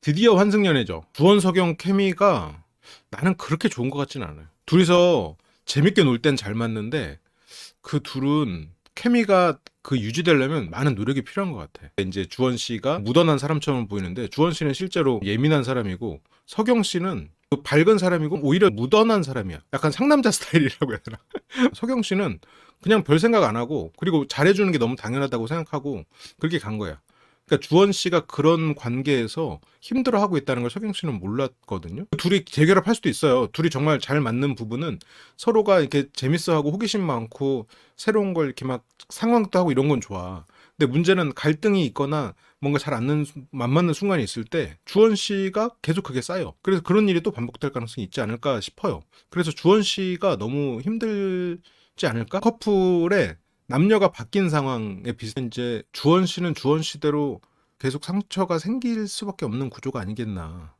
드디어 환승연애죠. 주원 석영 케미가 나는 그렇게 좋은 것 같진 않아요. 둘이서 재밌게 놀 땐 잘 맞는데 그 둘은 케미가 그 유지되려면 많은 노력이 필요한 것 같아. 이제 주원 씨가 무던한 사람처럼 보이는데 주원 씨는 실제로 예민한 사람이고 석영 씨는 그 밝은 사람이고 오히려 무던한 사람이야. 약간 상남자 스타일이라고 해야 되나? 석영 씨는 그냥 별 생각 안 하고 그리고 잘해주는 게 너무 당연하다고 생각하고 그렇게 간 거야. 그러니까 주원 씨가 그런 관계에서 힘들어하고 있다는 걸 석영 씨는 몰랐거든요. 둘이 재결합할 수도 있어요. 둘이 정말 잘 맞는 부분은 서로가 이렇게 재밌어하고 호기심 많고 새로운 걸 이렇게 막 상황도 하고 이런 건 좋아. 근데 문제는 갈등이 있거나 뭔가 잘 안 맞는 순간이 있을 때 주원 씨가 계속 그게 쌓여. 그래서 그런 일이 또 반복될 가능성이 있지 않을까 싶어요. 그래서 주원 씨가 너무 힘들지 않을까? 커플의 남녀가 바뀐 상황에 비슷한 이제 주원 씨는 주원 씨대로 계속 상처가 생길 수밖에 없는 구조가 아니겠나.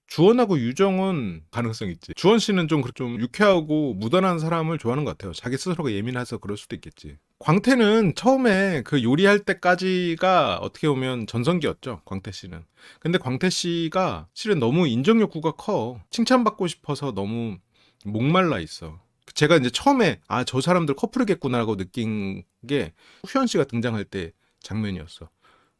주원하고 유정은 가능성 있지. 주원 씨는 좀 유쾌하고 무던한 사람을 좋아하는 것 같아요. 자기 스스로가 예민해서 그럴 수도 있겠지. 광태는 처음에 그 요리할 때까지가 어떻게 보면 전성기였죠. 광태 씨는. 근데 광태 씨가 실은 너무 인정 욕구가 커. 칭찬받고 싶어서 너무 목말라 있어. 제가 이제 처음에 아, 저 사람들 커플이겠구나라고 느낀 게 후현 씨가 등장할 때 장면이었어.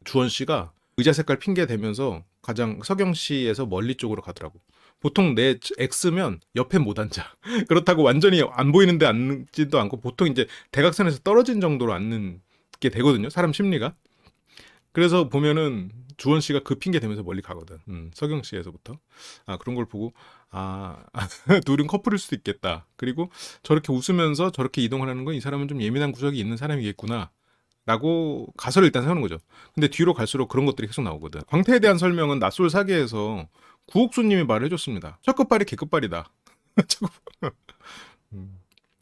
주원 씨가 의자 색깔 핑계 대면서 가장 석영 씨에서 멀리 쪽으로 가더라고. 보통 내 X면 옆에 못 앉아. 그렇다고 완전히 안 보이는데 앉지도 않고 보통 이제 대각선에서 떨어진 정도로 앉는 게 되거든요. 사람 심리가. 그래서 보면은 주원 씨가 그 핑계 대면서 멀리 가거든. 석영 씨에서부터. 아, 그런 걸 보고 아, 둘은 커플일 수도 있겠다. 그리고 저렇게 웃으면서 저렇게 이동을 하는 건 이 사람은 좀 예민한 구석이 있는 사람이겠구나. 라고 가설을 일단 세우는 거죠. 근데 뒤로 갈수록 그런 것들이 계속 나오거든. 광태에 대한 설명은 낯솔 사계에서 구옥수님이 말을 해줬습니다. 첫 끝발이 개끝발이다.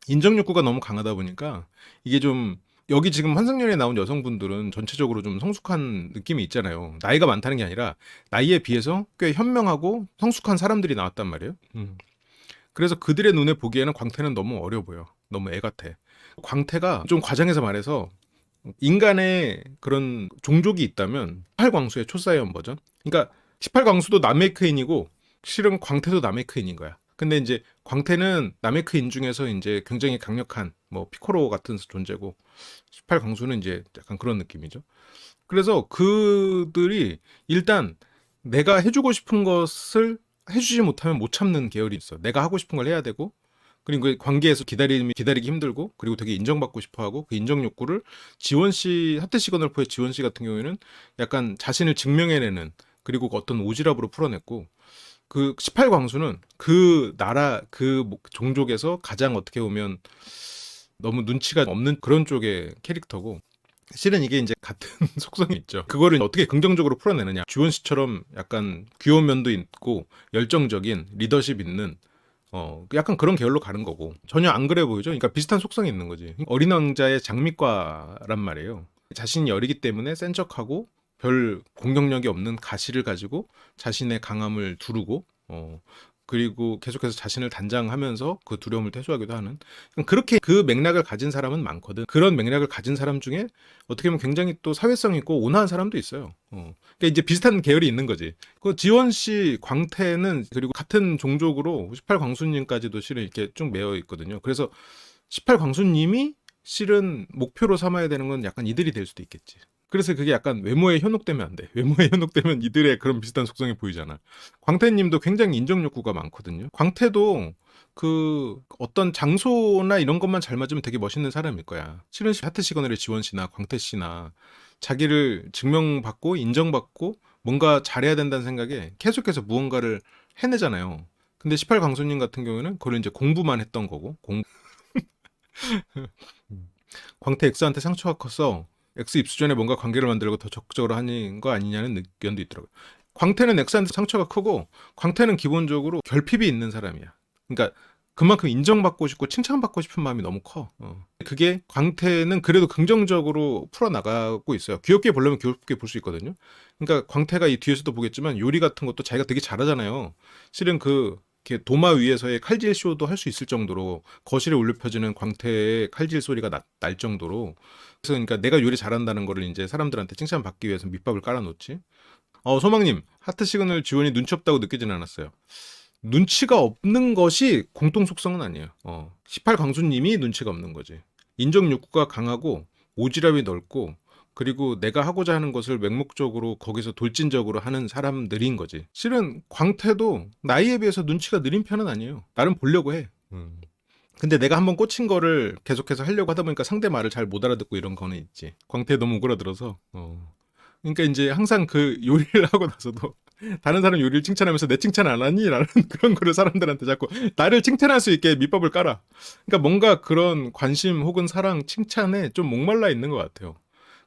인정 욕구가 너무 강하다 보니까 이게 좀 여기 지금 환승연애에 나온 여성분들은 전체적으로 좀 성숙한 느낌이 있잖아요. 나이가 많다는 게 아니라 나이에 비해서 꽤 현명하고 성숙한 사람들이 나왔단 말이에요. 그래서 그들의 눈에 보기에는 광태는 너무 어려 보여. 너무 애 같아. 광태가 좀 과장해서 말해서 인간의 그런 종족이 있다면 18광수의 초사이언 버전? 그러니까 18광수도 나메크인이고 실은 광태도 나메크인인 거야. 근데 이제 광태는 나메크인 중에서 이제 굉장히 강력한 뭐 피코로 같은 존재고 18광수는 이제 약간 그런 느낌이죠. 그래서 그들이 일단 내가 해주고 싶은 것을 해주지 못하면 못 참는 계열이 있어. 내가 하고 싶은 걸 해야 되고 그리고 그 관계에서 기다리기 힘들고 그리고 되게 인정받고 싶어하고 그 인정 욕구를 지원 씨 하트 시그널포의 지원 씨 같은 경우에는 약간 자신을 증명해내는 그리고 그 어떤 오지랖으로 풀어냈고 그 18광수는 그 나라 그 종족에서 가장 어떻게 보면 너무 눈치가 없는 그런 쪽의 캐릭터고 실은 이게 이제 같은 속성이 있죠. 그거를 어떻게 긍정적으로 풀어내느냐. 주원 씨처럼 약간 귀여운 면도 있고 열정적인 리더십 있는 약간 그런 계열로 가는 거고 전혀 안 그래 보이죠. 그러니까 비슷한 속성이 있는 거지. 어린 왕자의 장미과란 말이에요. 자신이 어리기 때문에 센 척하고 별 공격력이 없는 가시를 가지고 자신의 강함을 두르고 그리고 계속해서 자신을 단장하면서 그 두려움을 퇴소하기도 하는 그렇게 그 맥락을 가진 사람은 많거든. 그런 맥락을 가진 사람 중에 어떻게 보면 굉장히 또 사회성 있고 온화한 사람도 있어요. 그러니까 이제 비슷한 계열이 있는 거지. 그 지원 씨 광태는 그리고 같은 종족으로 18광수님까지도 실은 이렇게 쭉 매여 있거든요. 그래서 18광수님이 실은 목표로 삼아야 되는 건 약간 이들이 될 수도 있겠지. 그래서 그게 약간 외모에 현혹되면 안 돼. 외모에 현혹되면 이들의 그런 비슷한 속성이 보이잖아. 광태님도 굉장히 인정 욕구가 많거든요. 광태도 그 어떤 장소나 이런 것만 잘 맞으면 되게 멋있는 사람일 거야. 실은 하트 시그널의 지원 씨나 광태 씨나 자기를 증명받고 인정받고 뭔가 잘해야 된다는 생각에 계속해서 무언가를 해내잖아요. 근데 18광수님 같은 경우에는 그걸 이제 공부만 했던 거고 광태 X한테 상처가 커서 X 입수 전에 뭔가 관계를 만들고 더 적극적으로 하는 거 아니냐는 의견도 있더라고요. 광태는 X한테 상처가 크고 광태는 기본적으로 결핍이 있는 사람이야. 그러니까 그만큼 인정받고 싶고 칭찬받고 싶은 마음이 너무 커. 그게 광태는 그래도 긍정적으로 풀어나가고 있어요. 귀엽게 보려면 귀엽게 볼 수 있거든요. 그러니까 광태가 이 뒤에서도 보겠지만 요리 같은 것도 자기가 되게 잘하잖아요. 실은 그 이렇게 도마 위에서의 칼질 쇼도 할 수 있을 정도로 거실에 울려 펴지는 광태의 칼질 소리가 날 정도로 그래서 그러니까 내가 요리 잘한다는 거를 이제 사람들한테 칭찬받기 위해서 밑밥을 깔아놓지. 소망님, 하트 시그널 지원이 눈치 없다고 느끼진 않았어요. 눈치가 없는 것이 공통 속성은 아니에요. 18 강수님이 눈치가 없는 거지. 인정 욕구가 강하고 오지랖이 넓고 그리고 내가 하고자 하는 것을 맹목적으로 거기서 돌진적으로 하는 사람들인 거지. 실은 광태도 나이에 비해서 눈치가 느린 편은 아니에요. 나름 보려고 해. 근데 내가 한번 꽂힌 거를 계속해서 하려고 하다 보니까 상대 말을 잘 못 알아듣고 이런 거는 있지. 광태에 너무 오그라들어서. 그러니까 이제 항상 그 요리를 하고 나서도 다른 사람 요리를 칭찬하면서 내 칭찬 안 하니? 라는 그런 거를 사람들한테 자꾸 나를 칭찬할 수 있게 밑밥을 깔아. 그러니까 뭔가 그런 관심 혹은 사랑, 칭찬에 좀 목말라 있는 것 같아요.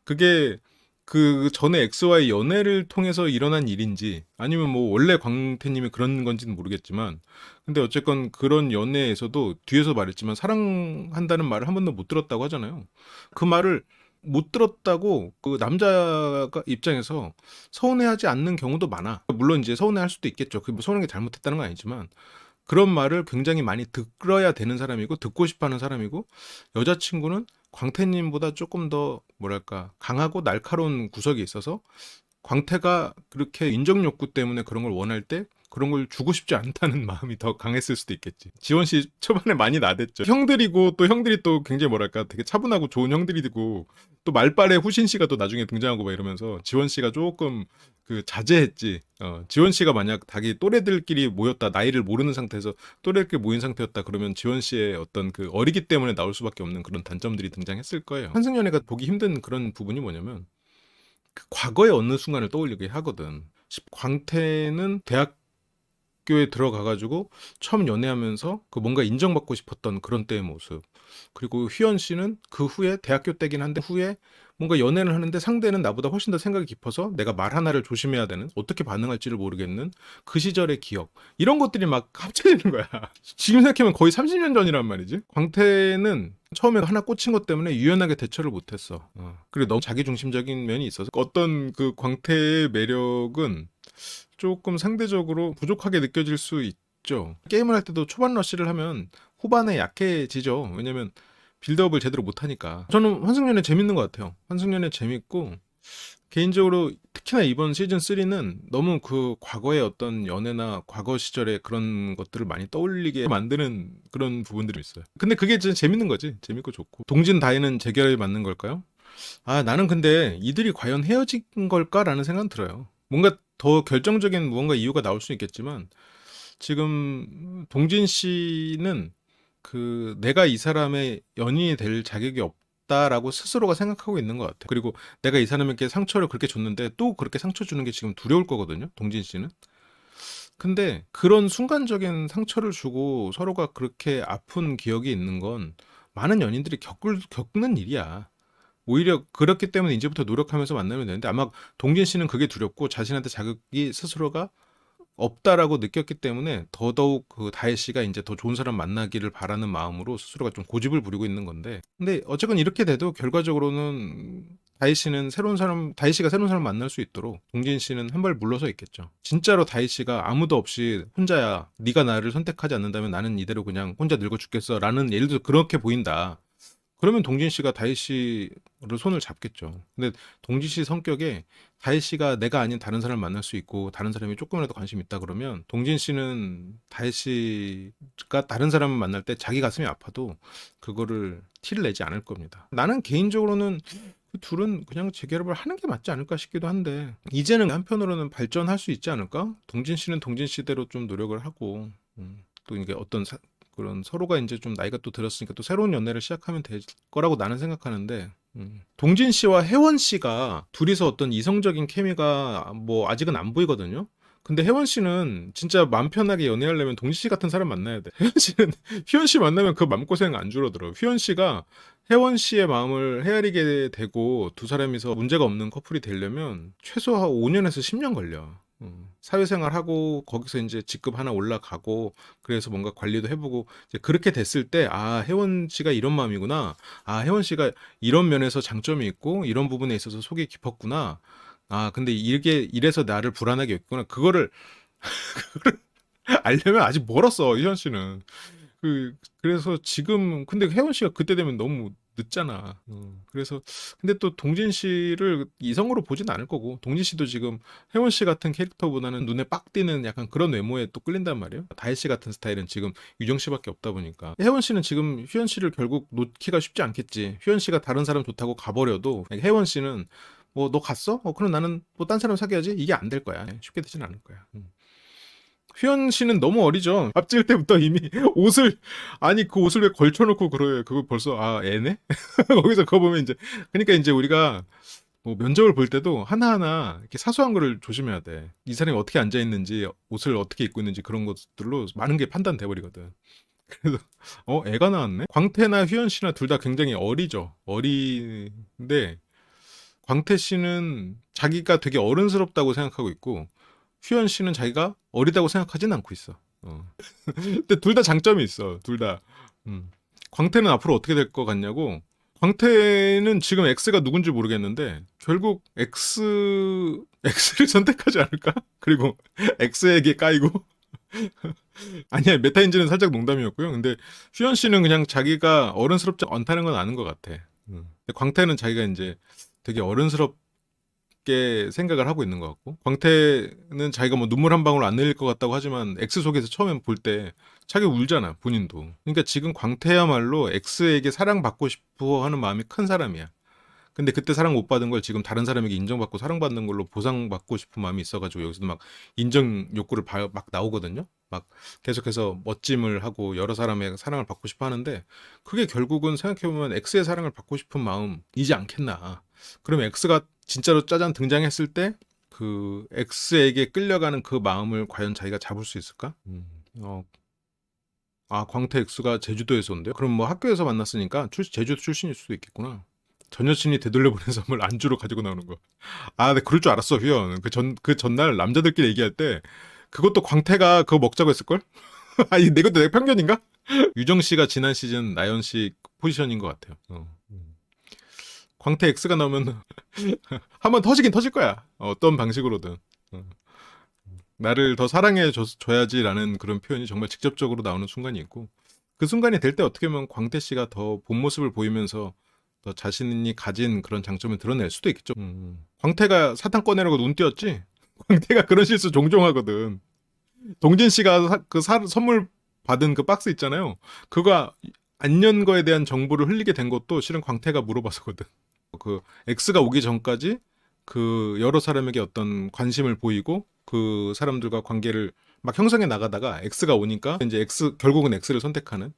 그게 그 전에 엑스와의 연애를 통해서 일어난 일인지 아니면 뭐 원래 광태님이 그런 건지는 모르겠지만 근데 어쨌건 그런 연애에서도 뒤에서 말했지만 사랑한다는 말을 한 번도 못 들었다고 하잖아요. 그 말을 못 들었다고 그 남자 입장에서 서운해하지 않는 경우도 많아. 물론 이제 서운해할 수도 있겠죠. 그 서운한 게 잘못했다는 건 아니지만 그런 말을 굉장히 많이 들어야 되는 사람이고 듣고 싶어하는 사람이고 여자친구는 광태님보다 조금 더 뭐랄까 강하고 날카로운 구석이 있어서 광태가 그렇게 인정 욕구 때문에 그런 걸 원할 때 그런 걸 주고 싶지 않다는 마음이 더 강했을 수도 있겠지. 지원 씨 초반에 많이 나댔죠. 형들이고 또 형들이 또 굉장히 뭐랄까 되게 차분하고 좋은 형들이고 또 말빨에 후신 씨가 또 나중에 등장하고 막 이러면서 지원 씨가 조금 그 자제했지. 지원 씨가 만약 자기 또래들끼리 모였다 나이를 모르는 상태에서 또래들끼리 모인 상태였다 그러면 지원 씨의 어떤 그 어리기 때문에 나올 수밖에 없는 그런 단점들이 등장했을 거예요. 환승연애가 보기 힘든 그런 부분이 뭐냐면 그 과거의 어느 순간을 떠올리게 하거든. 광태는 대학교에 들어가가지고 처음 연애하면서 그 뭔가 인정받고 싶었던 그런 때의 모습. 그리고 휘연 씨는 그 후에 대학교 때긴 한데 후에 뭔가 연애를 하는데 상대는 나보다 훨씬 더 생각이 깊어서 내가 말 하나를 조심해야 되는 어떻게 반응할지를 모르겠는 그 시절의 기억 이런 것들이 막 합쳐지는 거야. 지금 생각하면 거의 30년 전이란 말이지. 광태는 처음에 하나 꽂힌 것 때문에 유연하게 대처를 못했어. 그리고 너무 자기중심적인 면이 있어서 어떤 그 광태의 매력은 조금 상대적으로 부족하게 느껴질 수 있죠. 게임을 할 때도 초반 러쉬를 하면 후반에 약해지죠. 왜냐면 빌드업을 제대로 못하니까. 저는 환승연애 재밌는 것 같아요. 환승연애 재밌고 개인적으로 특히나 이번 시즌 3는 너무 그 과거의 어떤 연애나 과거 시절의 그런 것들을 많이 떠올리게 만드는 그런 부분들이 있어요. 근데 그게 진짜 재밌는 거지. 재밌고 좋고. 동진 다이는 재결이 맞는 걸까요? 나는 근데 이들이 과연 헤어진 걸까라는 생각은 들어요. 뭔가 더 결정적인 무언가 이유가 나올 수 있겠지만 지금 동진 씨는 그 내가 이 사람의 연인이 될 자격이 없다라고 스스로가 생각하고 있는 것 같아요. 그리고 내가 이 사람에게 상처를 그렇게 줬는데 또 그렇게 상처 주는 게 지금 두려울 거거든요. 동진 씨는. 근데 그런 순간적인 상처를 주고 서로가 그렇게 아픈 기억이 있는 건 많은 연인들이 겪는 일이야. 오히려 그렇기 때문에 이제부터 노력하면서 만나면 되는데 아마 동진 씨는 그게 두렵고 자신한테 자극이 스스로가 없다라고 느꼈기 때문에 더더욱 그 다혜 씨가 이제 더 좋은 사람 만나기를 바라는 마음으로 스스로가 좀 고집을 부리고 있는 건데 근데 어쨌건 이렇게 돼도 결과적으로는 다혜 씨가 새로운 사람 만날 수 있도록 동진 씨는 한 발 물러서 있겠죠. 진짜로 다혜 씨가 아무도 없이 혼자야 네가 나를 선택하지 않는다면 나는 이대로 그냥 혼자 늙어 죽겠어라는 예를 들어 그렇게 보인다. 그러면 동진 씨가 다혜 씨를 손을 잡겠죠. 근데 동진 씨 성격에 다혜 씨가 내가 아닌 다른 사람을 만날 수 있고 다른 사람이 조금이라도 관심 있다 그러면 동진 씨는 다혜 씨가 다른 사람을 만날 때 자기 가슴이 아파도 그거를 티를 내지 않을 겁니다. 나는 개인적으로는 그 둘은 그냥 재결합을 하는 게 맞지 않을까 싶기도 한데 이제는 한편으로는 발전할 수 있지 않을까? 동진 씨는 동진 씨대로 좀 노력을 하고 또 이게 어떤 그런 서로가 이제 좀 나이가 또 들었으니까 또 새로운 연애를 시작하면 될 거라고 나는 생각하는데 동진 씨와 혜원 씨가 둘이서 어떤 이성적인 케미가 뭐 아직은 안 보이거든요. 근데 혜원 씨는 진짜 마음 편하게 연애하려면 동진 씨 같은 사람 만나야 돼. 혜원 씨는 휘연 씨 만나면 그 마음고생 안 줄어들어. 휘연 씨가 혜원 씨의 마음을 헤아리게 되고 두 사람이서 문제가 없는 커플이 되려면 최소 한 5년에서 10년 걸려. 사회생활하고 거기서 이제 직급 하나 올라가고 그래서 뭔가 관리도 해보고 이제 그렇게 됐을 때 혜원 씨가 이런 마음이구나. 혜원 씨가 이런 면에서 장점이 있고 이런 부분에 있어서 속이 깊었구나. 근데 이게 이래서 나를 불안하게 했구나. 그거를 알려면 아직 멀었어, 혜원 씨는. 그래서 지금 근데 혜원 씨가 그때 되면 너무 늦잖아. 그래서 근데 또 동진 씨를 이성으로 보진 않을 거고 동진 씨도 지금 혜원 씨 같은 캐릭터보다는 눈에 빡 띄는 약간 그런 외모에 또 끌린단 말이에요. 다혜 씨 같은 스타일은 지금 유정 씨밖에 없다 보니까 혜원 씨는 지금 휘연 씨를 결국 놓기가 쉽지 않겠지. 휘연 씨가 다른 사람 좋다고 가버려도 혜원 씨는 뭐 너 갔어? 그럼 나는 뭐 딴 사람 사귀어야지. 이게 안 될 거야. 쉽게 되진 않을 거야. 휘연 씨는 너무 어리죠. 앞질 때부터 이미 옷을 아니 그 옷을 왜 걸쳐놓고 그래? 그거 벌써 애네? 거기서 그거 보면 이제 그러니까 이제 우리가 뭐 면접을 볼 때도 하나하나 이렇게 사소한 거를 조심해야 돼. 이 사람이 어떻게 앉아 있는지, 옷을 어떻게 입고 있는지 그런 것들로 많은 게 판단돼 버리거든. 그래서 애가 나왔네. 광태나 휘연 씨나 둘 다 굉장히 어리죠. 어리인데 광태 씨는 자기가 되게 어른스럽다고 생각하고 있고 휘연 씨는 자기가 어리다고 생각하진 않고 있어. 근데 둘 다 장점이 있어. 둘 다. 광태는 앞으로 어떻게 될 것 같냐고. 광태는 지금 X가 누군지 모르겠는데 결국 X를 선택하지 않을까? 그리고 X에게 까이고. 아니야, 메타인지는 살짝 농담이었고요. 근데 휘연 씨는 그냥 자기가 어른스럽지 않다는 건 아는 것 같아. 근데 광태는 자기가 이제 되게 어른스럽게 생각을 하고 있는 것 같고, 광태는 자기가 뭐 눈물 한 방울 안 흘릴 것 같다고 하지만 X 속에서 처음에 볼 때 자기 울잖아, 본인도. 그러니까 지금 광태야말로 X에게 사랑받고 싶어 하는 마음이 큰 사람이야. 근데 그때 사랑 못 받은 걸 지금 다른 사람에게 인정받고 사랑받는 걸로 보상받고 싶은 마음이 있어가지고 여기서도 막 인정 욕구를 막 나오거든요. 막 계속해서 멋짐을 하고 여러 사람의 사랑을 받고 싶어 하는데 그게 결국은 생각해보면 X의 사랑을 받고 싶은 마음이지 않겠나. 그러면 X가 진짜로 짜잔 등장했을 때 그 X에게 끌려가는 그 마음을 과연 자기가 잡을 수 있을까? 광태 X가 제주도에서 온대요? 그럼 뭐 학교에서 만났으니까 제주도 출신일 수도 있겠구나. 전 여친이 되돌려 보낸 선물 안주로 가지고 나오는 거. 네, 그럴 줄 알았어, 휘연. 그 전날 남자들끼리 얘기할 때 그것도 광태가 그거 먹자고 했을걸? 아니, 내 것도 내 편견인가? 유정 씨가 지난 시즌 나연 씨 포지션인 것 같아요. 광태 X가 나오면 한번 터지긴 터질 거야. 어떤 방식으로든. 나를 더 사랑해 줘야지라는 그런 표현이 정말 직접적으로 나오는 순간이 있고 그 순간이 될 때 어떻게 보면 광태 씨가 더 본 모습을 보이면서 더 자신이 가진 그런 장점을 드러낼 수도 있겠죠. 광태가 사탕 꺼내려고 눈 띄었지? 광태가 그런 실수 종종 하거든. 동진 씨가 선물 받은 그 박스 있잖아요. 그거 안 연 거에 대한 정보를 흘리게 된 것도 실은 광태가 물어봐서거든. 그 X가 오기 전까지 그 여러 사람에게 어떤 관심을 보이고 그 사람들과 관계를 막 형성해 나가다가 X가 오니까 이제 결국은 X를 선택하는.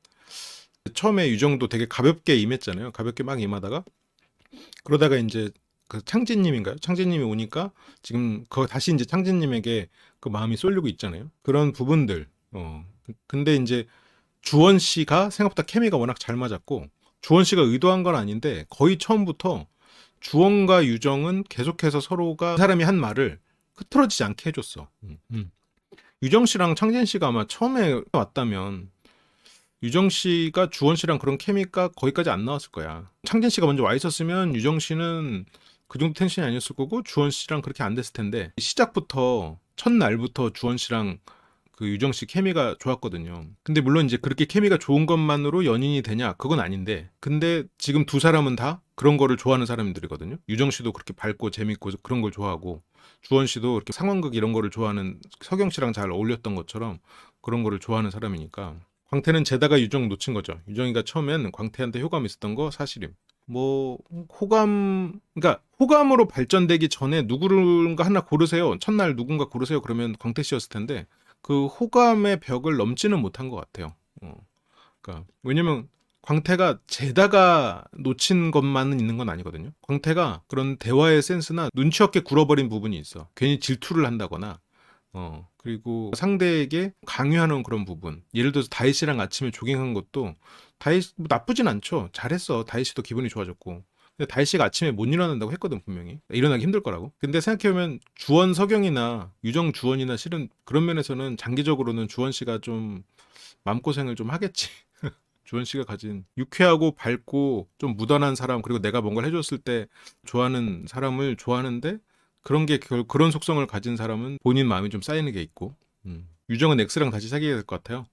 처음에 유정도 되게 가볍게 임했잖아요. 가볍게 막 임하다가 그러다가 이제 그 창진님인가요? 창진님이 오니까 지금 다시 이제 창진님에게 그 마음이 쏠리고 있잖아요. 그런 부분들. 근데 이제 주원 씨가 생각보다 케미가 워낙 잘 맞았고 주원 씨가 의도한 건 아닌데 거의 처음부터 주원과 유정은 계속해서 서로가 그 사람이 한 말을 흐트러지지 않게 해줬어. 유정 씨랑 창진 씨가 아마 처음에 왔다면 유정 씨가 주원 씨랑 그런 케미가 거기까지 안 나왔을 거야. 창진 씨가 먼저 와 있었으면 유정 씨는 그 정도 텐션이 아니었을 거고 주원 씨랑 그렇게 안 됐을 텐데 시작부터 첫날부터 주원 씨랑 그 유정 씨 케미가 좋았거든요. 근데 물론 이제 그렇게 케미가 좋은 것만으로 연인이 되냐? 그건 아닌데. 근데 지금 두 사람은 다 그런 거를 좋아하는 사람들이거든요. 유정 씨도 그렇게 밝고 재밌고 그런 걸 좋아하고 주원 씨도 이렇게 상황극 이런 거를 좋아하는 서경 씨랑 잘 어울렸던 것처럼 그런 거를 좋아하는 사람이니까 광태는 재다가 유정 놓친 거죠. 유정이가 처음엔 광태한테 호감이 있었던 거 사실임. 뭐 그러니까 호감으로 발전되기 전에 누구를가 하나 고르세요. 첫날 누군가 고르세요. 그러면 광태 씨였을 텐데 그 호감의 벽을 넘지는 못한 것 같아요. 그러니까 왜냐면 광태가 재다가 놓친 것만은 있는 건 아니거든요. 광태가 그런 대화의 센스나 눈치 없게 굴어버린 부분이 있어. 괜히 질투를 한다거나 그리고 상대에게 강요하는 그런 부분. 예를 들어서 다혜 씨랑 아침에 조깅한 것도 다혜 씨 나쁘진 않죠. 잘했어. 다혜 씨도 기분이 좋아졌고. 근데 다혜 씨가 아침에 못 일어난다고 했거든, 분명히. 일어나기 힘들 거라고. 근데 생각해보면 주원 서경이나 유정 주원이나 실은 그런 면에서는 장기적으로는 주원 씨가 좀 마음고생을 좀 하겠지. 주원 씨가 가진 유쾌하고 밝고 좀 무던한 사람, 그리고 내가 뭔가를 해줬을 때 좋아하는 사람을 좋아하는데 그런 속성을 가진 사람은 본인 마음이 좀 쌓이는 게 있고 유정은 X랑 다시 사귀게 될 것 같아요.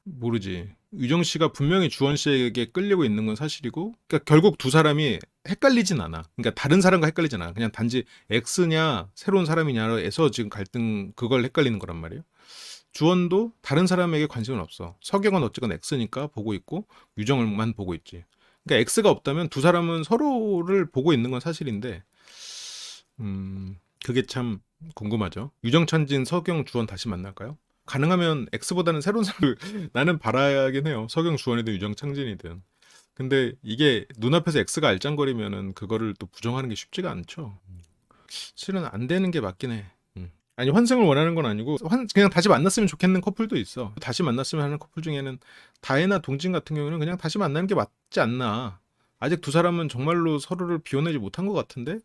모르지. 유정 씨가 분명히 주원 씨에게 끌리고 있는 건 사실이고, 그러니까 결국 두 사람이 헷갈리진 않아. 그러니까 다른 사람과 헷갈리진 않아. 그냥 단지 X냐 새로운 사람이냐에서 지금 갈등 그걸 헷갈리는 거란 말이에요. 주원도 다른 사람에게 관심은 없어. 석영은 어쨌건 X니까 보고 있고 유정을만 보고 있지. 그러니까 X가 없다면 두 사람은 서로를 보고 있는 건 사실인데, 그게 참 궁금하죠. 유정, 찬진, 석영, 주원 다시 만날까요? 가능하면 X보다는 새로운 사람을 나는 바라긴 해요. 석영, 주원이든 유정, 창진이든. 근데 이게 눈앞에서 X가 알짱거리면은 그거를 또 부정하는 게 쉽지가 않죠. 실은 안 되는 게 맞긴 해. 아니 환승을 원하는 건 아니고 그냥 다시 만났으면 좋겠는 커플도 있어. 다시 만났으면 하는 커플 중에는 다혜나 동진 같은 경우는 그냥 다시 만나는 게 맞지 않나. 아직 두 사람은 정말로 서로를 비워내지 못한 것 같은데,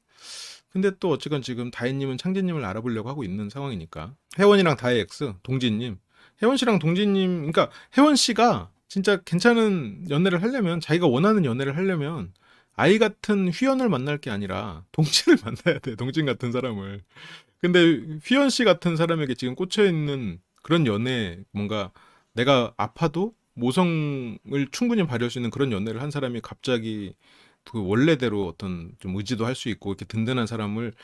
근데 또 어쨌건 지금 다혜님은 창진님을 알아보려고 하고 있는 상황이니까. 혜원이랑 다혜 X, 동진님. 혜원 씨랑 동진님, 그러니까 혜원 씨가 진짜 괜찮은 연애를 하려면, 자기가 원하는 연애를 하려면 아이 같은 휘연을 만날 게 아니라 동진을 만나야 돼. 동진 같은 사람을. 근데 휘연 씨 같은 사람에게 지금 꽂혀 있는 그런 연애, 뭔가 내가 아파도 모성을 충분히 발휘할 수 있는 그런 연애를 한 사람이 갑자기 그 원래대로 어떤 좀 의지도 할 수 있고 이렇게 든든한 사람을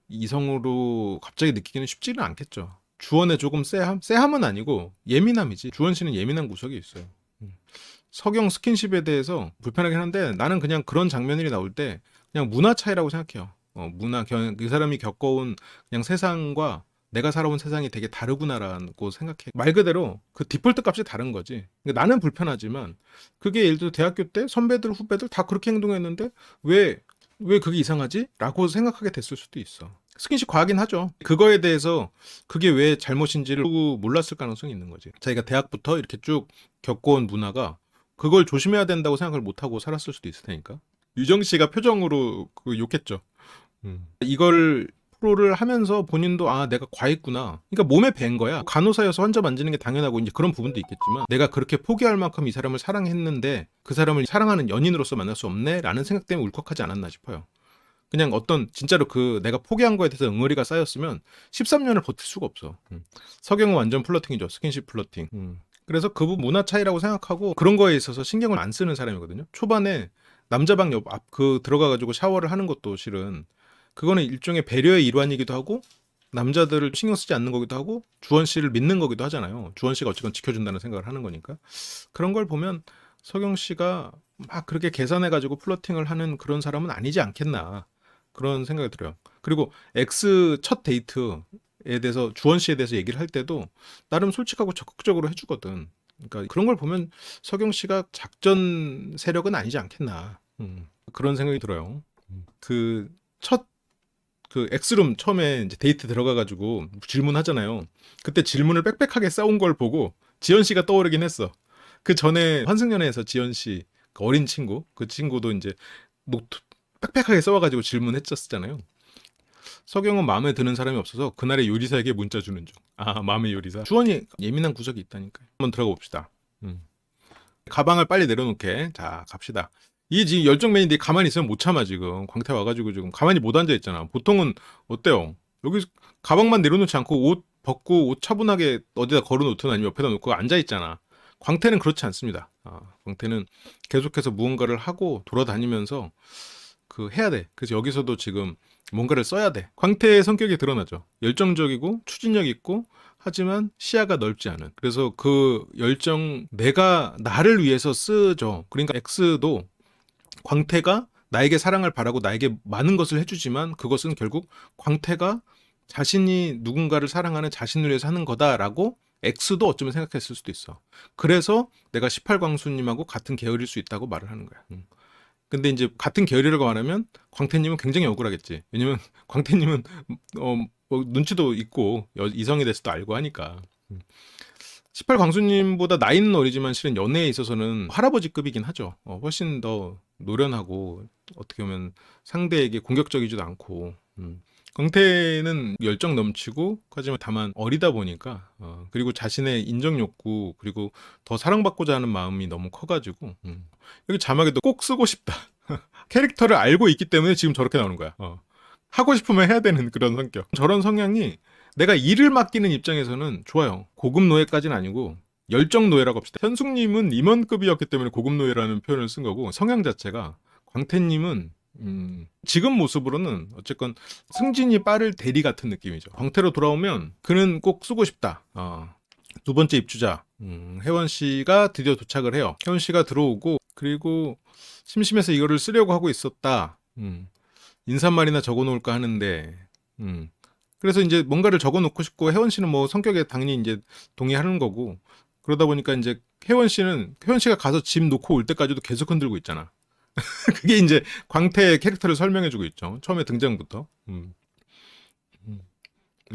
이성으로 갑자기 느끼기는 쉽지는 않겠죠. 주원의 조금 쎄함은 아니고 예민함이지. 주원 씨는 예민한 구석이 있어요. 석영 스킨십에 대해서 불편하긴 한데 나는 그냥 그런 장면들이 나올 때 그냥 문화 차이라고 생각해요. 그 사람이 겪어온 그냥 세상과 내가 살아온 세상이 되게 다르구나라고 생각해. 말 그대로 그 디폴트 값이 다른 거지. 그러니까 나는 불편하지만 그게 예를 들어 대학교 때 선배들 후배들 다 그렇게 행동했는데 왜 그게 이상하지? 라고 생각하게 됐을 수도 있어. 스킨십 과하긴 하죠. 그거에 대해서 그게 왜 잘못인지를 몰랐을 가능성이 있는 거지. 자기가 대학부터 이렇게 쭉 겪어온 문화가 그걸 조심해야 된다고 생각을 못하고 살았을 수도 있을 테니까. 유정 씨가 표정으로 그 욕했죠. 이걸 프로를 하면서 본인도 내가 과했구나. 그러니까 몸에 밴 거야. 간호사여서 환자 만지는 게 당연하고 이제 그런 부분도 있겠지만 내가 그렇게 포기할 만큼 이 사람을 사랑했는데 그 사람을 사랑하는 연인으로서 만날 수 없네? 라는 생각 때문에 울컥하지 않았나 싶어요. 그냥 어떤 진짜로 그 내가 포기한 거에 대해서 응어리가 쌓였으면 13년을 버틸 수가 없어. 석영은 완전 플러팅이죠. 스킨십 플러팅. 그래서 그 부분 문화 차이라고 생각하고 그런 거에 있어서 신경을 안 쓰는 사람이거든요. 초반에 남자방 옆 앞 그 들어가가지고 샤워를 하는 것도 실은 그거는 일종의 배려의 일환이기도 하고 남자들을 신경 쓰지 않는 거기도 하고 주원 씨를 믿는 거기도 하잖아요. 주원 씨가 어쨌건 지켜준다는 생각을 하는 거니까. 그런 걸 보면 석영 씨가 막 그렇게 계산해가지고 플러팅을 하는 그런 사람은 아니지 않겠나 그런 생각이 들어요. 그리고 X 첫 데이트에 대해서 주원 씨에 대해서 얘기를 할 때도 나름 솔직하고 적극적으로 해주거든. 그러니까 그런 걸 보면 석영 씨가 작전 세력은 아니지 않겠나 그런 생각이 들어요. 그 첫 그 엑스룸 처음에 이제 데이트 들어가가지고 질문하잖아요. 그때 질문을 빽빽하게 싸운 걸 보고 지연 씨가 떠오르긴 했어. 그 전에 환승연애에서 지연 씨, 그 어린 친구, 그 친구도 이제 노트 빽빽하게 써와가지고 질문했었잖아요. 석영은 마음에 드는 사람이 없어서 그날의 요리사에게 문자 주는 중. 마음의 요리사. 주원이 예민한 구석이 있다니까요. 한번 들어가 봅시다. 가방을 빨리 내려놓게. 자, 갑시다. 이 지금 열정맨인데 가만히 있으면 못 참아 지금. 광태 와가지고 지금 가만히 못 앉아 있잖아. 보통은 어때요? 여기 가방만 내려놓지 않고 옷 벗고 옷 차분하게 어디다 걸어놓든 아니면 옆에다 놓고 앉아 있잖아. 광태는 그렇지 않습니다. 광태는 계속해서 무언가를 하고 돌아다니면서 그 해야 돼. 그래서 여기서도 지금 뭔가를 써야 돼. 광태의 성격이 드러나죠. 열정적이고 추진력 있고 하지만 시야가 넓지 않은. 그래서 그 열정 내가 나를 위해서 쓰죠. 그러니까 X도 광태가 나에게 사랑을 바라고 나에게 많은 것을 해주지만 그것은 결국 광태가 자신이 누군가를 사랑하는 자신을 위해서 하는 거다라고 X도 어쩌면 생각했을 수도 있어. 그래서 내가 18광수님하고 같은 계열일 수 있다고 말을 하는 거야. 근데 이제 같은 계열이라고 말하면 광태님은 굉장히 억울하겠지. 왜냐면 광태님은 눈치도 있고 이성에 대해서도 알고 하니까. 18광수님보다 나이는 어리지만 실은 연애에 있어서는 할아버지급이긴 하죠. 훨씬 더 노련하고 어떻게 보면 상대에게 공격적이지도 않고. 광태는 열정 넘치고 하지만 다만 어리다 보니까 그리고 자신의 인정 욕구 그리고 더 사랑받고자 하는 마음이 너무 커가지고 여기 자막에도 꼭 쓰고 싶다. 캐릭터를 알고 있기 때문에 지금 저렇게 나오는 거야. 하고 싶으면 해야 되는 그런 성격. 저런 성향이 내가 일을 맡기는 입장에서는 좋아요. 고급 노예까지는 아니고 열정 노예라고 합시다. 현숙님은 임원급이었기 때문에 고급 노예라는 표현을 쓴 거고, 성향 자체가 광태님은 지금 모습으로는 어쨌건 승진이 빠를 대리 같은 느낌이죠. 광태로 돌아오면 그는 꼭 쓰고 싶다. 두 번째 입주자 혜원 씨가 드디어 도착을 해요. 혜원 씨가 들어오고, 그리고 심심해서 이거를 쓰려고 하고 있었다. 인사말이나 적어놓을까 하는데, 그래서 이제 뭔가를 적어놓고 싶고, 혜원 씨는 뭐 성격에 당연히 이제 동의하는 거고, 그러다 보니까 이제 혜원 씨가 가서 짐 놓고 올 때까지도 계속 흔들고 있잖아. 그게 이제 광태의 캐릭터를 설명해주고 있죠. 처음에 등장부터.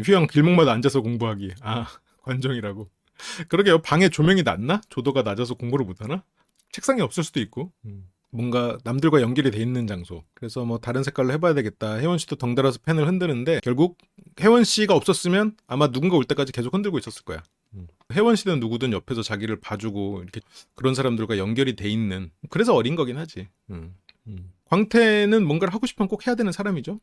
휘영 길목마다 앉아서 공부하기. 관종이라고. 그러게요. 방에 조명이 낮나? 조도가 낮아서 공부를 못하나? 책상이 없을 수도 있고. 뭔가 남들과 연결이 돼 있는 장소. 그래서 뭐 다른 색깔로 해봐야 되겠다. 혜원 씨도 덩달아서 펜을 흔드는데, 결국 혜원 씨가 없었으면 아마 누군가 올 때까지 계속 흔들고 있었을 거야. 혜원 씨든 누구든 옆에서 자기를 봐주고 이렇게 그런 사람들과 연결이 돼 있는, 그래서 어린 거긴 하지. 광태는 뭔가를 하고 싶으면 꼭 해야 되는 사람이죠.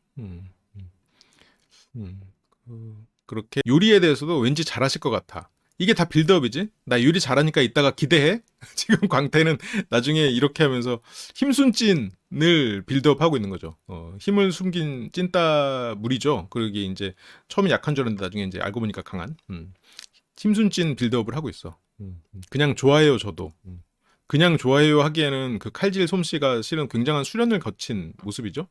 그렇게 요리에 대해서도 왠지 잘하실 것 같아. 이게 다 빌드업이지. 나 요리 잘하니까 이따가 기대해. 지금 광태는 나중에 이렇게 하면서 힘순찐을 빌드업하고 있는 거죠. 힘을 숨긴 찐따물이죠. 그러기 이제 처음에 약한 줄 알았는데 나중에 이제 알고 보니까 강한. 힘순찐 빌드업을 하고 있어. 그냥 좋아해요, 저도. 그냥 좋아해요 하기에는 그 칼질 솜씨가 실은 굉장한 수련을 거친 모습이죠.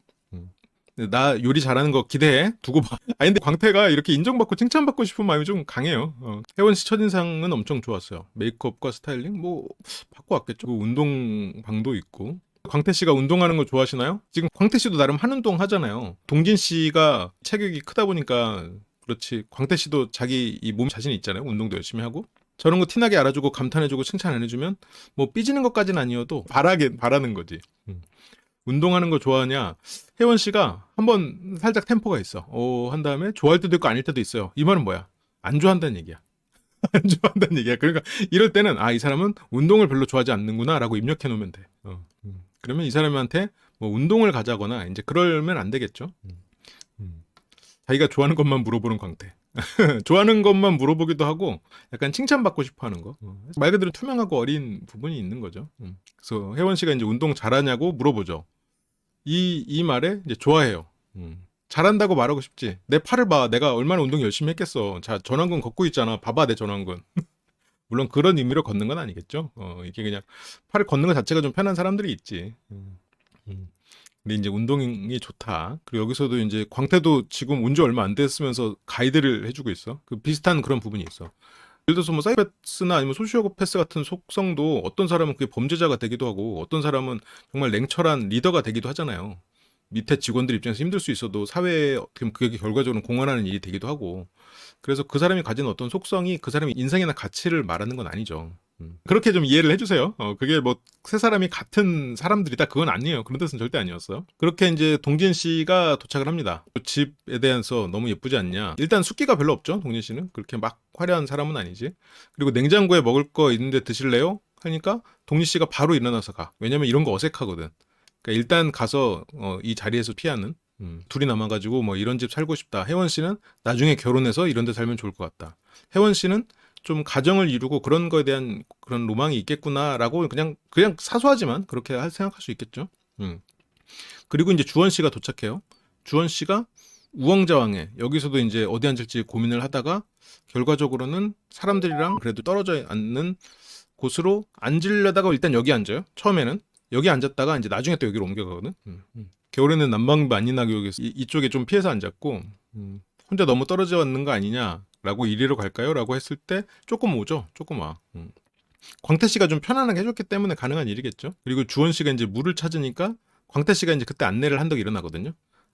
나 요리 잘하는 거 기대해. 두고 봐. 근데 광태가 이렇게 인정받고 칭찬받고 싶은 마음이 좀 강해요. 혜원 씨 첫인상은 엄청 좋았어요. 메이크업과 스타일링 뭐 받고 왔겠죠. 그 운동방도 있고. 광태 씨가 운동하는 거 좋아하시나요? 지금 광태 씨도 나름 한운동 하잖아요. 동진 씨가 체격이 크다 보니까 그렇지. 광태 씨도 자기 이 몸 자신이 있잖아요. 운동도 열심히 하고. 저런 거 티나게 알아주고 감탄해주고 칭찬 안 해주면 뭐 삐지는 것까지는 아니어도 바라는 거지. 운동하는 거 좋아하냐? 혜원 씨가 한번 살짝 템포가 있어. 한 다음에 좋아할 때도 있고 아닐 때도 있어요. 이 말은 뭐야? 안 좋아한다는 얘기야. 안 좋아한다는 얘기야. 그러니까 이럴 때는 이 사람은 운동을 별로 좋아하지 않는구나라고 입력해 놓으면 돼. 그러면 이 사람한테 뭐 운동을 가자거나 이제 그러면 안 되겠죠. 자기가 좋아하는 것만 물어보는 광태. 좋아하는 것만 물어보기도 하고 약간 칭찬받고 싶어 하는 거. 말 그대로 투명하고 어린 부분이 있는 거죠. 그래서 혜원 씨가 이제 운동 잘하냐고 물어보죠. 이 말에 이제 좋아해요. 잘한다고 말하고 싶지. 내 팔을 봐. 내가 얼마나 운동 열심히 했겠어. 자, 전완근 걷고 있잖아. 봐봐, 내 전완근. 물론 그런 의미로 걷는 건 아니겠죠. 이게 그냥 팔을 걷는 것 자체가 좀 편한 사람들이 있지. 근데 이제 운동이 좋다. 그리고 여기서도 이제 광태도 지금 온 지 얼마 안 됐으면서 가이드를 해주고 있어. 그 비슷한 그런 부분이 있어. 예를 들어서 뭐 사이코패스나 아니면 소시오패스 같은 속성도 어떤 사람은 그게 범죄자가 되기도 하고 어떤 사람은 정말 냉철한 리더가 되기도 하잖아요. 밑에 직원들 입장에서 힘들 수 있어도 사회에 어떻게 보면 그게 결과적으로 공헌하는 일이 되기도 하고, 그래서 그 사람이 가진 어떤 속성이 그 사람의 인상이나 가치를 말하는 건 아니죠. 그렇게 좀 이해를 해주세요. 그게 뭐 세 사람이 같은 사람들이다 그건 아니에요. 그런 뜻은 절대 아니었어요. 그렇게 이제 동진 씨가 도착을 합니다. 집에 대해서 너무 예쁘지 않냐. 일단 숙기가 별로 없죠. 동진 씨는 그렇게 막 화려한 사람은 아니지. 그리고 냉장고에 먹을 거 있는데 드실래요? 하니까 동진 씨가 바로 일어나서 가. 왜냐면 이런 거 어색하거든. 그러니까 일단 가서 이 자리에서 피하는. 둘이 남아가지고 뭐 이런 집 살고 싶다. 혜원 씨는 나중에 결혼해서 이런 데 살면 좋을 것 같다. 혜원 씨는 좀 가정을 이루고 그런 거에 대한 그런 로망이 있겠구나라고 그냥 사소하지만 그렇게 생각할 수 있겠죠. 그리고 이제 주원 씨가 도착해요. 주원 씨가 우왕좌왕해. 여기서도 이제 어디 앉을지 고민을 하다가 결과적으로는 사람들이랑 그래도 떨어져 앉는 곳으로 앉으려다가 일단 여기 앉아요. 처음에는 여기 앉았다가 이제 나중에 또 여기로 옮겨가거든. 겨울에는 난방비 안 나기 위해서 이쪽에 좀 피해서 앉았고, 혼자 너무 떨어져 있는 거 아니냐라고 이리로 갈까요? 라고 했을 때 조금 오죠. 조금 와. 광태 씨가 좀 편안하게 해줬기 때문에 가능한 일이겠죠. 그리고 주원 씨가 이제 물을 찾으니까 광태 씨가 이제 그때 안내를 한다고 일어나거든요.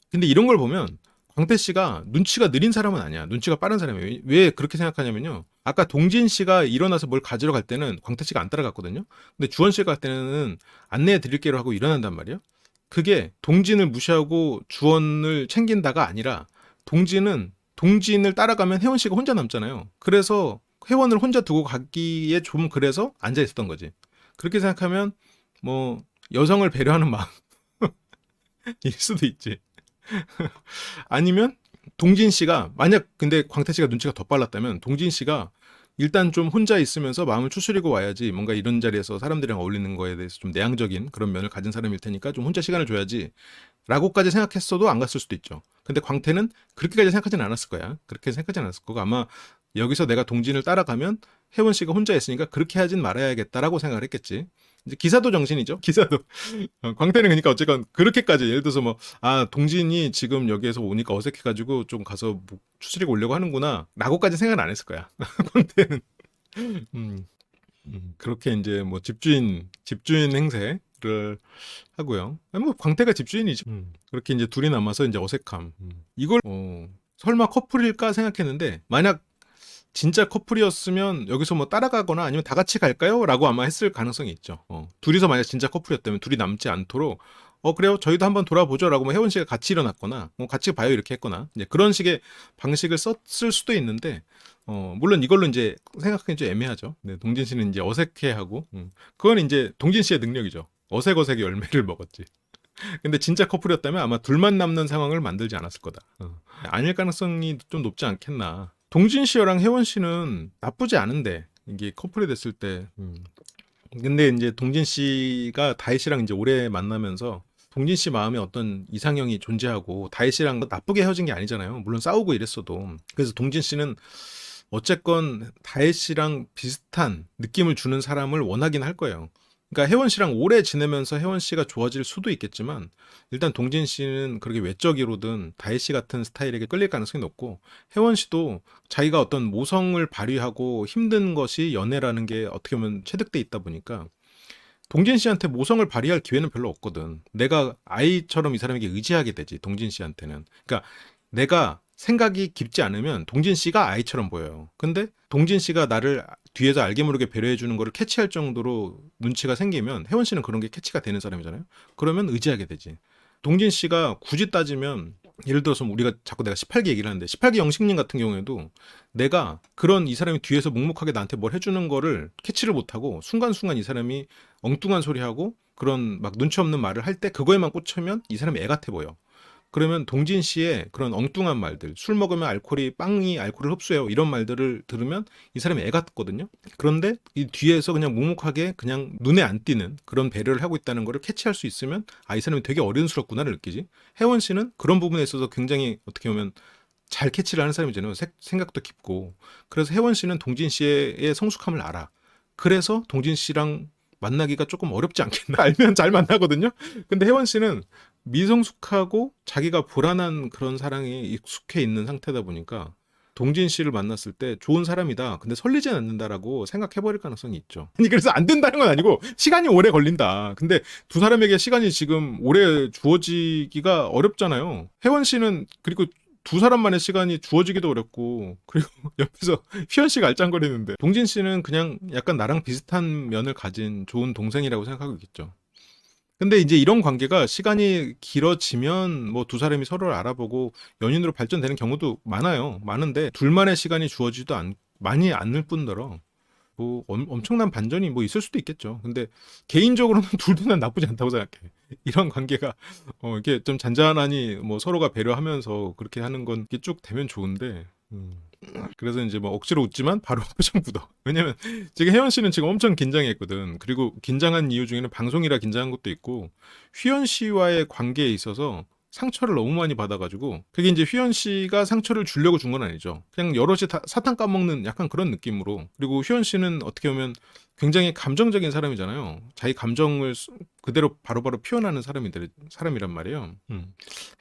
근데 이런 걸 보면 광태 씨가 눈치가 느린 사람은 아니야. 눈치가 빠른 사람이에요. 왜 그렇게 생각하냐면요. 아까 동진 씨가 일어나서 뭘 가지러 갈 때는 광태 씨가 안 따라갔거든요. 근데 주원 씨가 갈 때는 안내해 드릴게요 하고 일어난단 말이에요. 그게 동진을 무시하고 주원을 챙긴다가 아니라 동진을 따라가면 혜원 씨가 혼자 남잖아요. 그래서 혜원을 혼자 두고 가기에 좀 그래서 앉아 있었던 거지. 그렇게 생각하면 뭐 여성을 배려하는 마음일 수도 있지. 아니면 동진 씨가 만약 근데 광태 씨가 눈치가 더 빨랐다면 동진 씨가 일단 좀 혼자 있으면서 마음을 추스리고 와야지 뭔가 이런 자리에서 사람들이랑 어울리는 거에 대해서 좀 내향적인 그런 면을 가진 사람일 테니까 좀 혼자 시간을 줘야지 라고까지 생각했어도 안 갔을 수도 있죠. 근데 광태는 그렇게까지 생각하진 않았을 거야. 그렇게 생각하진 않았을 거고 아마 여기서 내가 동진을 따라가면 혜원 씨가 혼자 있으니까 그렇게 하진 말아야겠다라고 생각을 했겠지. 이제 기사도 정신이죠. 기사도. 광태는 그러니까 어쨌건 그렇게까지 예를 들어서 뭐 아 동진이 지금 여기에서 오니까 어색해가지고 좀 가서 뭐 추스리고 오려고 하는구나 라고까지 생각은 안 했을 거야. 광태는. 음, 그렇게 이제 뭐 집주인 행세를 하고요. 아니, 뭐 광태가 집주인이죠. 그렇게 이제 둘이 남아서 이제 어색함. 이걸 설마 커플일까 생각했는데 만약 진짜 커플이었으면 여기서 뭐 따라가거나 아니면 다 같이 갈까요? 라고 아마 했을 가능성이 있죠. 둘이서 만약 진짜 커플이었다면 둘이 남지 않도록 그래요. 저희도 한번 돌아보죠. 라고 뭐 혜원 씨가 같이 일어났거나 뭐 같이 봐요 이렇게 했거나 이제 그런 식의 방식을 썼을 수도 있는데 물론 이걸로 이제 생각하기 좀 애매하죠. 네, 동진 씨는 이제 어색해하고 그건 이제 동진 씨의 능력이죠. 어색어색의 열매를 먹었지. 근데 진짜 커플이었다면 아마 둘만 남는 상황을 만들지 않았을 거다. 아닐 가능성이 좀 높지 않겠나. 동진 씨랑 혜원 씨는 나쁘지 않은데 이게 커플이 됐을 때 근데 이제 동진 씨가 다혜 씨랑 이제 오래 만나면서 동진 씨 마음에 어떤 이상형이 존재하고 다혜 씨랑 나쁘게 헤어진 게 아니잖아요. 물론 싸우고 이랬어도. 그래서 동진 씨는 어쨌건 다혜 씨랑 비슷한 느낌을 주는 사람을 원하긴 할 거예요. 그러니까 혜원 씨랑 오래 지내면서 혜원 씨가 좋아질 수도 있겠지만 일단 동진 씨는 그렇게 외적으로든 다혜 씨 같은 스타일에게 끌릴 가능성이 높고 혜원 씨도 자기가 어떤 모성을 발휘하고 힘든 것이 연애라는 게 어떻게 보면 체득돼 있다 보니까 동진 씨한테 모성을 발휘할 기회는 별로 없거든. 내가 아이처럼 이 사람에게 의지하게 되지 동진 씨한테는. 그러니까 내가 생각이 깊지 않으면 동진 씨가 아이처럼 보여요. 근데 동진 씨가 나를 뒤에서 알게 모르게 배려해 주는 거를 캐치할 정도로 눈치가 생기면 혜원 씨는 그런 게 캐치가 되는 사람이잖아요. 그러면 의지하게 되지. 동진 씨가 굳이 따지면 예를 들어서 우리가 자꾸 내가 18기 얘기를 하는데 18기 영식님 같은 경우에도 내가 그런 이 사람이 뒤에서 묵묵하게 나한테 뭘 해주는 거를 캐치를 못하고 순간순간 이 사람이 엉뚱한 소리하고 그런 막 눈치 없는 말을 할 때 그거에만 꽂히면 이 사람이 애 같아 보여. 그러면 동진 씨의 그런 엉뚱한 말들, 술 먹으면 빵이 알코올을 흡수해요. 이런 말들을 들으면 이 사람이 애 같거든요. 그런데 이 뒤에서 그냥 묵묵하게 그냥 눈에 안 띄는 그런 배려를 하고 있다는 거를 캐치할 수 있으면 이 사람이 되게 어른스럽구나를 느끼지. 혜원 씨는 그런 부분에 있어서 굉장히 어떻게 보면 잘 캐치를 하는 사람이잖아요. 생각도 깊고. 그래서 혜원 씨는 동진 씨의 성숙함을 알아. 그래서 동진 씨랑 만나기가 조금 어렵지 않겠나. 알면 잘 만나거든요. 근데 혜원 씨는 미성숙하고 자기가 불안한 그런 사랑에 익숙해 있는 상태다 보니까 동진 씨를 만났을 때 좋은 사람이다. 근데 설리지 않는다라고 생각해버릴 가능성이 있죠. 아니 그래서 안 된다는 건 아니고 시간이 오래 걸린다. 근데 두 사람에게 시간이 지금 오래 주어지기가 어렵잖아요. 혜원 씨는 그리고 두 사람만의 시간이 주어지기도 어렵고 그리고 옆에서 휘연 씨가 알짱거리는데 동진 씨는 그냥 약간 나랑 비슷한 면을 가진 좋은 동생이라고 생각하고 있겠죠. 근데 이제 이런 관계가 시간이 길어지면 뭐 두 사람이 서로를 알아보고 연인으로 발전되는 경우도 많아요. 많은데 둘만의 시간이 주어지도 많이 않을 뿐더러 뭐 엄청난 반전이 뭐 있을 수도 있겠죠. 근데 개인적으로는 둘도 난 나쁘지 않다고 생각해. 이런 관계가 이게 좀 잔잔하니 뭐 서로가 배려하면서 그렇게 하는 건 이게 쭉 되면 좋은데 그래서 이제 뭐 억지로 웃지만 바로 표정 굳어. 왜냐면 지금 혜연 씨는 지금 엄청 긴장했거든. 그리고 긴장한 이유 중에는 방송이라 긴장한 것도 있고 휘연 씨와의 관계에 있어서 상처를 너무 많이 받아가지고 그게 이제 휘연 씨가 상처를 주려고 준 건 아니죠. 그냥 여럿이 다 사탕 까먹는 약간 그런 느낌으로. 그리고 휘연 씨는 어떻게 보면 굉장히 감정적인 사람이잖아요. 자기 감정을 그대로 바로바로 표현하는 사람이란 말이에요.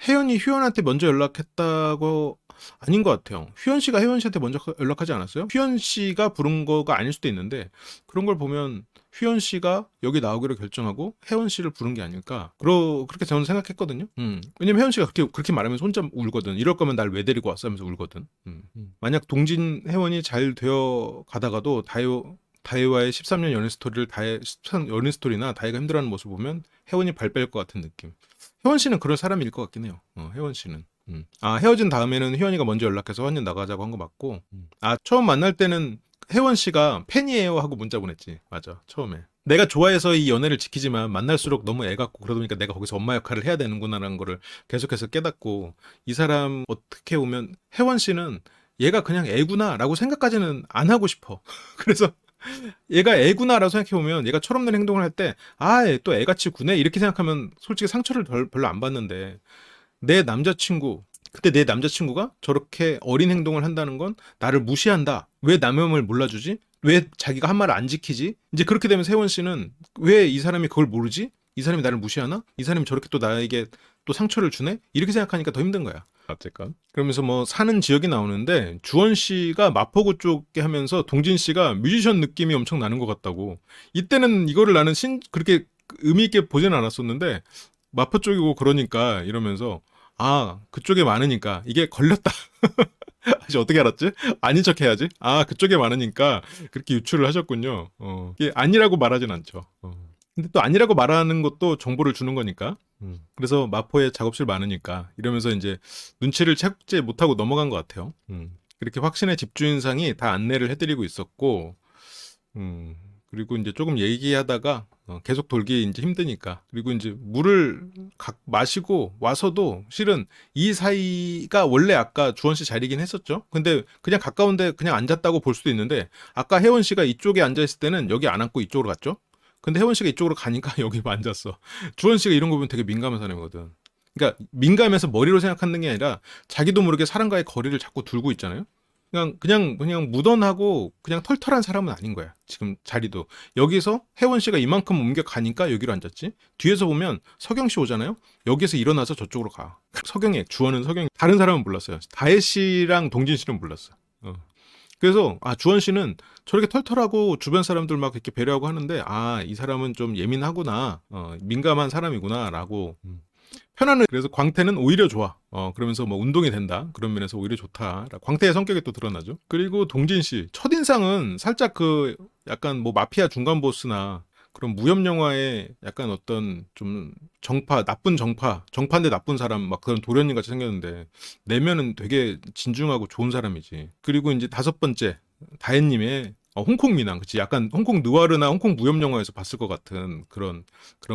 혜연이 휘연한테 먼저 연락했다고 아닌 것 같아요. 휘연 씨가 혜연 씨한테 먼저 연락하지 않았어요? 휘연 씨가 부른 거가 아닐 수도 있는데 그런 걸 보면 휘연 씨가 여기 나오기로 결정하고 혜원 씨를 부른 게 아닐까. 그렇게 저는 생각했거든요. 왜냐면 혜원 씨가 그렇게 말하면서 혼자 울거든. 이럴 거면 날 왜 데리고 왔어 하면서 울거든. 만약 동진 혜원이 잘 되어 가다가도 다혜와의 13년 연애 스토리를 13년 연애 스토리나 다혜가 힘들어하는 모습 보면 혜원이 발 뺄 것 같은 느낌. 혜원 씨는 그런 사람일 것 같긴 해요. 혜원 씨는. 헤어진 다음에는 휘연이가 먼저 연락해서 환연 나가자고 한 거 맞고 처음 만날 때는 혜원 씨가 팬이에요 하고 문자 보냈지. 맞아. 처음에. 내가 좋아해서 이 연애를 지키지만 만날수록 너무 애 같고 그러다 보니까 내가 거기서 엄마 역할을 해야 되는구나라는 거를 계속해서 깨닫고 이 사람 어떻게 보면 혜원 씨는 얘가 그냥 애구나라고 생각까지는 안 하고 싶어. 그래서 얘가 애구나라고 생각해보면 얘가 철없는 행동을 할 때 아, 얘 또 애같이 구네 이렇게 생각하면 솔직히 상처를 별로 안 받는데 내 남자친구 그때 내 남자친구가 저렇게 어린 행동을 한다는 건 나를 무시한다. 왜 남의 마음을 몰라주지? 왜 자기가 한 말을 안 지키지? 이제 그렇게 되면 세원 씨는 왜 이 사람이 그걸 모르지? 이 사람이 나를 무시하나? 이 사람이 저렇게 또 나에게 또 상처를 주네? 이렇게 생각하니까 더 힘든 거야. 어쨌건. 그러면서 뭐 사는 지역이 나오는데 주원 씨가 마포구 쪽에 하면서 동진 씨가 뮤지션 느낌이 엄청 나는 것 같다고. 이때는 이거를 나는 그렇게 의미 있게 보지는 않았었는데 마포 쪽이고 그러니까 이러면서 아 그쪽에 많으니까 이게 걸렸다. 아직 어떻게 알았지? 아닌 척 해야지. 아 그쪽에 많으니까 그렇게 유추를 하셨군요. 이게 아니라고 말하진 않죠. 근데 또 아니라고 말하는 것도 정보를 주는 거니까. 그래서 마포에 작업실 많으니까 이러면서 이제 눈치를 채지 못하고 넘어간 것 같아요. 그렇게 확신의 집주인상이 다 안내를 해드리고 있었고, 그리고 이제 조금 얘기하다가 계속 돌기 이제 힘드니까 그리고 이제 물을 마시고 와서도 실은 이 사이가 원래 아까 주원 씨 자리긴 했었죠. 근데 그냥 가까운데 그냥 앉았다고 볼 수도 있는데 아까 혜원 씨가 이쪽에 앉아 있을 때는 여기 안 앉고 이쪽으로 갔죠. 근데 혜원 씨가 이쪽으로 가니까 여기 앉았어. 주원 씨가 이런 거 보면 되게 민감한 사람이거든. 그러니까 민감해서 머리로 생각하는 게 아니라 자기도 모르게 사람과의 거리를 자꾸 두고 있잖아요. 그냥 무던하고 그냥 털털한 사람은 아닌 거야. 지금 자리도. 여기서 혜원 씨가 이만큼 옮겨가니까 여기로 앉았지. 뒤에서 보면 서경 씨 오잖아요. 여기서 일어나서 저쪽으로 가. 서경이, 주원은 서경이. 다른 사람은 몰랐어요. 다혜 씨랑 동진 씨는 몰랐어. 그래서 주원 씨는 저렇게 털털하고 주변 사람들 막 이렇게 배려하고 하는데 이 사람은 좀 예민하구나. 민감한 사람이구나라고. 편안해. 그래서 광태는 오히려 좋아. 그러면서 뭐 운동이 된다. 그런 면에서 오히려 좋다. 광태의 성격이 또 드러나죠. 그리고 동진 씨 첫인상은 살짝 그 약간 뭐 마피아 중간 보스나 그런 무협 영화의 약간 어떤 좀 나쁜 정파인데 나쁜 사람 막 그런 도련님 같이 생겼는데 내면은 되게 진중하고 좋은 사람이지. 그리고 이제 다섯 번째 다혜님의 홍콩 미남, 그치? 약간 홍콩 느와르나 홍콩 무협 영화에서 봤을 것 같은 그런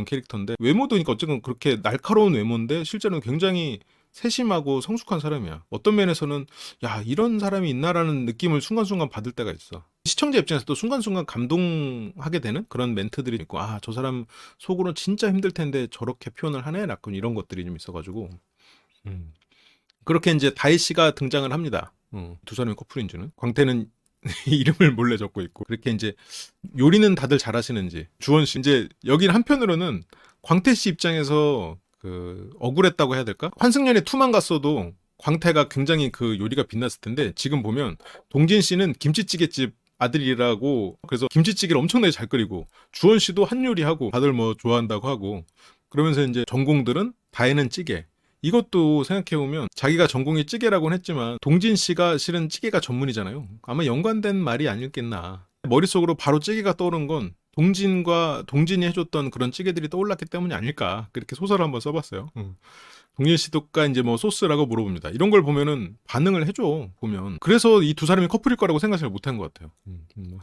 캐릭터인데 외모도 그러니까 어쨌든 그렇게 날카로운 외모인데 실제로는 굉장히 세심하고 성숙한 사람이야. 어떤 면에서는 야 이런 사람이 있나라는 느낌을 순간순간 받을 때가 있어. 시청자 입장에서 또 순간순간 감동하게 되는 그런 멘트들이 있고 저 사람 속으로 진짜 힘들 텐데 저렇게 표현을 하네? 약간 이런 것들이 좀 있어가지고 그렇게 이제 다혜 씨가 등장을 합니다. 두 사람이 커플인 줄은. 광태는 이름을 몰래 적고 있고 그렇게 이제 요리는 다들 잘하시는지 주원 씨 이제 여기 한편으로는 광태 씨 입장에서 그 억울했다고 해야 될까? 환승연애 2만 갔어도 광태가 굉장히 그 요리가 빛났을 텐데 지금 보면 동진 씨는 김치찌개집 아들이라고 그래서 김치찌개를 엄청나게 잘 끓이고 주원 씨도 한 요리하고 다들 뭐 좋아한다고 하고 그러면서 이제 전공들은 다혜는 찌개 이것도 생각해보면 자기가 전공이 찌개라고는 했지만 동진 씨가 실은 찌개가 전문이잖아요. 아마 연관된 말이 아닐겠나. 머릿속으로 바로 찌개가 떠오른 건 동진이 해줬던 그런 찌개들이 떠올랐기 때문이 아닐까. 그렇게 소설을 한번 써봤어요. 동진 씨도가 이제 뭐 소스라고 물어봅니다. 이런 걸 보면은 반응을 해줘 보면. 그래서 이 두 사람이 커플일 거라고 생각 잘 못한 것 같아요.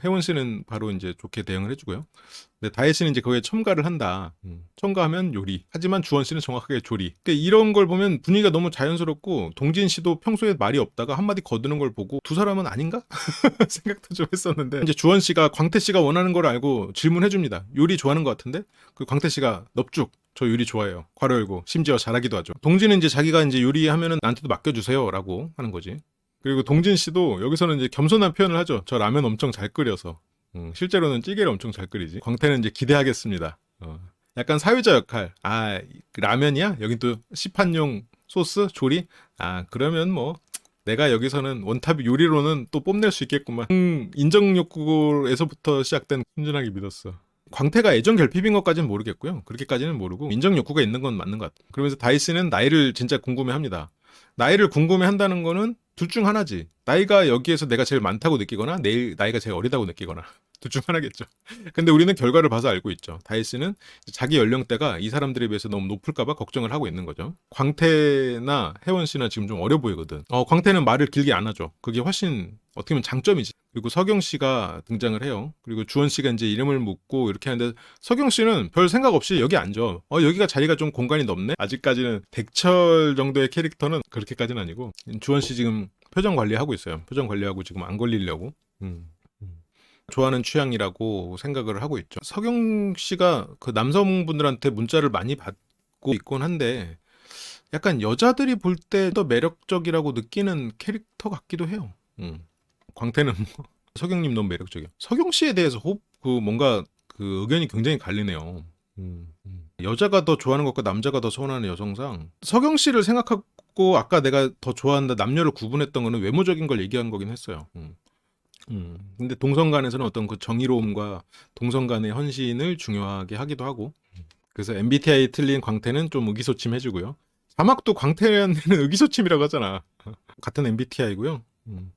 혜원 씨는 바로 이제 좋게 대응을 해주고요. 근데 다혜 씨는 이제 거기에 첨가를 한다. 첨가하면 요리. 하지만 주원 씨는 정확하게 조리. 그러니까 이런 걸 보면 분위기가 너무 자연스럽고 동진 씨도 평소에 말이 없다가 한마디 거드는 걸 보고 두 사람은 아닌가? 생각도 좀 했었는데 이제 주원 씨가 광태 씨가 원하는 걸 알고 질문해 줍니다. 요리 좋아하는 것 같은데? 그 광태 씨가 넙죽. 저 요리 좋아해요. 괄호 열고 심지어 잘하기도 하죠. 동진은 이제 자기가 이제 요리하면은 나한테도 맡겨주세요라고 하는 거지. 그리고 동진 씨도 여기서는 이제 겸손한 표현을 하죠. 저 라면 엄청 잘 끓여서. 실제로는 찌개를 엄청 잘 끓이지. 광태는 이제 기대하겠습니다. 약간 사회자 역할. 라면이야? 여긴 또 시판용 소스 조리? 그러면 뭐 내가 여기서는 원탑 요리로는 또 뽐낼 수 있겠구만. 인정 욕구에서부터 시작된 순진하게 믿었어. 광태가 애정 결핍인 것까지는 모르겠고요. 그렇게까지는 모르고 인정 욕구가 있는 건 맞는 것 같아요. 그러면서 다이스는 나이를 진짜 궁금해합니다. 나이를 궁금해한다는 거는 둘 중 하나지. 나이가 여기에서 내가 제일 많다고 느끼거나 내일 나이가 제일 어리다고 느끼거나 둘 중 하나겠죠. 근데 우리는 결과를 봐서 알고 있죠. 다이스는 자기 연령대가 이 사람들에 비해서 너무 높을까봐 걱정을 하고 있는 거죠. 광태나 혜원 씨나 지금 좀 어려 보이거든. 광태는 말을 길게 안 하죠. 그게 훨씬 어떻게 보면 장점이지. 그리고 서경 씨가 등장을 해요. 그리고 주원 씨가 이제 이름을 묻고 이렇게 하는데 서경 씨는 별 생각 없이 여기 앉아. 여기가 자리가 좀 공간이 넓네. 아직까지는 백철 정도의 캐릭터는 그렇게까지는 아니고 주원 씨 지금 표정 관리하고 있어요. 표정 관리하고 지금 안 걸리려고. 좋아하는 취향이라고 생각을 하고 있죠. 서경 씨가 그 남성분들한테 문자를 많이 받고 있곤 한데 약간 여자들이 볼 때 더 매력적이라고 느끼는 캐릭터 같기도 해요. 광태는 뭐 서경님 너무 매력적이에요. 서경 씨에 대해서 뭔가 그 의견이 굉장히 갈리네요. 여자가 더 좋아하는 것과 남자가 더 선호하는 여성상 서경 씨를 생각하고 아까 내가 더 좋아한다 남녀를 구분했던 거는 외모적인 걸 얘기한 거긴 했어요. 근데 동성 간에서는 어떤 그 정의로움과 동성 간의 헌신을 중요하게 하기도 하고 그래서 MBTI 틀린 광태는 좀 의기소침 해주고요. 자막도 광태는 의기소침이라고 하잖아. 같은 MBTI고요.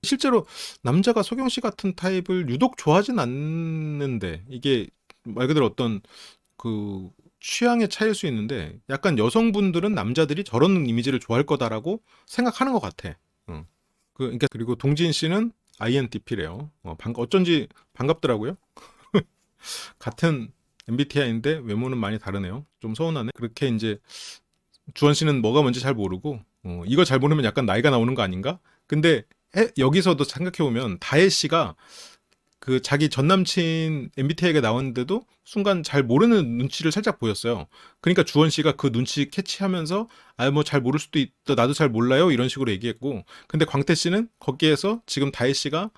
실제로 남자가 소경 씨 같은 타입을 유독 좋아하진 않는데 이게 말 그대로 어떤 그 취향의 차이일 수 있는데 약간 여성분들은 남자들이 저런 이미지를 좋아할 거다라고 생각하는 것 같아. 그러니까 그리고 동진 씨는 INTP래요. 어쩐지 반갑더라고요. 같은 MBTI인데 외모는 많이 다르네요. 좀 서운하네. 그렇게 이제 주원 씨는 뭐가 뭔지 잘 모르고 이거 잘 모르면 약간 나이가 나오는 거 아닌가? 근데 여기서도 생각해보면 다혜 씨가 그 자기 전남친 MBTI가 나왔는데도 순간 잘 모르는 눈치를 살짝 보였어요. 그러니까 주원 씨가 그 눈치 캐치하면서 뭐 잘 모를 수도 있다 나도 잘 몰라요 이런 식으로 얘기했고 근데 광태 씨는 거기에서 지금 다혜 씨가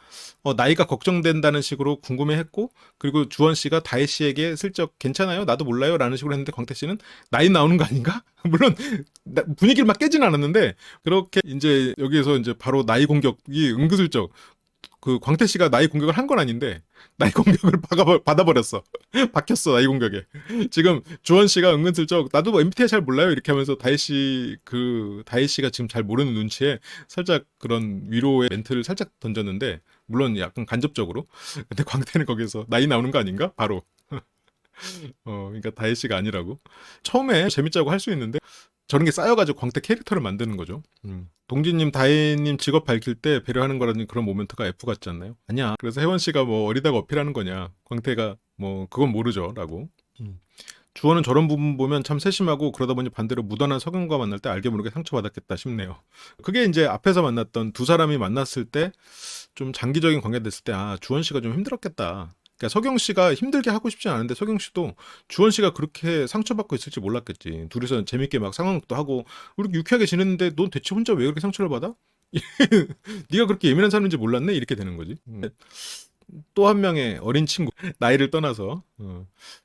나이가 걱정된다는 식으로 궁금해했고 그리고 주원 씨가 다혜 씨에게 슬쩍 괜찮아요 나도 몰라요 라는 식으로 했는데 광태 씨는 나이 나오는 거 아닌가? 물론 분위기를 막 깨진 않았는데 그렇게 이제 여기에서 이제 바로 나이 공격이 은근슬쩍 그 광태 씨가 나이 공격을 한 건 아닌데 나이 공격을 받아버렸어. 박혔어 나이 공격에. 지금 주원 씨가 은근슬쩍 나도 뭐 MBTI 잘 몰라요 이렇게 하면서 다혜 씨가 지금 잘 모르는 눈치에 살짝 그런 위로의 멘트를 살짝 던졌는데 물론 약간 간접적으로. 근데 광태는 거기서 나이 나오는 거 아닌가? 바로. 그러니까 다혜 씨가 아니라고. 처음에 재밌자고 할 수 있는데 저런 게 쌓여가지고 광태 캐릭터를 만드는 거죠. 동진님, 다혜님 직업 밝힐 때 배려하는 거라는 그런 모멘트가 F 같지 않나요? 아니야. 그래서 혜원 씨가 뭐 어리다고 어필하는 거냐. 광태가 뭐 그건 모르죠. 라고. 주원은 저런 부분 보면 참 세심하고 그러다 보니 반대로 무던한 석영과 만날 때 알게 모르게 상처받았겠다 싶네요. 그게 이제 앞에서 만났던 두 사람이 만났을 때 좀 장기적인 관계 됐을 때 주원 씨가 좀 힘들었겠다. 그러니까 서경 씨가 힘들게 하고 싶지 않은데 서경 씨도 주원 씨가 그렇게 상처받고 있을지 몰랐겠지. 둘이서 재밌게 막 상황극도 하고 우리 유쾌하게 지냈는데 넌 대체 혼자 왜 그렇게 상처를 받아? 네가 그렇게 예민한 사람인지 몰랐네? 이렇게 되는 거지. 또 한 명의 어린 친구 나이를 떠나서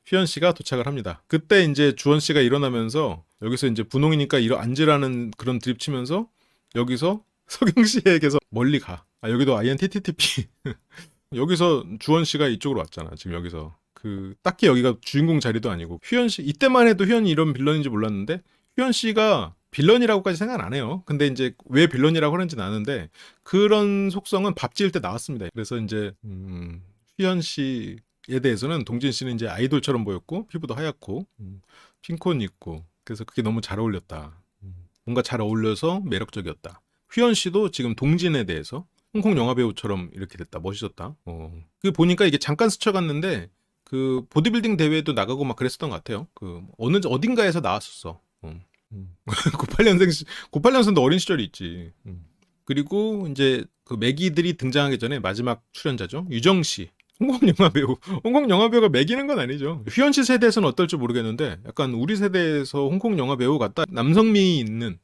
휘연 씨가 도착을 합니다. 그때 이제 주원 씨가 일어나면서 여기서 이제 분홍이니까 앉으라는 그런 드립 치면서 여기서 서경 씨에게서 멀리 가. 여기도 INTTP. 여기서 주원 씨가 이쪽으로 왔잖아. 지금 여기서 딱히 여기가 주인공 자리도 아니고 휘연 씨 이때만 해도 휘연이 이런 빌런인지 몰랐는데 휘연 씨가 빌런이라고까지 생각 안 해요. 근데 이제 왜 빌런이라고 하는지는 아는데 그런 속성은 밥 지을 때 나왔습니다. 그래서 이제 휘연 씨에 대해서는 동진 씨는 이제 아이돌처럼 보였고 피부도 하얗고 핑크옷 입고 그래서 그게 너무 잘 어울렸다. 뭔가 잘 어울려서 매력적이었다. 휘연 씨도 지금 동진에 대해서 홍콩 영화 배우처럼 이렇게 됐다. 멋있었다. 그 보니까 이게 잠깐 스쳐갔는데 그 보디빌딩 대회도 나가고 막 그랬었던 것 같아요. 어딘가에서 나왔었어. 98년생도 어린 시절이 있지. 그리고 이제 그 매기들이 등장하기 전에 마지막 출연자죠. 유정 씨. 홍콩 영화 배우. 홍콩 영화 배우가 매기는 건 아니죠. 휘연 씨 세대에서는 어떨지 모르겠는데 약간 우리 세대에서 홍콩 영화 배우 같다. 남성미 있는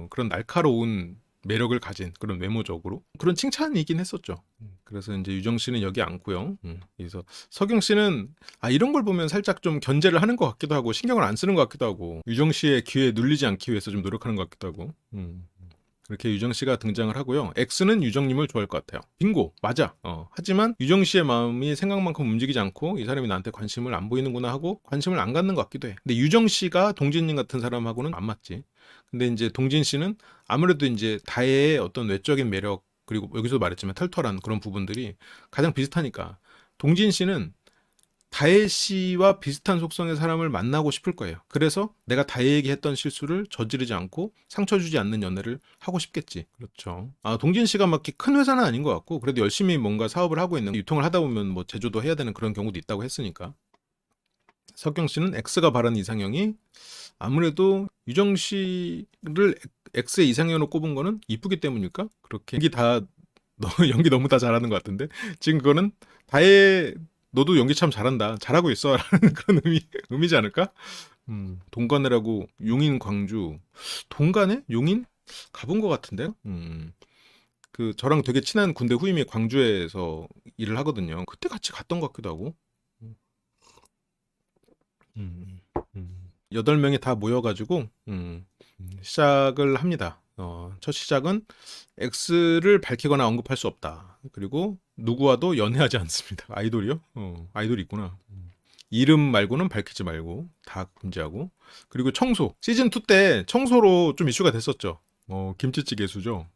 그런 날카로운 매력을 가진 그런 외모적으로 그런 칭찬이긴 했었죠. 그래서 이제 유정 씨는 여기 앉고요. 그래서 서경 씨는 이런 걸 보면 살짝 좀 견제를 하는 것 같기도 하고 신경을 안 쓰는 것 같기도 하고 유정 씨의 귀에 눌리지 않기 위해서 좀 노력하는 것 같기도 하고 그렇게 유정 씨가 등장을 하고요. X는 유정님을 좋아할 것 같아요. 빙고 맞아. 하지만 유정 씨의 마음이 생각만큼 움직이지 않고 이 사람이 나한테 관심을 안 보이는구나 하고 관심을 안 갖는 것 같기도 해. 근데 유정 씨가 동진님 같은 사람하고는 안 맞지. 근데 이제 동진 씨는 아무래도 이제 다혜의 어떤 외적인 매력 그리고 여기서 말했지만 털털한 그런 부분들이 가장 비슷하니까 동진 씨는 다혜 씨와 비슷한 속성의 사람을 만나고 싶을 거예요. 그래서 내가 다혜에게 했던 실수를 저지르지 않고 상처 주지 않는 연애를 하고 싶겠지. 그렇죠. 동진 씨가 막 이렇게 큰 회사는 아닌 것 같고 그래도 열심히 뭔가 사업을 하고 있는, 유통을 하다 보면 뭐 제조도 해야 되는 그런 경우도 있다고 했으니까. 석경 씨는 X가 바른 이상형이, 아무래도 유정 씨를 X의 이상형으로 꼽은 거는 이쁘기 때문일까? 그렇게 연기 다 연기 너무 다 잘하는 것 같은데 지금 그거는 다혜 너도 연기 참 잘한다, 잘하고 있어라는 그런 의미지 않을까? 동관회라고 용인 광주, 동관회 용인 가본 것 같은데. 그 저랑 되게 친한 군대 후임이 광주에서 일을 하거든요. 그때 같이 갔던 것 같기도 하고. 음, 8명이 다 모여가지고 시작을 합니다. 첫 시작은 X를 밝히거나 언급할 수 없다. 그리고 누구와도 연애하지 않습니다. 아이돌이요? 아이돌이 있구나. 이름 말고는 밝히지 말고 다 금지하고. 그리고 청소. 시즌2 때 청소로 좀 이슈가 됐었죠. 김치찌개 수죠.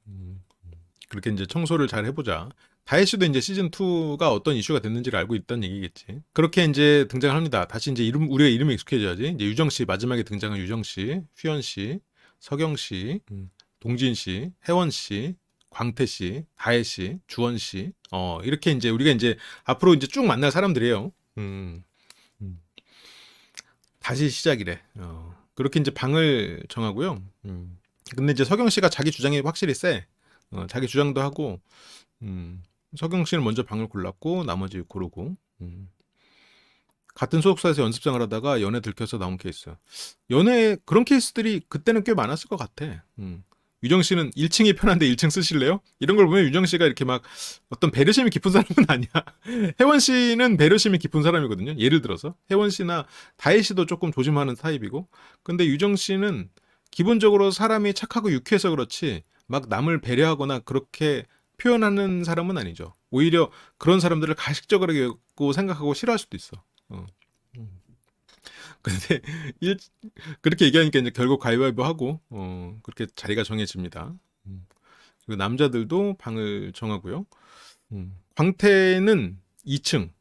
그렇게 이제 청소를 잘 해보자. 다혜 씨도 이제 시즌2가 어떤 이슈가 됐는지를 알고 있다는 얘기겠지. 그렇게 이제 등장을 합니다. 다시 이제 우리가 이름에 익숙해져야지. 이제 유정 씨, 마지막에 등장한 유정 씨, 휘연 씨, 서경 씨, 동진 씨, 혜원 씨, 광태 씨, 다혜 씨, 주원 씨. 이렇게 이제 우리가 이제 앞으로 이제 쭉 만날 사람들이에요. 음, 음. 다시 시작이래. 그렇게 이제 방을 정하고요. 근데 이제 서경 씨가 자기 주장이 확실히 세. 자기 주장도 하고, 서경 씨는 먼저 방을 골랐고, 나머지 고르고, 같은 소속사에서 연습생을 하다가 연애 들켜서 나온 케이스. 그런 케이스들이 그때는 꽤 많았을 것 같아. 유정 씨는 1층이 편한데 1층 쓰실래요? 이런 걸 보면 유정 씨가 이렇게 막 어떤 배려심이 깊은 사람은 아니야. 혜원 씨는 배려심이 깊은 사람이거든요. 예를 들어서 혜원 씨나 다혜 씨도 조금 조심하는 타입이고, 근데 유정 씨는 기본적으로 사람이 착하고 유쾌해서 그렇지 막 남을 배려하거나 그렇게 표현하는 사람은 아니죠. 오히려 그런 사람들을 가식적이라고 생각하고 싫어할 수도 있어. 근데 그렇게 얘기하니까 이제 결국 가위바위보 하고 그렇게 자리가 정해집니다. 그리고 남자들도 방을 정하고요. 광태는 2층.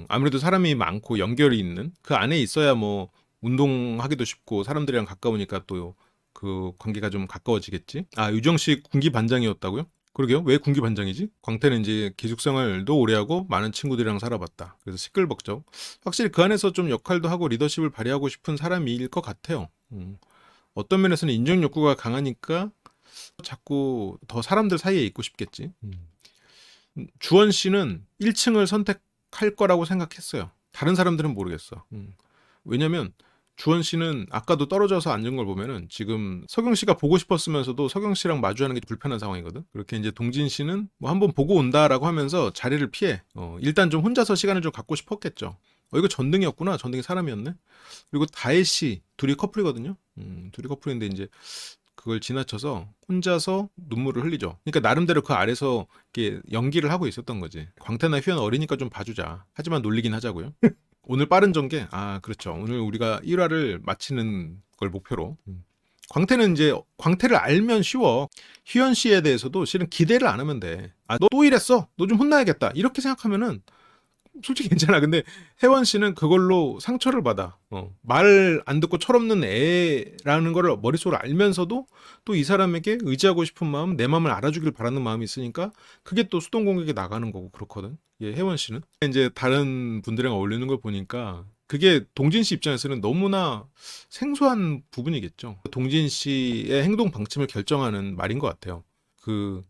아무래도 사람이 많고 연결이 있는 그 안에 있어야 뭐 운동하기도 쉽고 사람들이랑 가까우니까 또 그 관계가 좀 가까워지겠지. 유정 씨 군기 반장이었다고요? 그러게요. 왜 군기 반장이지? 광태는 이제 기숙생활도 오래 하고 많은 친구들이랑 살아봤다. 그래서 시끌벅적. 확실히 그 안에서 좀 역할도 하고 리더십을 발휘하고 싶은 사람일 것 같아요. 어떤 면에서는 인정 욕구가 강하니까 자꾸 더 사람들 사이에 있고 싶겠지. 주원 씨는 1층을 선택할 거라고 생각했어요. 다른 사람들은 모르겠어. 왜냐면 주원 씨는 아까도 떨어져서 앉은 걸 보면은 지금 서경 씨가 보고 싶었으면서도 서경 씨랑 마주하는 게 불편한 상황이거든. 그렇게 이제 동진 씨는 뭐 한번 보고 온다라고 하면서 자리를 피해. 일단 좀 혼자서 시간을 좀 갖고 싶었겠죠. 이거 전등이었구나. 전등이 사람이었네. 그리고 다혜 씨 둘이 커플이거든요. 둘이 커플인데 이제 그걸 지나쳐서 혼자서 눈물을 흘리죠. 그러니까 나름대로 그 아래서 이렇게 연기를 하고 있었던 거지. 광태나 휘연 어리니까 좀 봐주자. 하지만 놀리긴 하자고요. 오늘 빠른 전개. 그렇죠. 오늘 우리가 1화를 마치는 걸 목표로. 광태는 이제 광태를 알면 쉬워. 휘연 씨에 대해서도 실은 기대를 안 하면 돼. 너 또 이랬어. 너 좀 혼나야겠다. 이렇게 생각하면은 솔직히 괜찮아. 근데 혜원 씨는 그걸로 상처를 받아. 말 안 듣고 철없는 애라는 걸 머릿속으로 알면서도 또 이 사람에게 의지하고 싶은 마음, 내 마음을 알아주길 바라는 마음이 있으니까 그게 또 수동 공격에 나가는 거고 그렇거든. 혜원 씨는 이제 다른 분들이랑 어울리는 걸 보니까 그게 동진 씨 입장에서는 너무나 생소한 부분이겠죠. 동진 씨의 행동 방침을 결정하는 말인 것 같아요.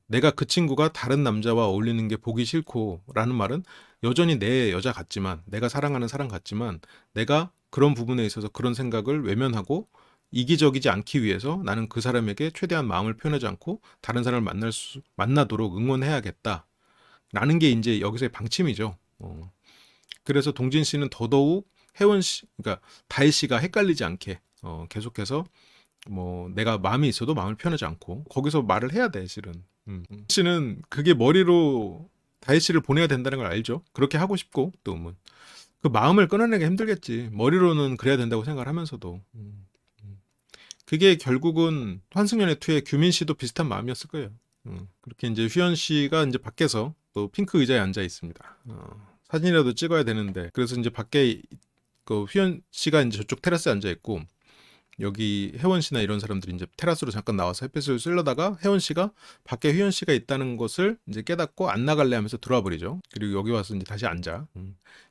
내가 그 친구가 다른 남자와 어울리는 게 보기 싫고 라는 말은 여전히 내 여자 같지만, 내가 사랑하는 사람 같지만, 내가 그런 부분에 있어서 그런 생각을 외면하고 이기적이지 않기 위해서 나는 그 사람에게 최대한 마음을 표현하지 않고 다른 사람을 만나도록 응원해야겠다 라는 게 이제 여기서의 방침이죠. 그래서 동진 씨는 더더욱 혜원 씨, 그러니까 다혜 씨가 헷갈리지 않게 계속해서 뭐 내가 마음이 있어도 마음을 표현하지 않고 거기서 말을 해야 돼 실은. 씨는 그게 머리로 다혜 씨를 보내야 된다는 걸 알죠. 그렇게 하고 싶고 또 그 마음을 끊어내기 힘들겠지. 머리로는 그래야 된다고 생각을 하면서도. 그게 결국은 환승연애 2의 규민 씨도 비슷한 마음이었을 거예요. 그렇게 이제 휘연 씨가 이제 밖에서 또 핑크 의자에 앉아 있습니다. 사진이라도 찍어야 되는데 그래서 이제 밖에 그 휘연 씨가 이제 저쪽 테라스에 앉아 있고 여기 혜원 씨나 이런 사람들이 이제 테라스로 잠깐 나와서 햇빛을 쐬려다가 혜원 씨가 밖에 휘연 씨가 있다는 것을 이제 깨닫고 안 나갈래 하면서 들어와 버리죠. 그리고 여기 와서 이제 다시 앉아.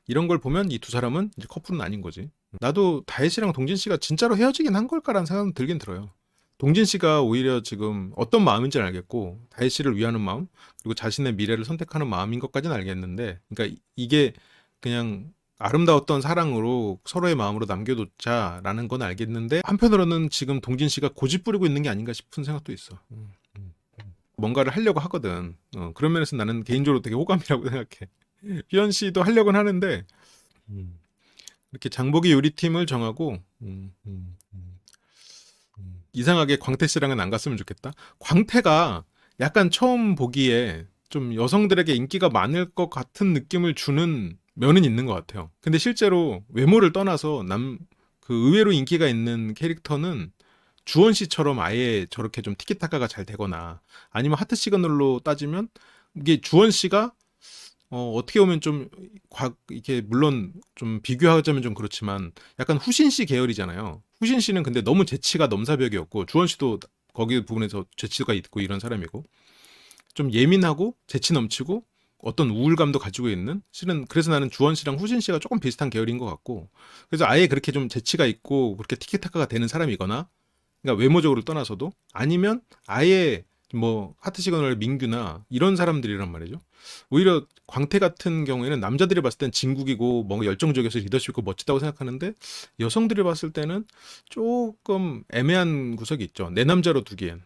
이런 걸 보면 이 두 사람은 이제 커플은 아닌 거지. 나도 다혜 씨랑 동진 씨가 진짜로 헤어지긴 한 걸까라는 생각은 들긴 들어요. 동진 씨가 오히려 지금 어떤 마음인지는 알겠고 다혜 씨를 위하는 마음 그리고 자신의 미래를 선택하는 마음인 것까지는 알겠는데 그러니까 이게 그냥 아름다웠던 사랑으로 서로의 마음으로 남겨놓자라는 건 알겠는데 한편으로는 지금 동진 씨가 고집 부리고 있는 게 아닌가 싶은 생각도 있어. 뭔가를 하려고 하거든. 그런 면에서 나는 개인적으로 되게 호감이라고 생각해. 휘연 씨도 하려고는 하는데 이렇게 장보기 요리팀을 정하고 이상하게 광태 씨랑은 안 갔으면 좋겠다. 광태가 약간 처음 보기에 좀 여성들에게 인기가 많을 것 같은 느낌을 주는 면은 있는 것 같아요. 근데 실제로 외모를 떠나서 그 의외로 인기가 있는 캐릭터는 주원 씨처럼 아예 저렇게 좀 티키타카가 잘 되거나 아니면 하트 시그널로 따지면 이게 주원 씨가 어떻게 보면 좀 이게 물론 좀 비교하자면 좀 그렇지만 약간 후신 씨 계열이잖아요. 후신 씨는 근데 너무 재치가 넘사벽이었고 주원 씨도 거기 부분에서 재치가 있고 이런 사람이고 좀 예민하고 재치 넘치고 어떤 우울감도 가지고 있는 실은 그래서 나는 주원 씨랑 후진 씨가 조금 비슷한 계열인 것 같고 그래서 아예 그렇게 좀 재치가 있고 그렇게 티키타카가 되는 사람이거나 그러니까 외모적으로 떠나서도 아니면 아예 뭐 하트 시그널 민규나 이런 사람들이란 말이죠. 오히려 광태 같은 경우에는 남자들이 봤을 땐 진국이고 뭔가 열정적이어서 리더십 있고 멋지다고 생각하는데 여성들이 봤을 때는 조금 애매한 구석이 있죠. 내 남자로 두기엔.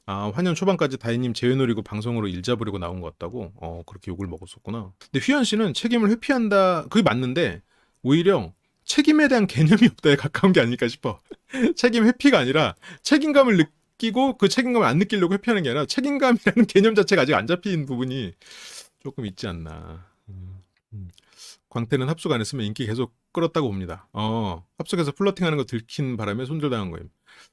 환연 초반까지 다혜님 재회 노리고 방송으로 일 잡으려고 나온 것 같다고? 그렇게 욕을 먹었었구나. 근데 휘연 씨는 책임을 회피한다, 그게 맞는데, 오히려 책임에 대한 개념이 없다에 가까운 게 아닐까 싶어. 책임 회피가 아니라 책임감을 느끼고 그 책임감을 안 느끼려고 회피하는 게 아니라 책임감이라는 개념 자체가 아직 안 잡힌 부분이 조금 있지 않나. 광태는 합숙 안 했으면 인기 계속 끌었다고 봅니다. 합숙해서 플러팅하는 거 들킨 바람에 손절당한 거예요.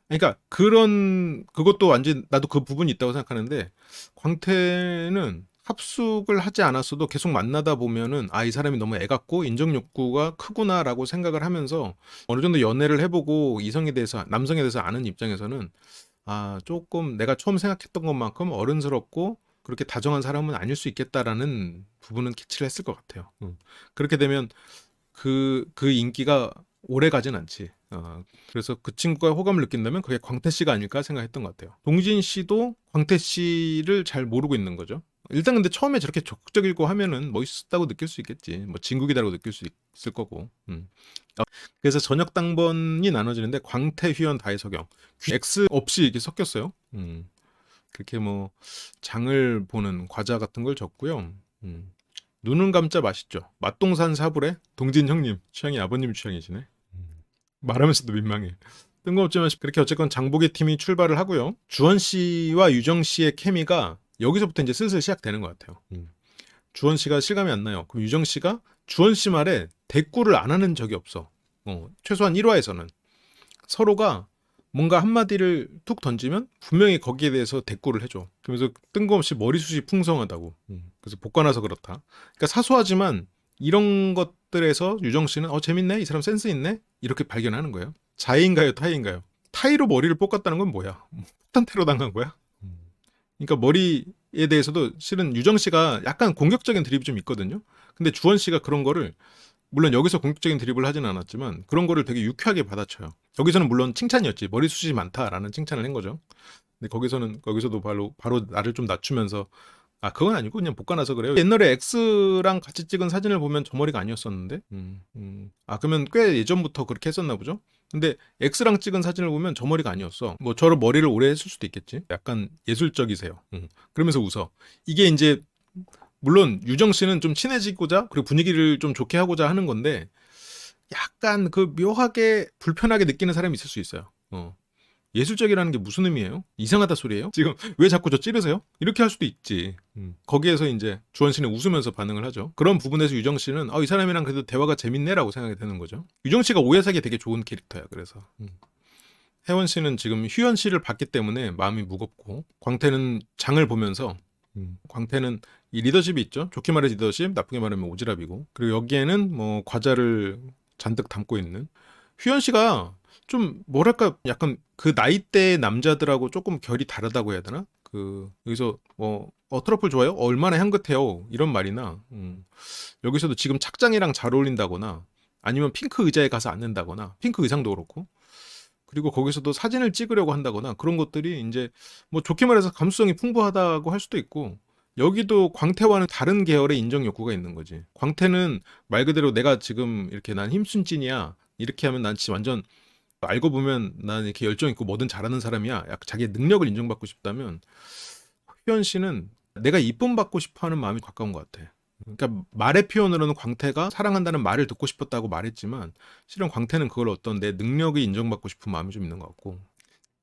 그러니까 그것도 완전 나도 그 부분이 있다고 생각하는데 광태는 합숙을 하지 않았어도 계속 만나다 보면은 이 사람이 너무 애같고 인정 욕구가 크구나라고 생각을 하면서 어느 정도 연애를 해보고 이성에 대해서 남성에 대해서 아는 입장에서는 조금 내가 처음 생각했던 것만큼 어른스럽고 그렇게 다정한 사람은 아닐 수 있겠다라는 부분은 캐치를 했을 것 같아요. 그렇게 되면 그 인기가 오래 가진 않지. 그래서 그 친구가 호감을 느낀다면 그게 광태 씨가 아닐까 생각했던 것 같아요. 동진 씨도 광태 씨를 잘 모르고 있는 거죠. 일단 근데 처음에 저렇게 적극적이고 하면은 멋있다고 느낄 수 있겠지. 뭐 진국이다라고 느낄 수 있을 거고. 그래서 저녁 당번이 나눠지는데 광태, 휘연, 다혜, 석영 X 없이 이렇게 섞였어요. 그렇게 뭐 장을 보는 과자 같은 걸 줬고요. 눈은 감자 맛있죠. 맛동산 사불에 동진 형님 취향이 아버님 취향이시네. 말하면서도 민망해. 뜬금없지만 그렇게 어쨌건 장보기 팀이 출발을 하고요. 주원 씨와 유정 씨의 케미가 여기서부터 이제 슬슬 시작되는 것 같아요. 주원 씨가 실감이 안 나요. 그럼 유정 씨가 주원 씨 말에 대꾸를 안 하는 적이 없어. 최소한 1화에서는 서로가 뭔가 한마디를 툭 던지면 분명히 거기에 대해서 대꾸를 해줘. 그러면서 뜬금없이 머리숱이 풍성하다고. 그래서 복관해서 그렇다. 그러니까 사소하지만 이런 것들에서 유정 씨는 재밌네, 이 사람 센스 있네, 이렇게 발견하는 거예요. 자의인가요, 타의인가요? 타의로 머리를 뽑았다는 건 뭐야? 폭탄 테러 당한 거야? 그러니까 머리에 대해서도 실은 유정 씨가 약간 공격적인 드립이 좀 있거든요. 근데 주원 씨가 그런 거를 물론 여기서 공격적인 드립을 하진 않았지만 그런 거를 되게 유쾌하게 받아쳐요. 여기서는 물론 칭찬이었지. 머리숱이 많다라는 칭찬을 한 거죠. 근데 거기서도 바로 나를 좀 낮추면서 그건 아니고 그냥 볶아놔서 그래요. 옛날에 X랑 같이 찍은 사진을 보면 저 머리가 아니었었는데. 그러면 꽤 예전부터 그렇게 했었나 보죠. 근데 X랑 찍은 사진을 보면 저 머리가 아니었어. 뭐 저를 머리를 오래 했을 수도 있겠지. 약간 예술적이세요. 그러면서 웃어. 이게 이제 물론 유정 씨는 좀 친해지고자 그리고 분위기를 좀 좋게 하고자 하는 건데 약간 그 묘하게 불편하게 느끼는 사람이 있을 수 있어요. 예술적이라는 게 무슨 의미예요? 이상하다 소리예요? 지금 왜 자꾸 저 찌르세요? 이렇게 할 수도 있지. 거기에서 이제 주원 씨는 웃으면서 반응을 하죠. 그런 부분에서 유정 씨는 이 사람이랑 그래도 대화가 재밌네라고 생각이 되는 거죠. 유정 씨가 오해 사기 되게 좋은 캐릭터야. 그래서 혜원 씨는 지금 휴연 씨를 봤기 때문에 마음이 무겁고, 광태는 장을 보면서, 광태는 이 리더십이 있죠. 좋게 말해 리더십, 나쁘게 말하면 오지랖이고, 그리고 여기에는 뭐 과자를 잔뜩 담고 있는 휴연 씨가 좀 뭐랄까 약간 그 나이대 남자들하고 조금 결이 다르다고 해야 되나? 그 여기서 뭐 트러플 좋아요? 얼마나 향긋해요? 이런 말이나 여기서도 지금 착장이랑 잘 어울린다거나 아니면 핑크 의자에 가서 앉는다거나 핑크 의상도 그렇고 그리고 거기서도 사진을 찍으려고 한다거나 그런 것들이 이제 뭐 좋게 말해서 감수성이 풍부하다고 할 수도 있고 여기도 광태와는 다른 계열의 인정 욕구가 있는 거지. 광태는 말 그대로 내가 지금 이렇게 난 힘순찐이야. 이렇게 하면 난 진짜 완전 알고 보면 난 이렇게 열정 있고 뭐든 잘하는 사람이야. 약간 자기의 능력을 인정받고 싶다면 효연 씨는 내가 이쁨 받고 싶어하는 마음이 가까운 것 같아. 그러니까 말의 표현으로는 광태가 사랑한다는 말을 듣고 싶었다고 말했지만 실은 광태는 그걸 어떤 내 능력이 인정받고 싶은 마음이 좀 있는 것 같고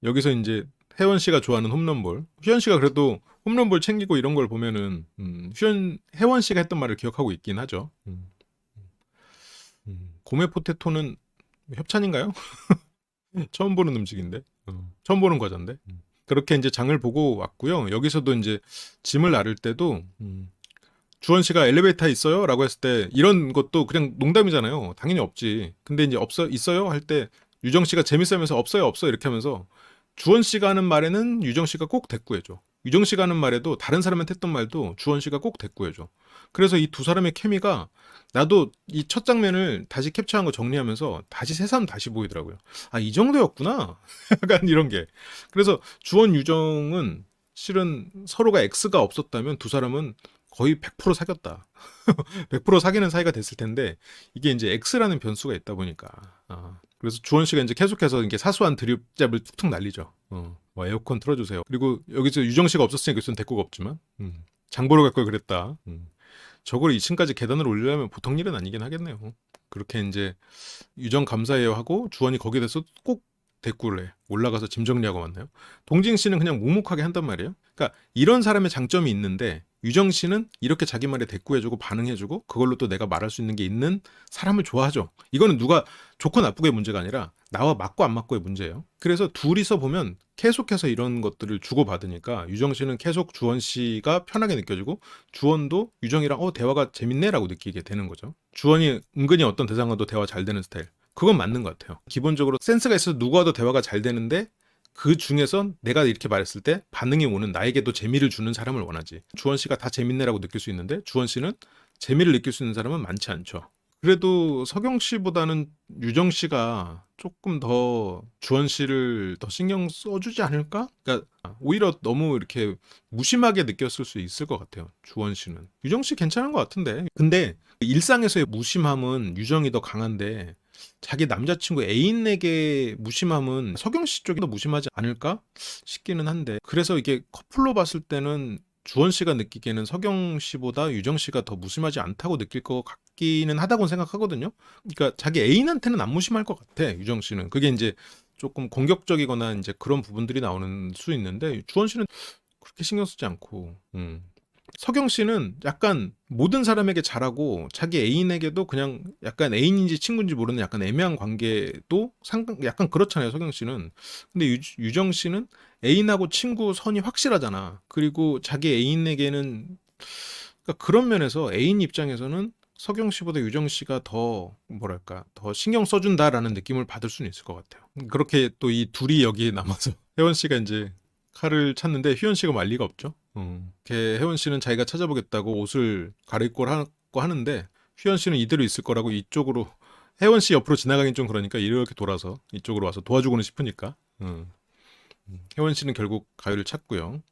여기서 이제 혜원 씨가 좋아하는 홈런볼 휴연 씨가 그래도 홈런볼 챙기고 이런 걸 보면은 혜원 씨가 했던 말을 기억하고 있긴 하죠. 고메 포테토는 협찬인가요? 처음 보는 음식인데 처음 보는 과자인데 그렇게 이제 장을 보고 왔고요. 여기서도 이제 짐을 나를 때도 주원 씨가 엘리베이터 있어요? 라고 했을 때 이런 것도 그냥 농담이잖아요. 당연히 없지. 근데 이제 있어요? 할 때 유정 씨가 재밌으면서 없어요, 없어 이렇게 하면서 주원 씨가 하는 말에는 유정 씨가 꼭 대꾸해줘. 유정 씨가 하는 말에도 다른 사람한테 했던 말도 주원 씨가 꼭 대꾸해줘. 그래서 이 두 사람의 케미가 나도 이 첫 장면을 다시 캡처한 거 정리하면서 다시 새삼 다시 보이더라고요. 아, 이 정도였구나. 약간 이런 게. 그래서 주원 유정은 실은 서로가 X가 없었다면 두 사람은 거의 100% 사귀었다. 100% 사귀는 사이가 됐을 텐데 이게 이제 X라는 변수가 있다 보니까 그래서 주원 씨가 이제 계속해서 이게 사소한 드립잡을 툭툭 날리죠. 뭐 에어컨 틀어주세요. 그리고 여기서 유정 씨가 없었으니까 무슨 대꾸가 없지만 장 보러 갈 걸 그랬다. 저걸 2층까지 계단을 올리려면 보통 일은 아니긴 하겠네요. 그렇게 이제 유정 감사해요 하고 주원이 거기에 대해서 꼭 대꾸를 해. 올라가서 짐 정리하고 왔나요? 동진 씨는 그냥 묵묵하게 한단 말이에요. 그러니까 이런 사람의 장점이 있는데 유정 씨는 이렇게 자기 말에 대꾸해주고 반응해주고 그걸로 또 내가 말할 수 있는 게 있는 사람을 좋아하죠. 이거는 누가 좋고 나쁘고의 문제가 아니라 나와 맞고 안 맞고의 문제예요. 그래서 둘이서 보면 계속해서 이런 것들을 주고받으니까 유정 씨는 계속 주원 씨가 편하게 느껴지고 주원도 유정이랑 대화가 재밌네라고 느끼게 되는 거죠. 주원이 은근히 어떤 대상과도 대화 잘 되는 스타일. 그건 맞는 것 같아요. 기본적으로 센스가 있어서 누구와도 대화가 잘 되는데 그 중에서 내가 이렇게 말했을 때 반응이 오는 나에게도 재미를 주는 사람을 원하지. 주원 씨가 다 재밌네라고 느낄 수 있는데 주원 씨는 재미를 느낄 수 있는 사람은 많지 않죠. 그래도 서경 씨보다는 유정 씨가 조금 더 주원 씨를 더 신경 써주지 않을까? 그러니까 오히려 너무 이렇게 무심하게 느꼈을 수 있을 것 같아요. 주원 씨는. 유정 씨 괜찮은 것 같은데. 근데 일상에서의 무심함은 유정이 더 강한데 자기 남자친구 애인에게 무심함은 서경 씨 쪽이 더 무심하지 않을까 싶기는 한데 그래서 이게 커플로 봤을 때는 주원 씨가 느끼기에는 서경 씨보다 유정 씨가 더 무심하지 않다고 느낄 것 같기는 하다고 생각하거든요. 그러니까 자기 애인한테는 안 무심할 것 같아 유정 씨는. 그게 이제 조금 공격적이거나 이제 그런 부분들이 나오는 수 있는데 주원 씨는 그렇게 신경 쓰지 않고 서경 씨는 약간 모든 사람에게 잘하고 자기 애인에게도 그냥 약간 애인인지 친구인지 모르는 약간 애매한 관계도 약간 그렇잖아요, 서경 씨는. 근데 유정 씨는 애인하고 친구 선이 확실하잖아. 그리고 자기 애인에게는 그러니까 그런 면에서 애인 입장에서는 서경 씨보다 유정 씨가 더 뭐랄까 더 신경 써준다라는 느낌을 받을 수는 있을 것 같아요. 그렇게 또 이 둘이 여기에 남아서 혜원 씨가 이제 칼을 찾는데 휘연 씨가 말 리가 없죠. 혜원 씨는 자기가 찾아보겠다고 옷을 갈아입고 하는데 휘연 씨는 이대로 있을 거라고 이쪽으로 혜원 씨 옆으로 지나가긴 좀 그러니까 이렇게 돌아서 이쪽으로 와서 도와주고는 싶으니까 혜원 씨는 결국 가요를 찾고요.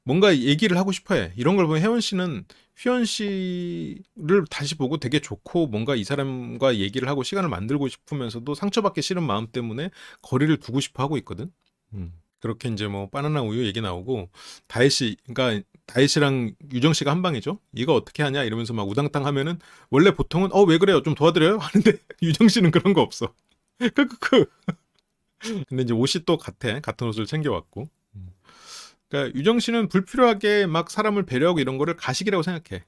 뭔가 얘기를 하고 싶어해. 이런 걸 보면 혜원 씨는 휘연 씨를 다시 보고 되게 좋고 뭔가 이 사람과 얘기를 하고 시간을 만들고 싶으면서도 상처받기 싫은 마음 때문에 거리를 두고 싶어 하고 있거든. 그렇게 이제 뭐 바나나 우유 얘기 나오고 다혜 씨, 그러니까 다혜 씨랑 유정 씨가 한 방이죠. 이거 어떻게 하냐 이러면서 막 우당탕 하면은 원래 보통은 왜 그래요? 좀 도와드려요? 하는데 유정 씨는 그런 거 없어. 크크크. 근데 이제 옷이 또 같은 옷을 챙겨왔고. 그러니까 유정 씨는 불필요하게 막 사람을 배려하고 이런 거를 가식이라고 생각해.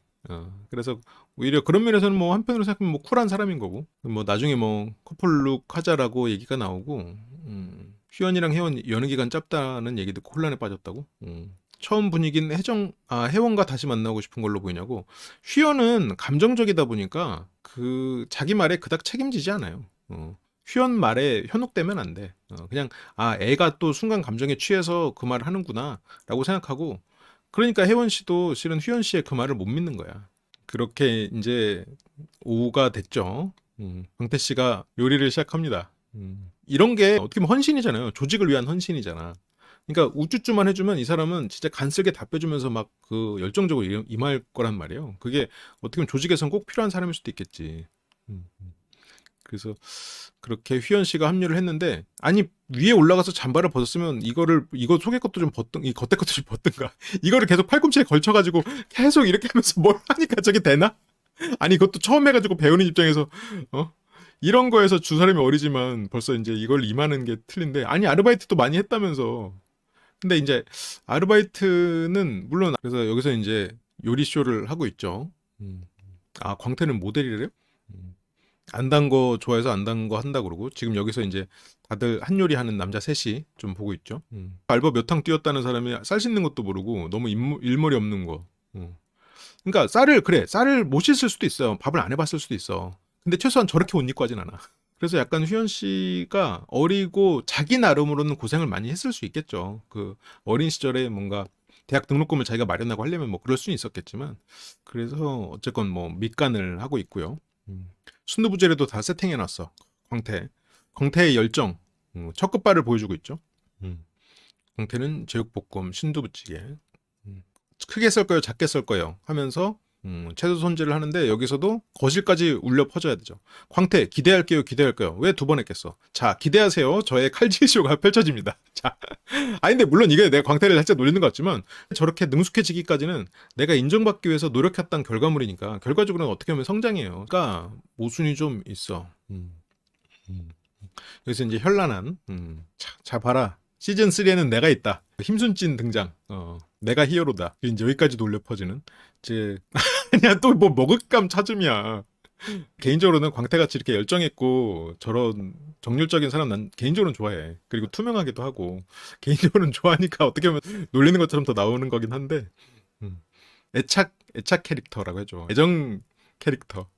그래서 오히려 그런 면에서는 뭐 한편으로 생각하면 뭐 쿨한 사람인 거고 뭐 나중에 뭐 커플룩 하자라고 얘기가 나오고 휘연이랑 혜원 여느 기간 짧다는 얘기 듣고 혼란에 빠졌다고? 처음 분위기는 혜원과 다시 만나고 싶은 걸로 보이냐고. 휘연은 감정적이다 보니까 그 자기 말에 그닥 책임지지 않아요. 휘연 말에 현혹되면 안 돼. 그냥 애가 또 순간 감정에 취해서 그 말을 하는구나라고 생각하고. 그러니까 혜원 씨도 실은 휘연 씨의 그 말을 못 믿는 거야. 그렇게 이제 오후가 됐죠. 광태 씨가 요리를 시작합니다. 이런 게 어떻게 보면 헌신이잖아요. 조직을 위한 헌신이잖아. 그러니까 우쭈쭈만 해주면 이 사람은 진짜 간쓸게 답해주면서 막 그 열정적으로 임할 거란 말이에요. 그게 어떻게 보면 조직에선 꼭 필요한 사람일 수도 있겠지. 그래서 그렇게 휘연 씨가 합류를 했는데, 아니 위에 올라가서 잠바를 벗었으면 이거 속에 것도 좀 이 겉에 것도 좀 벗든가. 이거를 계속 팔꿈치에 걸쳐가지고 계속 이렇게 하면서 뭘 하니까 저게 되나? 아니 이것도 처음 해가지고 배우는 입장에서 이런 거에서 두 사람이 어리지만 벌써 이제 이걸 임하는 게 틀린데, 아니 아르바이트도 많이 했다면서. 근데 이제 아르바이트는 물론, 그래서 여기서 이제 요리 쇼를 하고 있죠. 광태는 모델이래요? 안 단 거 좋아해서 안 단 거 한다 그러고, 지금 여기서 이제 다들 한 요리 하는 남자 셋이 좀 보고 있죠. 알바 몇 탕 뛰었다는 사람이 쌀 씻는 것도 모르고 너무 일머리 없는 거. 그러니까 쌀을 못 씻을 수도 있어요. 밥을 안 해봤을 수도 있어. 근데 최소한 저렇게 옷 입고 하진 않아. 그래서 약간 휘연 씨가 어리고 자기 나름으로는 고생을 많이 했을 수 있겠죠. 그 어린 시절에 뭔가 대학 등록금을 자기가 마련하고 하려면 뭐 그럴 수는 있었겠지만, 그래서 어쨌건 뭐 밑간을 하고 있고요. 순두부찌개도 다 세팅해놨어. 광태의 열정, 첫 끝발을 보여주고 있죠. 광태는 제육볶음, 순두부찌개. 크게 썰 거예요, 작게 썰 거예요 하면서 채소 손질을 하는데, 여기서도 거실까지 울려 퍼져야 되죠. 광태 기대할게요. 왜 두 번 했겠어? 자, 기대하세요. 저의 칼질쇼가 펼쳐집니다. 자, 근데 물론 이게 내가 광태를 살짝 놀리는 것 같지만, 저렇게 능숙해지기까지는 내가 인정받기 위해서 노력했던 결과물이니까 결과적으로는 어떻게 보면 성장이에요. 그러니까 모순이 좀 있어. 여기서 이제 현란한 자 봐라, 시즌 3에는 내가 있다. 힘순찐 등장. 내가 히어로다. 이제 여기까지 놀려 퍼지는. 이제 아니야, 또 뭐 먹을감 찾음이야. 개인적으로는 광태같이 이렇게 열정있고 저런 정열적인 사람 난 개인적으로는 좋아해. 그리고 투명하기도 하고 개인적으로는 좋아하니까 어떻게 보면 놀리는 것처럼 더 나오는 거긴 한데, 애착 캐릭터라고 해줘. 애정 캐릭터.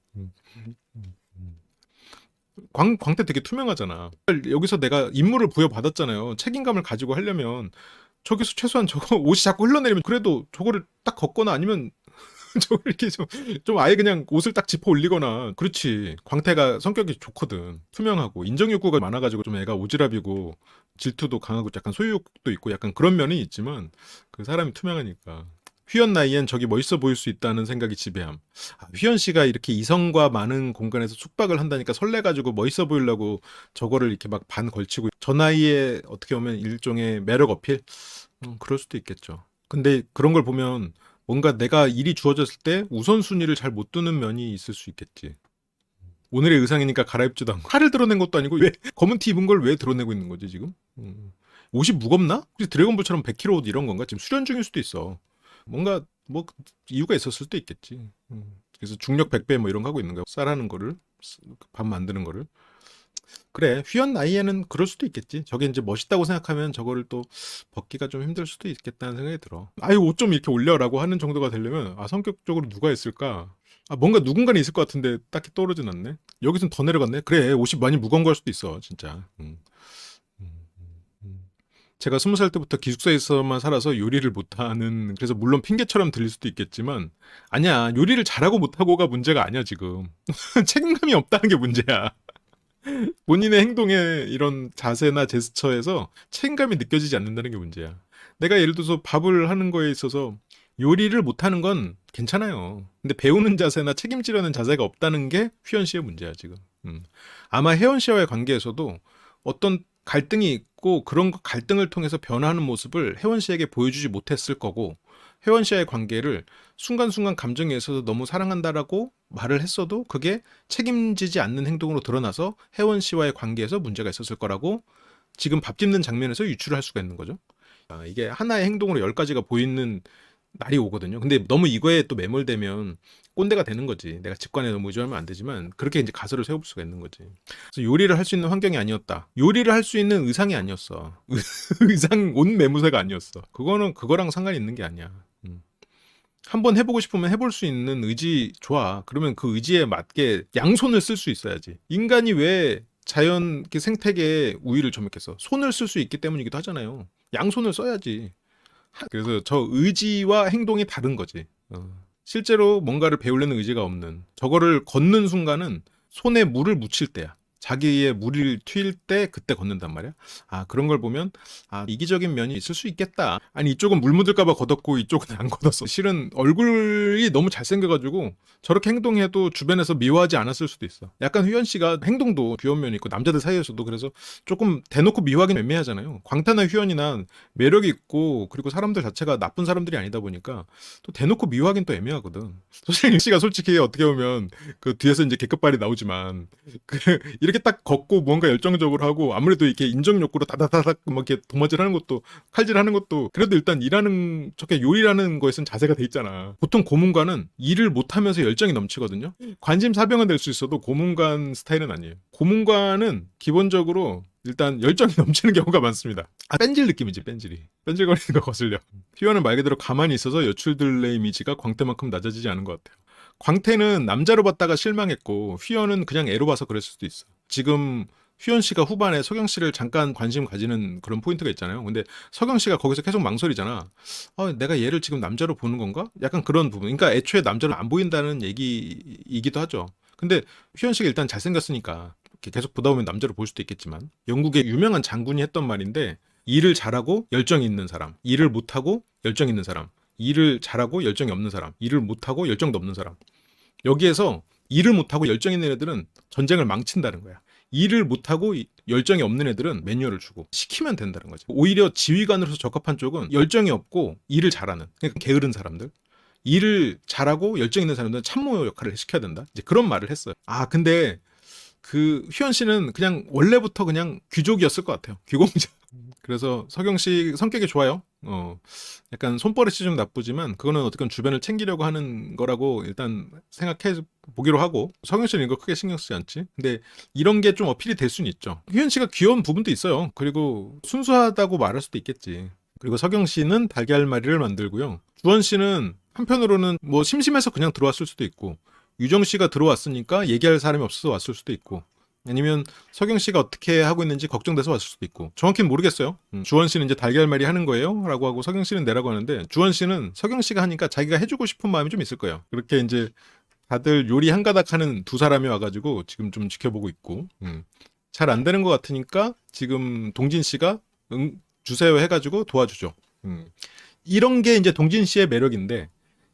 광태 되게 투명하잖아. 여기서 내가 임무를 부여받았잖아요. 책임감을 가지고 하려면 저기서 최소한 저거 옷이 자꾸 흘러내리면 그래도 저거를 딱 걷거나, 아니면 저걸 이렇게 좀 아예 그냥 옷을 딱 짚어 올리거나. 그렇지. 광태가 성격이 좋거든. 투명하고 인정욕구가 많아가지고 좀 애가 오지랖이고 질투도 강하고 약간 소유욕도 있고 약간 그런 면이 있지만, 그 사람이 투명하니까. 휘연 나이엔 저기 멋있어 보일 수 있다는 생각이 지배함. 휘연 씨가 이렇게 이성과 많은 공간에서 숙박을 한다니까 설레가지고 멋있어 보이려고 저거를 이렇게 막 반 걸치고, 저 나이에 어떻게 보면 일종의 매력 어필? 그럴 수도 있겠죠. 근데 그런 걸 보면 뭔가 내가 일이 주어졌을 때 우선순위를 잘 못 두는 면이 있을 수 있겠지. 오늘의 의상이니까 갈아입지도 않고 칼을 드러낸 것도 아니고 왜 검은 티 입은 걸 왜 드러내고 있는 거지 지금? 옷이 무겁나? 혹시 드래곤볼처럼 100kg 옷 이런 건가? 지금 수련 중일 수도 있어. 뭔가 뭐 이유가 있었을 수도 있겠지. 그래서 중력 100배 뭐 이런 거 하고 있는 거야. 쌀하는 거를, 밥 만드는 거를. 그래, 휘연 나이에는 그럴 수도 있겠지. 저게 이제 멋있다고 생각하면 저거를 또 벗기가 좀 힘들 수도 있겠다는 생각이 들어. 아유, 옷 좀 이렇게 올려라고 하는 정도가 되려면 성격적으로 누가 있을까? 뭔가 누군가는 있을 것 같은데 딱히 떠오르진 않네. 여기선 더 내려갔네. 그래, 옷이 많이 무거운 걸 수도 있어, 진짜. 제가 20살 때부터 기숙사에서만 살아서 요리를 못하는, 그래서 물론 핑계처럼 들릴 수도 있겠지만, 아니야, 요리를 잘하고 못하고가 문제가 아니야 지금. 책임감이 없다는 게 문제야. 본인의 행동에 이런 자세나 제스처에서 책임감이 느껴지지 않는다는 게 문제야. 내가 예를 들어서 밥을 하는 거에 있어서 요리를 못하는 건 괜찮아요. 근데 배우는 자세나 책임지려는 자세가 없다는 게 휘연 씨의 문제야 지금. 아마 혜원 씨와의 관계에서도 어떤 갈등이 있고, 그런 갈등을 통해서 변화하는 모습을 혜원 씨에게 보여주지 못했을 거고, 혜원 씨와의 관계를 순간순간 감정에 있어서 너무 사랑한다라고 말을 했어도 그게 책임지지 않는 행동으로 드러나서 혜원 씨와의 관계에서 문제가 있었을 거라고 지금 밥 집는 장면에서 유추를 할 수가 있는 거죠. 이게 하나의 행동으로 10가지가 보이는 날이 오거든요. 근데 너무 이거에 또 매몰되면 꼰대가 되는 거지. 내가 직관에 너무 의존하면 안 되지만 그렇게 이제 가설을 세워볼 수가 있는 거지. 그래서 요리를 할 수 있는 환경이 아니었다. 요리를 할 수 있는 의상이 아니었어. 의상 옷 매무새가 아니었어. 그거는 그거랑 상관이 있는 게 아니야. 한번 해보고 싶으면 해볼 수 있는 의지 좋아. 그러면 그 의지에 맞게 양손을 쓸 수 있어야지. 인간이 왜 자연 생태계에 우위를 점했겠어? 손을 쓸 수 있기 때문이기도 하잖아요. 양손을 써야지. 그래서 저 의지와 행동이 다른 거지. 실제로 뭔가를 배우려는 의지가 없는 저거를 걷는 순간은 손에 물을 묻힐 때야. 자기의 물을 튈 때 그때 걷는단 말이야. 아, 그런 걸 보면 이기적인 면이 있을 수 있겠다. 아니, 이쪽은 물 묻을까봐 걷었고 이쪽은 안 걷었어. 실은 얼굴이 너무 잘생겨가지고 저렇게 행동해도 주변에서 미워하지 않았을 수도 있어. 약간 휘연 씨가 행동도 귀여운 면이 있고 남자들 사이에서도 그래서 조금 대놓고 미워하기는 애매하잖아요. 광탄나 휘연이나 매력이 있고 그리고 사람들 자체가 나쁜 사람들이 아니다 보니까 또 대놓고 미워하긴 또 애매하거든. 소실 씨가 솔직히 어떻게 보면 그 뒤에서 이제 개급발이 나오지만 이렇게 딱 걷고 뭔가 열정적으로 하고 아무래도 이렇게 인정 욕구로 다다다닥 막 이렇게 도마질하는 것도 칼질하는 것도 그래도 일단 일하는 저게 요리라는 거에선 자세가 돼 있잖아. 보통 고문관은 일을 못하면서 열정이 넘치거든요. 관심사병은 될 수 있어도 고문관 스타일은 아니에요. 고문관은 기본적으로 일단 열정이 넘치는 경우가 많습니다. 뺀질 느낌이지, 뺀질이. 뺀질거리는 거 거슬려. 휘연은 말 그대로 가만히 있어서 여출들의 이미지가 광태만큼 낮아지지 않은 것 같아요. 광태는 남자로 봤다가 실망했고 휘연은 그냥 애로 봐서 그랬을 수도 있어. 지금 휘연 씨가 후반에 서경 씨를 잠깐 관심 가지는 그런 포인트가 있잖아요. 근데 서경 씨가 거기서 계속 망설이잖아. 내가 얘를 지금 남자로 보는 건가? 약간 그런 부분. 그러니까 애초에 남자로 안 보인다는 얘기이기도 하죠. 근데 휘연 씨가 일단 잘생겼으니까 계속 보다 보면 남자로 볼 수도 있겠지만 영국의 유명한 장군이 했던 말인데 일을 잘하고 열정이 있는 사람, 일을 못하고 열정 있는 사람, 일을 잘하고 열정이 없는 사람, 일을 못하고 열정도 없는 사람. 여기에서 일을 못하고 열정 있는 애들은 전쟁을 망친다는 거야. 일을 못하고 열정이 없는 애들은 매뉴얼을 주고 시키면 된다는 거지. 오히려 지휘관으로서 적합한 쪽은 열정이 없고 일을 잘하는, 그러니까 게으른 사람들. 일을 잘하고 열정 있는 사람들은 참모 역할을 시켜야 된다. 이제 그런 말을 했어요. 근데 그 휘연 씨는 그냥 원래부터 그냥 귀족이었을 것 같아요. 귀공자. 그래서 서경 씨 성격이 좋아요. 약간 손버릇이 좀 나쁘지만 그거는 어떻게 주변을 챙기려고 하는 거라고 일단 생각해 보기로 하고 서경 씨는 이거 크게 신경 쓰지 않지. 근데 이런 게 좀 어필이 될 수는 있죠. 휘연 씨가 귀여운 부분도 있어요. 그리고 순수하다고 말할 수도 있겠지. 그리고 서경 씨는 달걀말이를 만들고요. 주원 씨는 한편으로는 뭐 심심해서 그냥 들어왔을 수도 있고 유정 씨가 들어왔으니까 얘기할 사람이 없어서 왔을 수도 있고 아니면 서경 씨가 어떻게 하고 있는지 걱정돼서 왔을 수도 있고 정확히는 모르겠어요. 주원 씨는 이제 달걀말이 하는 거예요 라고 하고 서경 씨는 내라고 하는데 주원 씨는 서경 씨가 하니까 자기가 해주고 싶은 마음이 좀 있을 거예요. 그렇게 이제 다들 요리 한 가닥 하는 두 사람이 와가지고 지금 좀 지켜보고 있고 잘 안 되는 것 같으니까 지금 동진 씨가 주세요 해가지고 도와주죠. 이런 게 이제 동진 씨의 매력인데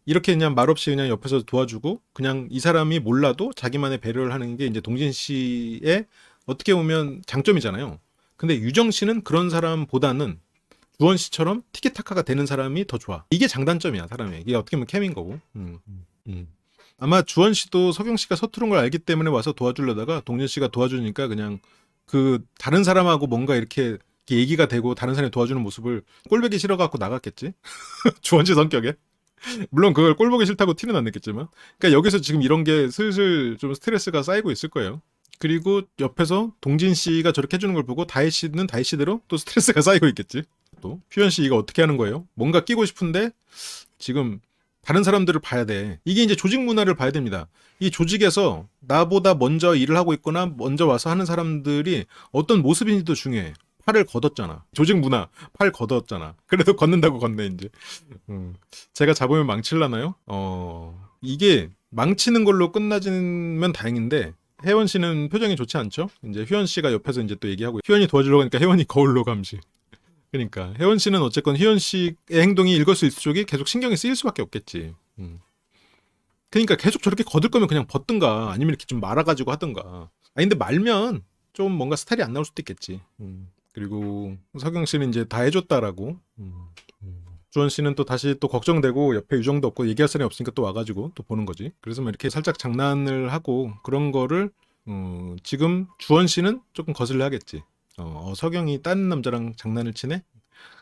이렇게 그냥 말없이 그냥 옆에서 도와주고 그냥 이 사람이 몰라도 자기만의 배려를 하는 게 이제 동진 씨의 어떻게 보면 장점이잖아요. 근데 유정 씨는 그런 사람보다는 주원 씨처럼 티키타카가 되는 사람이 더 좋아. 이게 장단점이야, 사람의. 이게 어떻게 보면 캠인 거고. 아마 주원 씨도 서경 씨가 서투른 걸 알기 때문에 와서 도와주려다가 동진 씨가 도와주니까 그냥 그 다른 사람하고 뭔가 이렇게 얘기가 되고 다른 사람이 도와주는 모습을 꼴보기 싫어갖고 나갔겠지. 주원 씨 성격에. 물론 그걸 꼴보기 싫다고 티는 안 냈겠지만 그러니까 여기서 지금 이런 게 슬슬 좀 스트레스가 쌓이고 있을 거예요. 그리고 옆에서 동진 씨가 저렇게 해주는 걸 보고 다혜 씨는 다혜 씨대로 또 스트레스가 쌓이고 있겠지. 또 휘연 씨 이거 어떻게 하는 거예요? 뭔가 끼고 싶은데 지금 다른 사람들을 봐야 돼. 이게 이제 조직 문화를 봐야 됩니다. 이 조직에서 나보다 먼저 일을 하고 있거나 먼저 와서 하는 사람들이 어떤 모습인지도 중요해. 팔을 걷었잖아. 조직 문화, 팔 걷었잖아. 그래도 걷는다고 걷네, 이제. 제가 잡으면 망칠라나요? 이게 망치는 걸로 끝나지면 다행인데, 혜원 씨는 표정이 좋지 않죠? 이제 휘연 씨가 옆에서 이제 또 얘기하고, 휘연이 도와주려고 하니까 혜원이 거울로 감시. 그러니까, 혜원 씨는 어쨌건 휘연 씨의 행동이 일거수일투족이 계속 신경이 쓰일 수밖에 없겠지. 그러니까 계속 저렇게 거들 거면 그냥 벗든가, 아니면 이렇게 좀 말아가지고 하든가. 근데 말면 좀 뭔가 스타일이 안 나올 수도 있겠지. 그리고 서경 씨는 이제 다 해줬다라고. 주원 씨는 또 다시 또 걱정되고 옆에 유정도 없고 얘기할 사람이 없으니까 또 와가지고 또 보는 거지. 그래서 막 이렇게 살짝 장난을 하고 그런 거를 지금 주원 씨는 조금 거슬려 하겠지. 서경이 다른 남자랑 장난을 치네?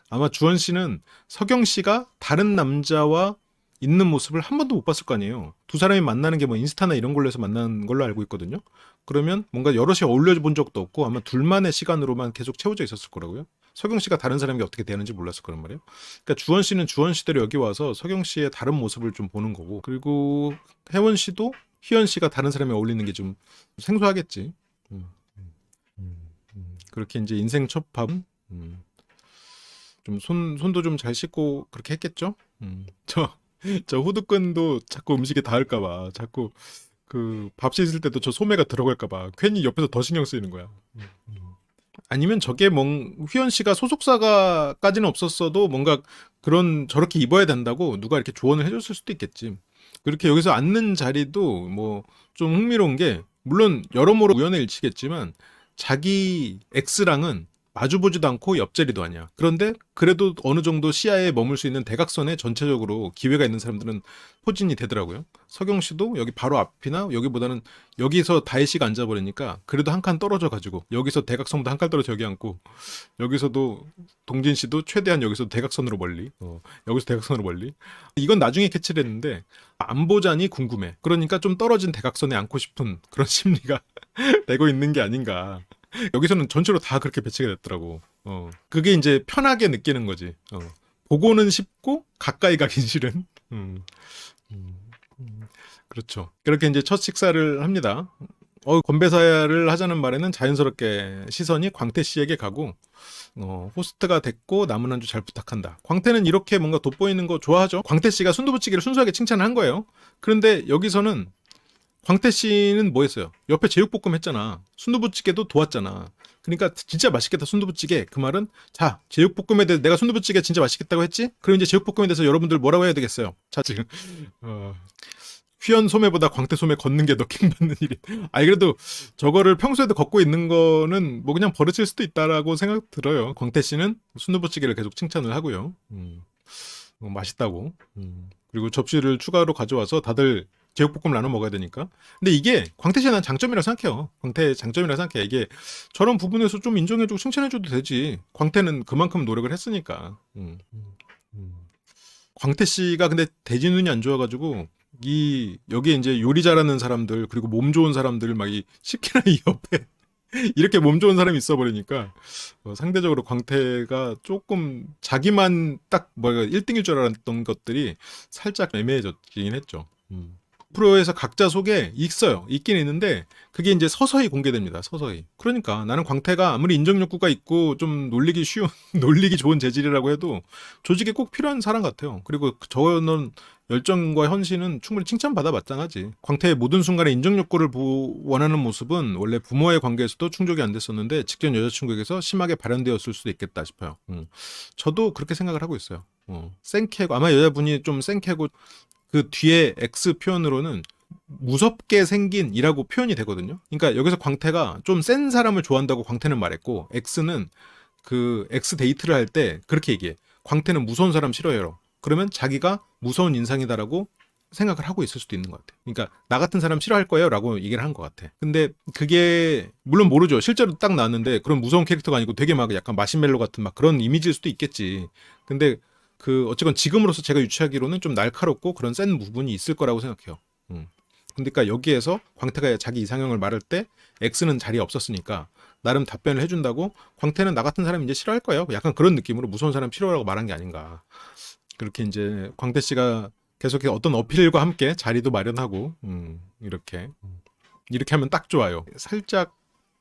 아마 주원 씨는 서경 씨가 다른 남자와 있는 모습을 한 번도 못 봤을 거 아니에요. 두 사람이 만나는 게 뭐 인스타나 이런 걸로 해서 만난 걸로 알고 있거든요. 그러면 뭔가 여럿이 어울려 본 적도 없고 아마 둘만의 시간으로만 계속 채워져 있었을 거라고요. 서경 씨가 다른 사람이 어떻게 되는지 몰랐을 거란 말이에요. 그러니까 주원 씨는 주원 씨대로 여기 와서 서경 씨의 다른 모습을 좀 보는 거고, 그리고 혜원 씨도 희연 씨가 다른 사람이 어울리는 게 좀 생소하겠지. 그렇게 이제 인생 첫 밥은 좀 손도 좀 잘 씻고 그렇게 했겠죠. 저 후드끈도 자꾸 음식에 닿을까봐, 자꾸 그 밥 씻을 때도 저 소매가 들어갈까봐 괜히 옆에서 더 신경 쓰이는 거야. 아니면 저게 휘연 씨가 소속사가까지는 없었어도 뭔가 그런 저렇게 입어야 된다고 누가 이렇게 조언을 해줬을 수도 있겠지. 그렇게 여기서 앉는 자리도 뭐 좀 흥미로운 게, 물론 여러모로 우연의 일치겠지만 자기 X랑은 마주보지도 않고 옆자리도 아니야. 그런데 그래도 어느 정도 시야에 머물 수 있는 대각선에 전체적으로 기회가 있는 사람들은 포진이 되더라고요. 서경 씨도 여기 바로 앞이나 여기보다는 여기서 다혜 씨가 앉아버리니까 그래도 한 칸 떨어져 가지고 여기서 대각선보다 한 칸 떨어져 여기 앉고, 여기서도 동진 씨도 최대한 여기서 대각선으로 멀리, 여기서 대각선으로 멀리. 이건 나중에 캐치를 했는데 안 보자니 궁금해. 그러니까 좀 떨어진 대각선에 앉고 싶은 그런 심리가 되고 있는 게 아닌가. 여기서는 전체로 다 그렇게 배치가 됐더라고. 그게 이제 편하게 느끼는 거지. 보고는 쉽고 가까이 가긴 싫은. 그렇죠. 그렇게 이제 첫 식사를 합니다. 건배사를 하자는 말에는 자연스럽게 시선이 광태 씨에게 가고, 호스트가 됐고 남은 한 주 잘 부탁한다. 광태는 이렇게 뭔가 돋보이는 거 좋아하죠. 광태 씨가 순두부찌개를 순수하게 칭찬을 한 거예요. 그런데 여기서는 광태 씨는 뭐 했어요? 옆에 제육볶음 했잖아. 순두부찌개도 도왔잖아. 그러니까 진짜 맛있겠다 순두부찌개. 그 말은 자, 제육볶음에 대해서 내가 순두부찌개 진짜 맛있겠다고 했지? 그럼 이제 제육볶음에 대해서 여러분들 뭐라고 해야 되겠어요? 자, 지금 휘연 소매보다 광태 소매 걷는 게 더 킹받는 일이. 아니 그래도 저거를 평소에도 걷고 있는 거는 뭐 그냥 버릇일 수도 있다라고 생각 들어요. 광태 씨는 순두부찌개를 계속 칭찬을 하고요. 맛있다고. 그리고 접시를 추가로 가져와서 다들 제육볶음 나눠 먹어야 되니까. 근데 이게 광태 씨의 난 장점이라고 생각해요. 광태의 장점이라고 생각해. 이게 저런 부분에서 좀 인정해주고 칭찬해줘도 되지. 광태는 그만큼 노력을 했으니까. 광태 씨가 근데 대지 눈이 안 좋아가지고 여기에 이제 요리 잘하는 사람들 그리고 몸 좋은 사람들 막 시키나 이 옆에 이렇게 몸 좋은 사람이 있어버리니까 상대적으로 광태가 조금 자기만 딱 1등일 줄 알았던 것들이 살짝 애매해졌긴 했죠. 프로에서 각자 속에 있긴 있는데 그게 이제 서서히 공개됩니다. 서서히. 그러니까 나는 광태가 아무리 인정 욕구가 있고 좀 놀리기 좋은 재질이라고 해도 조직에 꼭 필요한 사람 같아요. 그리고 저는 열정과 헌신은 충분히 칭찬받아 마땅하지. 광태의 모든 순간에 인정 욕구를 원하는 모습은 원래 부모와의 관계에서도 충족이 안 됐었는데 직전 여자친구에게서 심하게 발현되었을 수도 있겠다 싶어요. 저도 그렇게 생각을 하고 있어요. 생캐고 아마 여자분이 좀 생캐고 그 뒤에 X 표현으로는 무섭게 생긴이라고 표현이 되거든요. 그러니까 여기서 광태가 좀 센 사람을 좋아한다고 광태는 말했고, X는 그 X 데이트를 할 때 그렇게 얘기해. 광태는 무서운 사람 싫어해요. 그러면 자기가 무서운 인상이다라고 생각을 하고 있을 수도 있는 것 같아. 그러니까 나 같은 사람 싫어할 거예요 라고 얘기를 한 것 같아. 근데 그게 물론 모르죠. 실제로 딱 나왔는데 그런 무서운 캐릭터가 아니고 되게 막 약간 마시멜로 같은 막 그런 이미지일 수도 있겠지. 근데 어쨌건 지금으로서 제가 유추하기로는 좀 날카롭고 그런 센 부분이 있을 거라고 생각해요. 그러니까 여기에서 광태가 자기 이상형을 말할 때 X는 자리에 없었으니까 나름 답변을 해준다고 광태는 나 같은 사람 이제 싫어할 거예요. 약간 그런 느낌으로 무서운 사람 싫어라고 말한 게 아닌가. 그렇게 이제 광태 씨가 계속해서 어떤 어필과 함께 자리도 마련하고 이렇게 하면 딱 좋아요. 살짝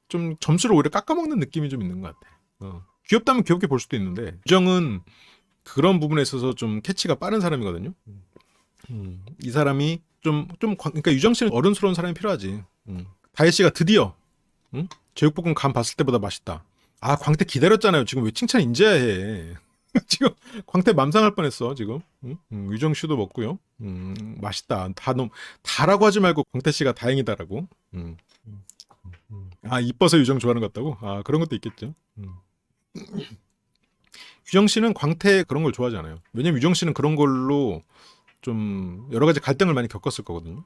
좀 점수를 오히려 깎아먹는 느낌이 좀 있는 것 같아. 귀엽다면 귀엽게 볼 수도 있는데 유정은 그런 부분에 있어서 좀 캐치가 빠른 사람이거든요. 이 사람이 그러니까 유정 씨는 어른스러운 사람이 필요하지. 다혜 씨가 드디어 제육볶음 간 봤을 때보다 맛있다. 아, 광태 기다렸잖아요. 지금 왜 칭찬 인제야 해. 지금 광태 맘상할 뻔했어 지금. 유정 씨도 먹고요. 맛있다. 다라고 하지 말고 광태 씨가 다행이다라고. 아, 이뻐서 유정 좋아하는 것 같다고? 아, 그런 것도 있겠죠. 유정 씨는 광태 그런 걸 좋아하지 않아요. 왜냐면 유정 씨는 그런 걸로 좀 여러 가지 갈등을 많이 겪었을 거거든요.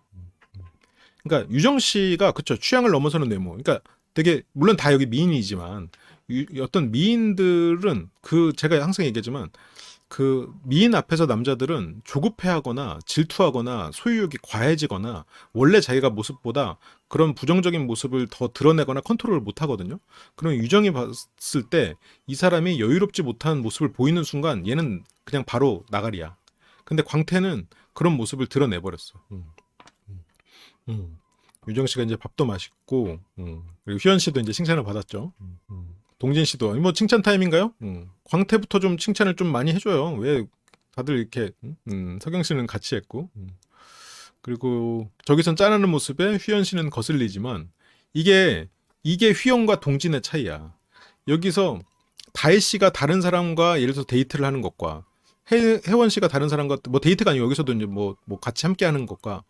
그러니까 유정 씨가 그쵸 취향을 넘어서는 외모. 그러니까 되게 물론 다 여기 미인이지만 어떤 미인들은 그 제가 항상 얘기하지만 그 미인 앞에서 남자들은 조급해하거나 질투하거나 소유욕이 과해지거나 원래 자기가 모습보다 그런 부정적인 모습을 더 드러내거나 컨트롤을 못 하거든요. 그럼 유정이 봤을 때 이 사람이 여유롭지 못한 모습을 보이는 순간 얘는 그냥 바로 나가리야. 근데 광태는 그런 모습을 드러내버렸어. 유정 씨가 이제 밥도 맛있고, 그리고 휴연 씨도 이제 칭찬을 받았죠. 동진 씨도 뭐 칭찬 타임인가요? 광태부터 좀 칭찬을 좀 많이 해줘요. 왜 다들 이렇게 서경 씨는 같이 했고, 그리고 저기선 짠하는 모습에 휴연 씨는 거슬리지만 이게 휴연과 동진의 차이야. 여기서 다혜 씨가 다른 사람과 예를 들어서 데이트를 하는 것과 혜원 씨가 다른 사람과 뭐 데이트가 아니고 여기서도 이제 뭐 같이 함께 하는 것과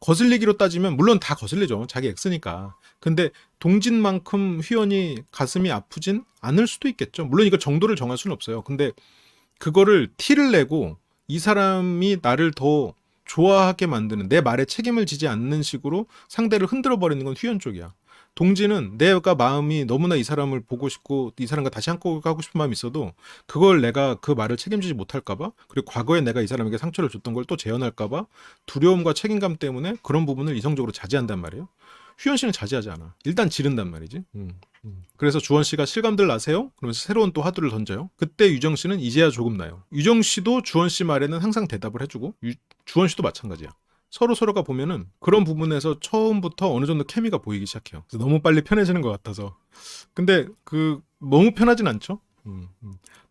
거슬리기로 따지면 물론 다 거슬리죠. 자기 엑스니까. 근데 동진만큼 휘연이 가슴이 아프진 않을 수도 있겠죠. 물론 이거 정도를 정할 수는 없어요. 근데 그거를 티를 내고 이 사람이 나를 더 좋아하게 만드는 내 말에 책임을 지지 않는 식으로 상대를 흔들어 버리는 건 휘연 쪽이야. 동진은 내가 마음이 너무나 이 사람을 보고 싶고 이 사람과 다시 한꺼 가고 싶은 마음이 있어도 그걸 내가 그 말을 책임지지 못할까봐 그리고 과거에 내가 이 사람에게 상처를 줬던 걸 또 재현할까봐 두려움과 책임감 때문에 그런 부분을 이성적으로 자제한단 말이에요. 휴연 씨는 자제하지 않아. 일단 지른단 말이지. 그래서 주원 씨가 실감들 나세요? 그러면서 새로운 또 화두를 던져요. 그때 유정 씨는 이제야 조금 나요. 유정 씨도 주원 씨 말에는 항상 대답을 해주고 주원 씨도 마찬가지야. 서로가 보면은 그런 부분에서 처음부터 어느 정도 케미가 보이기 시작해요. 그래서 너무 빨리 편해지는 것 같아서. 근데 너무 편하진 않죠?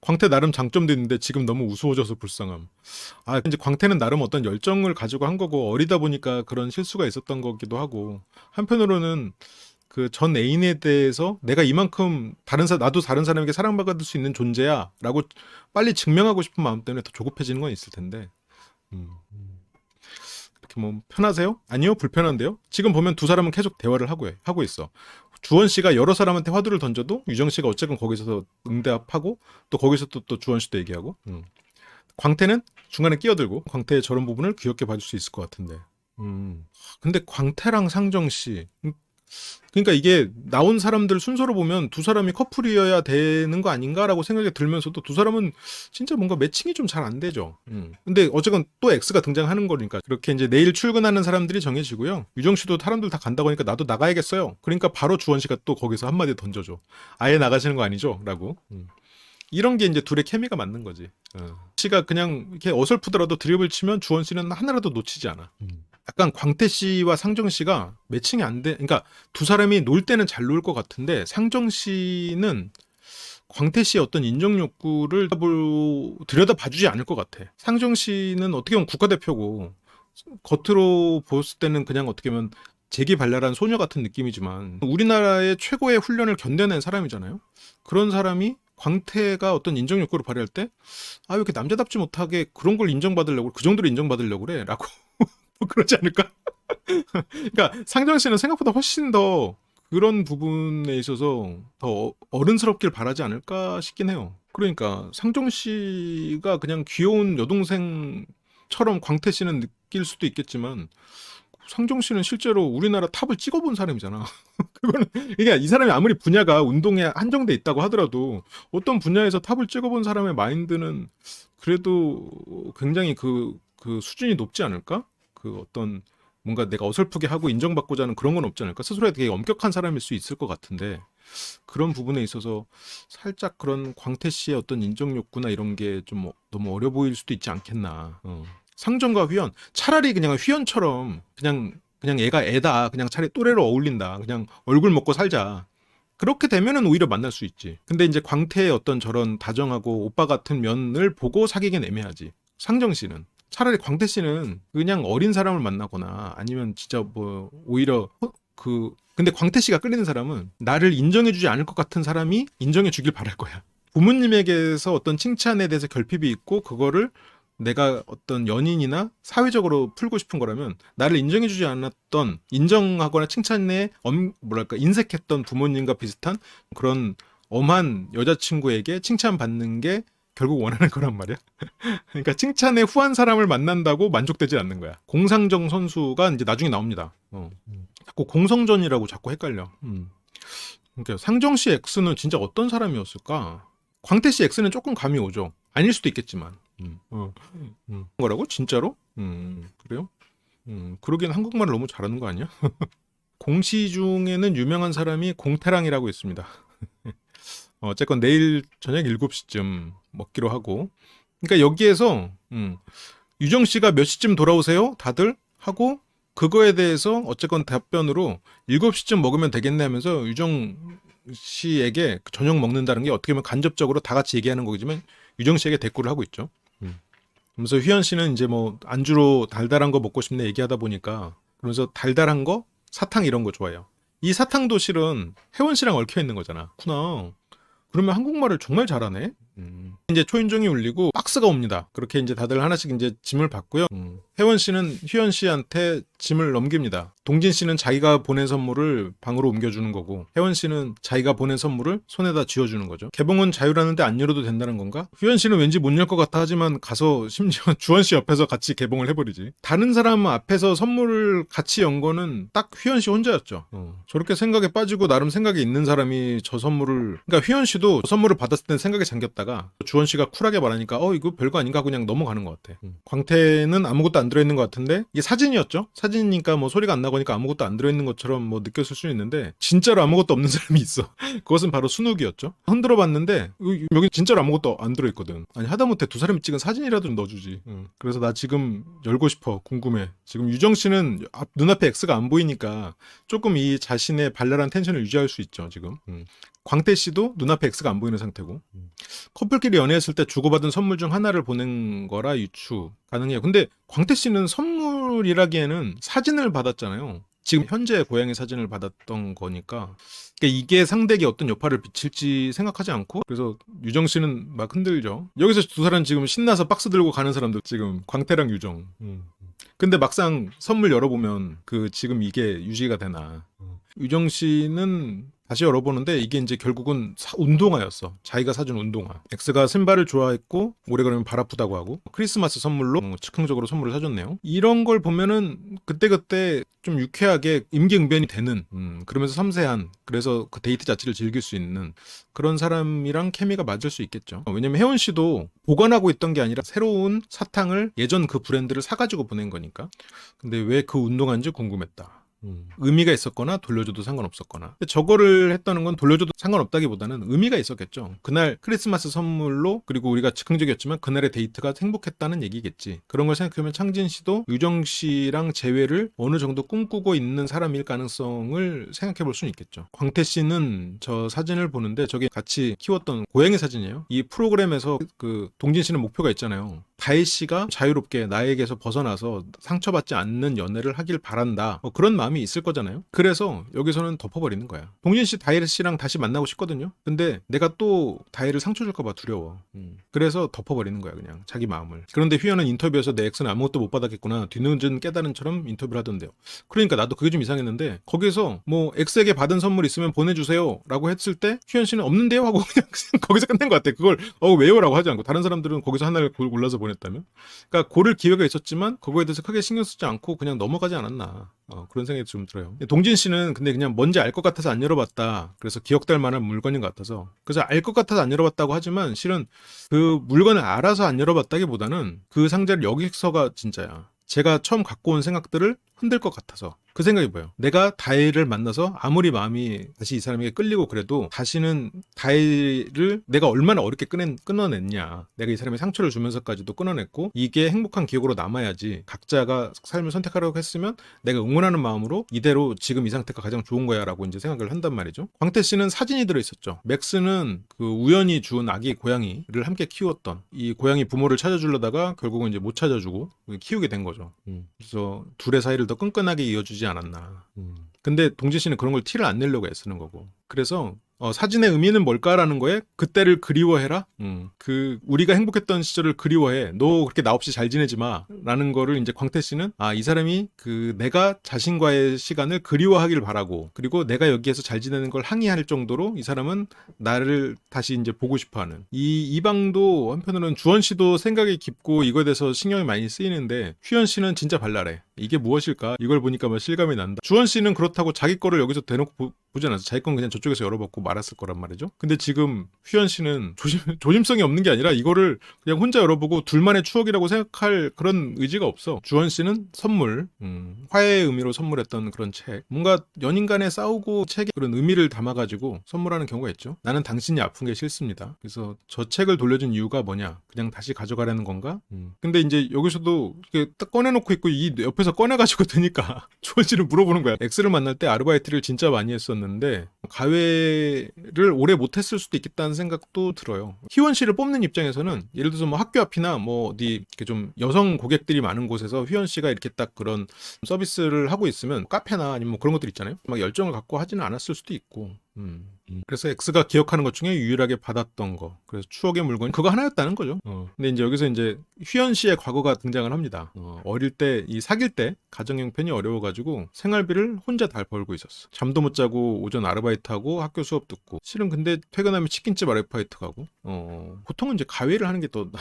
광태 나름 장점도 있는데 지금 너무 우스워져서 불쌍함. 이제 광태는 나름 어떤 열정을 가지고 한 거고 어리다 보니까 그런 실수가 있었던 거기도 하고 한편으로는 그 전 애인에 대해서 내가 이만큼 나도 다른 사람에게 사랑받을 수 있는 존재야 라고 빨리 증명하고 싶은 마음 때문에 더 조급해지는 건 있을 텐데 이렇게 뭐 편하세요? 아니요, 불편한데요. 지금 보면 두 사람은 계속 대화를 하고 있어. 주원 씨가 여러 사람한테 화두를 던져도 유정 씨가 어쨌든 거기서 응대하고 또 거기서 또 주원 씨도 얘기하고 광태는 중간에 끼어들고 광태의 저런 부분을 귀엽게 봐줄 수 있을 것 같은데 근데 광태랑 상정 씨 그러니까 이게 나온 사람들 순서로 보면 두 사람이 커플이어야 되는 거 아닌가라고 생각이 들면서도 두 사람은 진짜 뭔가 매칭이 좀 잘 안 되죠. 근데 어쨌건 또 X가 등장하는 거니까 그렇게 이제 내일 출근하는 사람들이 정해지고요. 유정 씨도 사람들 다 간다고 하니까 나도 나가야겠어요. 그러니까 바로 주원 씨가 또 거기서 한마디 던져줘. 아예 나가시는 거 아니죠? 라고. 이런 게 이제 둘의 케미가 맞는 거지. 씨가 그냥 이렇게 어설프더라도 드립을 치면 주원 씨는 하나라도 놓치지 않아. 약간 광태 씨와 상정 씨가 매칭이 안 돼. 그러니까 두 사람이 놀 때는 잘 놀 것 같은데 상정 씨는 광태 씨의 어떤 인정 욕구를 들여다봐주지 않을 것 같아. 상정 씨는 어떻게 보면 국가대표고 겉으로 보았을 때는 그냥 어떻게 보면 재기발랄한 소녀 같은 느낌이지만 우리나라의 최고의 훈련을 견뎌낸 사람이잖아요. 그런 사람이 광태가 어떤 인정 욕구를 발휘할 때 왜 이렇게 남자답지 못하게 그런 걸 인정받으려고 그 정도로 인정받으려고 그래 라고 뭐 그러지 않을까? 그러니까 상정 씨는 생각보다 훨씬 더 그런 부분에 있어서 더 어른스럽길 바라지 않을까 싶긴 해요. 그러니까 상정 씨가 그냥 귀여운 여동생처럼 광태 씨는 느낄 수도 있겠지만 상정 씨는 실제로 우리나라 탑을 찍어본 사람이잖아. 그거는 그러니까 이 사람이 아무리 분야가 운동에 한정돼 있다고 하더라도 어떤 분야에서 탑을 찍어본 사람의 마인드는 그래도 굉장히 그 수준이 높지 않을까? 그 어떤 뭔가 내가 어설프게 하고 인정받고자 하는 그런 건 없지 않을까? 스스로에 되게 엄격한 사람일 수 있을 것 같은데 그런 부분에 있어서 살짝 그런 광태 씨의 어떤 인정 욕구나 이런 게 좀 너무 어려 보일 수도 있지 않겠나. 상정과 휘연 차라리 그냥 휘연처럼 그냥 얘가 애다. 그냥 차라리 또래로 어울린다. 그냥 얼굴 먹고 살자. 그렇게 되면은 오히려 만날 수 있지. 근데 이제 광태의 어떤 저런 다정하고 오빠 같은 면을 보고 사귀긴 애매하지. 상정 씨는 차라리 광태 씨는 그냥 어린 사람을 만나거나 아니면 진짜 뭐 오히려 근데 광태 씨가 끌리는 사람은 나를 인정해주지 않을 것 같은 사람이 인정해주길 바랄 거야. 부모님에게서 어떤 칭찬에 대해서 결핍이 있고 그거를 내가 어떤 연인이나 사회적으로 풀고 싶은 거라면 나를 인정해주지 않았던 인정하거나 칭찬에 인색했던 부모님과 비슷한 그런 엄한 여자친구에게 칭찬받는 게 결국 원하는 거란 말이야. 그러니까 칭찬에 후한 사람을 만난다고 만족되지 않는 거야. 공상정 선수가 이제 나중에 나옵니다. 자꾸 공성전이라고 자꾸 헷갈려. 그러니까 상정 씨 X는 진짜 어떤 사람이었을까? 광태 씨 X는 조금 감이 오죠. 아닐 수도 있겠지만. 거라고? 진짜로? 그래요? 그러기엔 한국말을 너무 잘하는 거 아니야? 공시 중에는 유명한 사람이 공태랑이라고 있습니다. 어쨌건 내일 저녁 7시쯤 먹기로 하고. 그러니까 여기에서 유정 씨가 몇 시쯤 돌아오세요? 다들? 하고 그거에 대해서 어쨌건 답변으로 7시쯤 먹으면 되겠네 하면서 유정 씨에게 저녁 먹는다는 게 어떻게 보면 간접적으로 다 같이 얘기하는 거지만 유정 씨에게 대꾸를 하고 있죠. 그러면서 휘연 씨는 이제 뭐 안주로 달달한 거 먹고 싶네 얘기하다 보니까 그러면서 달달한 거 사탕 이런 거 좋아해요. 이 사탕도 실은 혜원 씨랑 얽혀 있는 거잖아. 구나. 그러면 한국말을 정말 잘하네. 이제 초인종이 울리고 박스가 옵니다. 그렇게 이제 다들 하나씩 이제 짐을 받고요. 혜원 씨는 휘연 씨한테 짐을 넘깁니다. 동진 씨는 자기가 보낸 선물을 방으로 옮겨주는 거고, 혜원 씨는 자기가 보낸 선물을 손에다 쥐어주는 거죠. 개봉은 자유라는데 안 열어도 된다는 건가? 휘연 씨는 왠지 못 열 것 같아 하지만 가서 심지어 주원 씨 옆에서 같이 개봉을 해버리지. 다른 사람 앞에서 선물을 같이 연 거는 딱 휘연 씨 혼자였죠. 저렇게 생각에 빠지고 나름 생각이 있는 사람이 저 선물을, 그러니까 휘연 씨도 저 선물을 받았을 땐 생각에 잠겼다가 주원 씨가 쿨하게 말하니까 이거 별거 아닌가 그냥 넘어가는 것 같아. 광태는 아무것도 안 들어있는 것 같은데 이게 사진이었죠. 사진이니까 뭐 소리가 안 나고니까 아무것도 안 들어있는 것처럼 뭐 느꼈을 수 있는데 진짜로 아무것도 없는 사람이 있어. 그것은 바로 순욱이었죠. 흔들어 봤는데 여기 진짜로 아무것도 안 들어있거든. 아니 하다못해 두 사람이 찍은 사진이라도 넣어주지. 그래서 나 지금 열고 싶어. 궁금해. 지금 유정 씨는 눈앞에 X가 안 보이니까 조금 이 자신의 발랄한 텐션을 유지할 수 있죠. 지금. 광태 씨도 눈앞에 X가 안 보이는 상태고. 커플끼리 연애했을 때 주고받은 선물 중 하나를 보낸 거라 유추 가능해요. 근데 광태 씨는 선물이라기에는 사진을 받았잖아요. 지금 현재 고양이 사진을 받았던 거니까. 그러니까 이게 상대에게 어떤 여파를 미칠지 생각하지 않고, 그래서 유정 씨는 막 흔들죠. 여기서 두 사람 지금 신나서 박스 들고 가는 사람들 지금 광태랑 유정. 근데 막상 선물 열어보면 지금 이게 유지가 되나. 유정 씨는 다시 열어보는데 이게 이제 결국은 운동화였어. 자기가 사준 운동화. X가 신발을 좋아했고 오래 걸으면 발 아프다고 하고 크리스마스 선물로 즉흥적으로 선물을 사줬네요. 이런 걸 보면은 그때그때 좀 유쾌하게 임기응변이 되는 그러면서 섬세한, 그래서 그 데이트 자체를 즐길 수 있는 그런 사람이랑 케미가 맞을 수 있겠죠. 왜냐면 혜원 씨도 보관하고 있던 게 아니라 새로운 사탕을 예전 그 브랜드를 사가지고 보낸 거니까. 근데 왜 그 운동화인지 궁금했다. 의미가 있었거나 돌려줘도 상관없었거나. 근데 저거를 했다는 건 돌려줘도 상관없다기보다는 의미가 있었겠죠. 그날 크리스마스 선물로, 그리고 우리가 즉흥적이었지만 그날의 데이트가 행복했다는 얘기겠지. 그런 걸 생각하면 창진 씨도 유정 씨랑 재회를 어느 정도 꿈꾸고 있는 사람일 가능성을 생각해 볼 수는 있겠죠. 광태 씨는 저 사진을 보는데 저게 같이 키웠던 고양이 사진이에요. 이 프로그램에서 그 동진 씨는 목표가 있잖아요. 다혜 씨가 자유롭게 나에게서 벗어나서 상처받지 않는 연애를 하길 바란다. 그런 마음이 있을 거잖아요. 그래서 여기서는 덮어버리는 거야. 동진 씨 다혜 씨랑 다시 만나고 싶거든요. 근데 내가 또 다혜를 상처 줄까 봐 두려워. 그래서 덮어버리는 거야 그냥 자기 마음을. 그런데 휘연은 인터뷰에서 내 엑스는 아무것도 못 받았겠구나 뒤늦은 깨달음처럼 인터뷰를 하던데요. 그러니까 나도 그게 좀 이상했는데 거기서 뭐 엑스에게 받은 선물 있으면 보내주세요 라고 했을 때 휘연 씨는 없는데요 하고 그냥 거기서 끝낸 것 같아. 그걸 왜요? 라고 하지 않고 다른 사람들은 거기서 하나를 골라서 보냈다면, 그러니까 고를 기회가 있었지만 그거에 대해서 크게 신경 쓰지 않고 그냥 넘어가지 않았나. 그런 생각이 좀 들어요. 동진 씨는 근데 그냥 뭔지 알 것 같아서 안 열어봤다. 그래서 기억될 만한 물건인 것 같아서. 그래서 알 것 같아서 안 열어봤다고 하지만 실은 그 물건을 알아서 안 열어봤다기보다는 그 상자를 여기서가 진짜야. 제가 처음 갖고 온 생각들을 흔들 것 같아서. 그 생각이 뭐예요? 내가 다혜를 만나서 아무리 마음이 다시 이 사람에게 끌리고 그래도 다시는 다혜를 내가 얼마나 어렵게 끊어냈냐. 내가 이 사람의 상처를 주면서까지도 끊어냈고 이게 행복한 기억으로 남아야지. 각자가 삶을 선택하려고 했으면 내가 응원하는 마음으로 이대로 지금 이 상태가 가장 좋은 거야 라고 이제 생각을 한단 말이죠. 광태 씨는 사진이 들어있었죠. 맥스는 그 우연히 준 아기 고양이를 함께 키웠던, 이 고양이 부모를 찾아주려다가 결국은 이제 못 찾아주고 키우게 된 거죠. 그래서 둘의 사이를 더 끈끈하게 이어주지 않았나. 근데 동진 씨는 그런 걸 티를 안 내려고 애쓰는 거고. 그래서 사진의 의미는 뭘까라는 거에 그때를 그리워해라. 우리가 행복했던 시절을 그리워해. 너 그렇게 나 없이 잘 지내지 마. 라는 거를 이제 광태 씨는 이 사람이 내가 자신과의 시간을 그리워하길 바라고, 그리고 내가 여기에서 잘 지내는 걸 항의할 정도로 이 사람은 나를 다시 이제 보고 싶어 하는. 이방도 한편으로는 주원 씨도 생각이 깊고 이거에 대해서 신경이 많이 쓰이는데 휘연 씨는 진짜 발랄해. 이게 무엇일까? 이걸 보니까 막 실감이 난다. 주원 씨는 그렇다고 자기 거를 여기서 대놓고 보지 않았어. 자기 건 그냥 저쪽에서 열어봤고 말았을 거란 말이죠. 근데 지금 휘연 씨는 조심성이 없는 게 아니라 이거를 그냥 혼자 열어보고 둘만의 추억이라고 생각할 그런 의지가 없어. 주원 씨는 선물, 화해의 의미로 선물했던 그런 책. 뭔가 연인 간에 싸우고 책에 그런 의미를 담아가지고 선물하는 경우가 있죠. 나는 당신이 아픈 게 싫습니다. 그래서 저 책을 돌려준 이유가 뭐냐? 그냥 다시 가져가라는 건가? 근데 이제 여기서도 이렇게 딱 꺼내놓고 있고 이 옆에서 꺼내가지고 드니까 주원 씨는 물어보는 거야. 엑스를 만날 때 아르바이트를 진짜 많이 했었는데 가회를 오래 못했을 수도 있겠다는 생각도 들어요. 희원 씨를 뽑는 입장에서는 예를 들어서 뭐 학교 앞이나 뭐 어디 이렇게 좀 여성 고객들이 많은 곳에서 휘연 씨가 이렇게 딱 그런 서비스를 하고 있으면 카페나 아니면 뭐 그런 것들 있잖아요. 막 열정을 갖고 하지는 않았을 수도 있고. 그래서 X가 기억하는 것 중에 유일하게 받았던 거. 그래서 추억의 물건 그거 하나였다는 거죠. 근데 이제 여기서 이제 휘연 씨의 과거가 등장을 합니다. 어릴 때 이 사귈 때 가정 형편이 어려워가지고 생활비를 혼자 다 벌고 있었어. 잠도 못 자고 오전 아르바이트하고 학교 수업 듣고. 실은 근데 퇴근하면 치킨집 아르바이트 가고. 보통은 이제 가회를 하는 게 더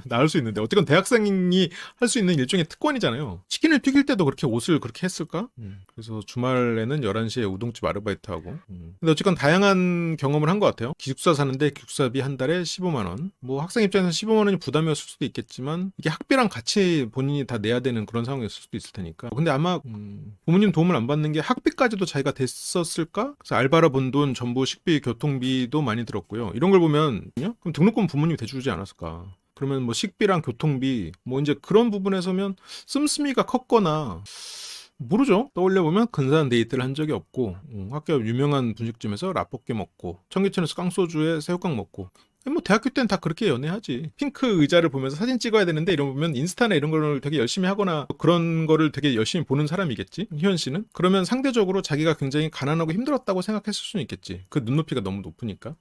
나을 수 있는데 어쨌건 대학생이 할 수 있는 일종의 특권이잖아요. 치킨을 튀길 때도 그렇게 옷을 그렇게 했을까? 그래서 주말에는 11시에 우동집 아르바이트하고. 근데 어쨌건 다양한 경험을 한 것 같아요. 기숙사 사는데 기숙사비 한 달에 15만 원. 뭐 학생 입장에서 15만 원이 부담이었을 수도 있겠지만 이게 학비랑 같이 본인이 다 내야 되는 그런 상황이었을 수도 있을 테니까. 근데 아마 부모님 도움을 안 받는 게 학비까지도 자기가 됐었을까? 그래서 알바로 번 돈 전부 식비, 교통비도 많이 들었고요. 이런 걸 보면 그럼 등록금 부모님이 대주지 않았을까? 그러면 뭐 식비랑 교통비 뭐 이제 그런 부분에서면 씀씀이가 컸거나 모르죠. 떠올려보면 근사한 데이트를 한 적이 없고 학교 유명한 분식집에서 라볶이 먹고 청계천에서 깡소주에 새우깡 먹고 뭐 대학교 때는 다 그렇게 연애하지. 핑크 의자를 보면서 사진 찍어야 되는데 이러면 인스타나 이런 거를 되게 열심히 하거나 그런 거를 되게 열심히 보는 사람이겠지. 희연 씨는. 그러면 상대적으로 자기가 굉장히 가난하고 힘들었다고 생각했을 수는 있겠지. 그 눈높이가 너무 높으니까.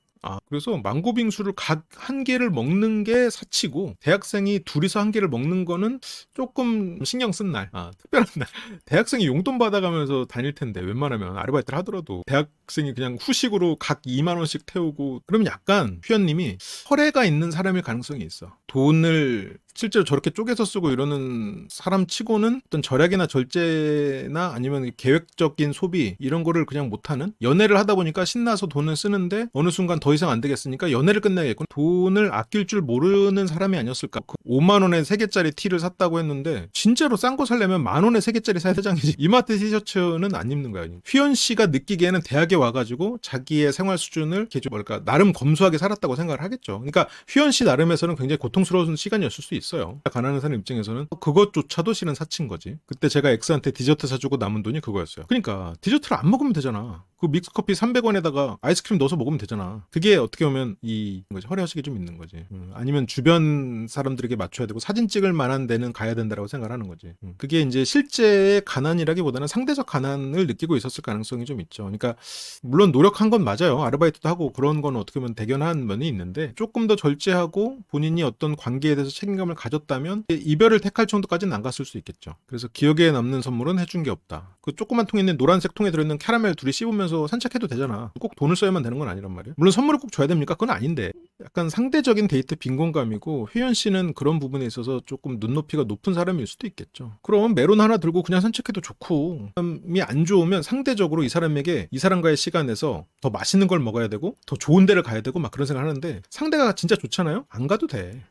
그래서 망고빙수를 각 한 개를 먹는 게 사치고 대학생이 둘이서 한 개를 먹는 거는 조금 신경 쓴 날, 특별한 날. 대학생이 용돈 받아가면서 다닐 텐데 웬만하면 아르바이트를 하더라도 대학생이 그냥 후식으로 각 2만 원씩 태우고 그러면 약간 휘연님이 허례가 있는 사람일 가능성이 있어. 돈을 실제로 저렇게 쪼개서 쓰고 이러는 사람 치고는 어떤 절약이나 절제나 아니면 계획적인 소비 이런 거를 그냥 못하는 연애를 하다 보니까 신나서 돈을 쓰는데 어느 순간 더 이상 안 되겠으니까 연애를 끝내야겠군. 돈을 아낄 줄 모르는 사람이 아니었을까. 5만 원에 3개짜리 티를 샀다고 했는데 진짜로 싼 거 살려면 만 원에 3개짜리 사야 되잖지. 이마트 티셔츠는 안 입는 거야. 휘연 씨가 느끼기에는 대학에 와가지고 자기의 생활 수준을 뭐랄까 나름 검소하게 살았다고 생각을 하겠죠. 그러니까 휘연 씨 나름에서는 굉장히 고통스러운 시간이었을 수 있어요. 가난한 사람 입장에서는 그것조차도 실은 사치인 거지. 그때 제가 X한테 디저트 사주고 남은 돈이 그거였어요. 그러니까 디저트를 안 먹으면 되잖아. 그 믹스커피 300원에다가 아이스크림 넣어서 먹으면 되잖아. 그게 어떻게 보면 이 거지. 허례허식이 좀 있는 거지. 아니면 주변 사람들에게 맞춰야 되고 사진 찍을 만한 데는 가야 된다라고 생각을 하는 거지. 그게 이제 실제의 가난이라기보다는 상대적 가난을 느끼고 있었을 가능성이 좀 있죠. 그러니까 물론 노력한 건 맞아요. 아르바이트도 하고 그런 건 어떻게 보면 대견한 면이 있는데 조금 더 절제하고 본인이 어떤 관계에 대해서 책임감을 가졌다면 이별을 택할 정도까지는 안 갔을 수 있겠죠. 그래서 기억에 남는 선물은 해준 게 없다. 그 조그만 통에 있는 노란색 통에 들어있는 캐러멜 둘이 씹으면서 산책해도 되잖아. 꼭 돈을 써야만 되는 건 아니란 말이에요. 물론 선물을 꼭 줘야 됩니까? 그건 아닌데 약간 상대적인 데이트 빈곤감이고 휘연 씨는 그런 부분에 있어서 조금 눈높이가 높은 사람일 수도 있겠죠. 그럼 메론 하나 들고 그냥 산책해도 좋고 사람이 안 좋으면 상대적으로 이 사람에게 이 사람과의 시간에서 더 맛있는 걸 먹어야 되고 더 좋은 데를 가야 되고 막 그런 생각을 하는데 상대가 진짜 좋잖아요? 안 가도 돼.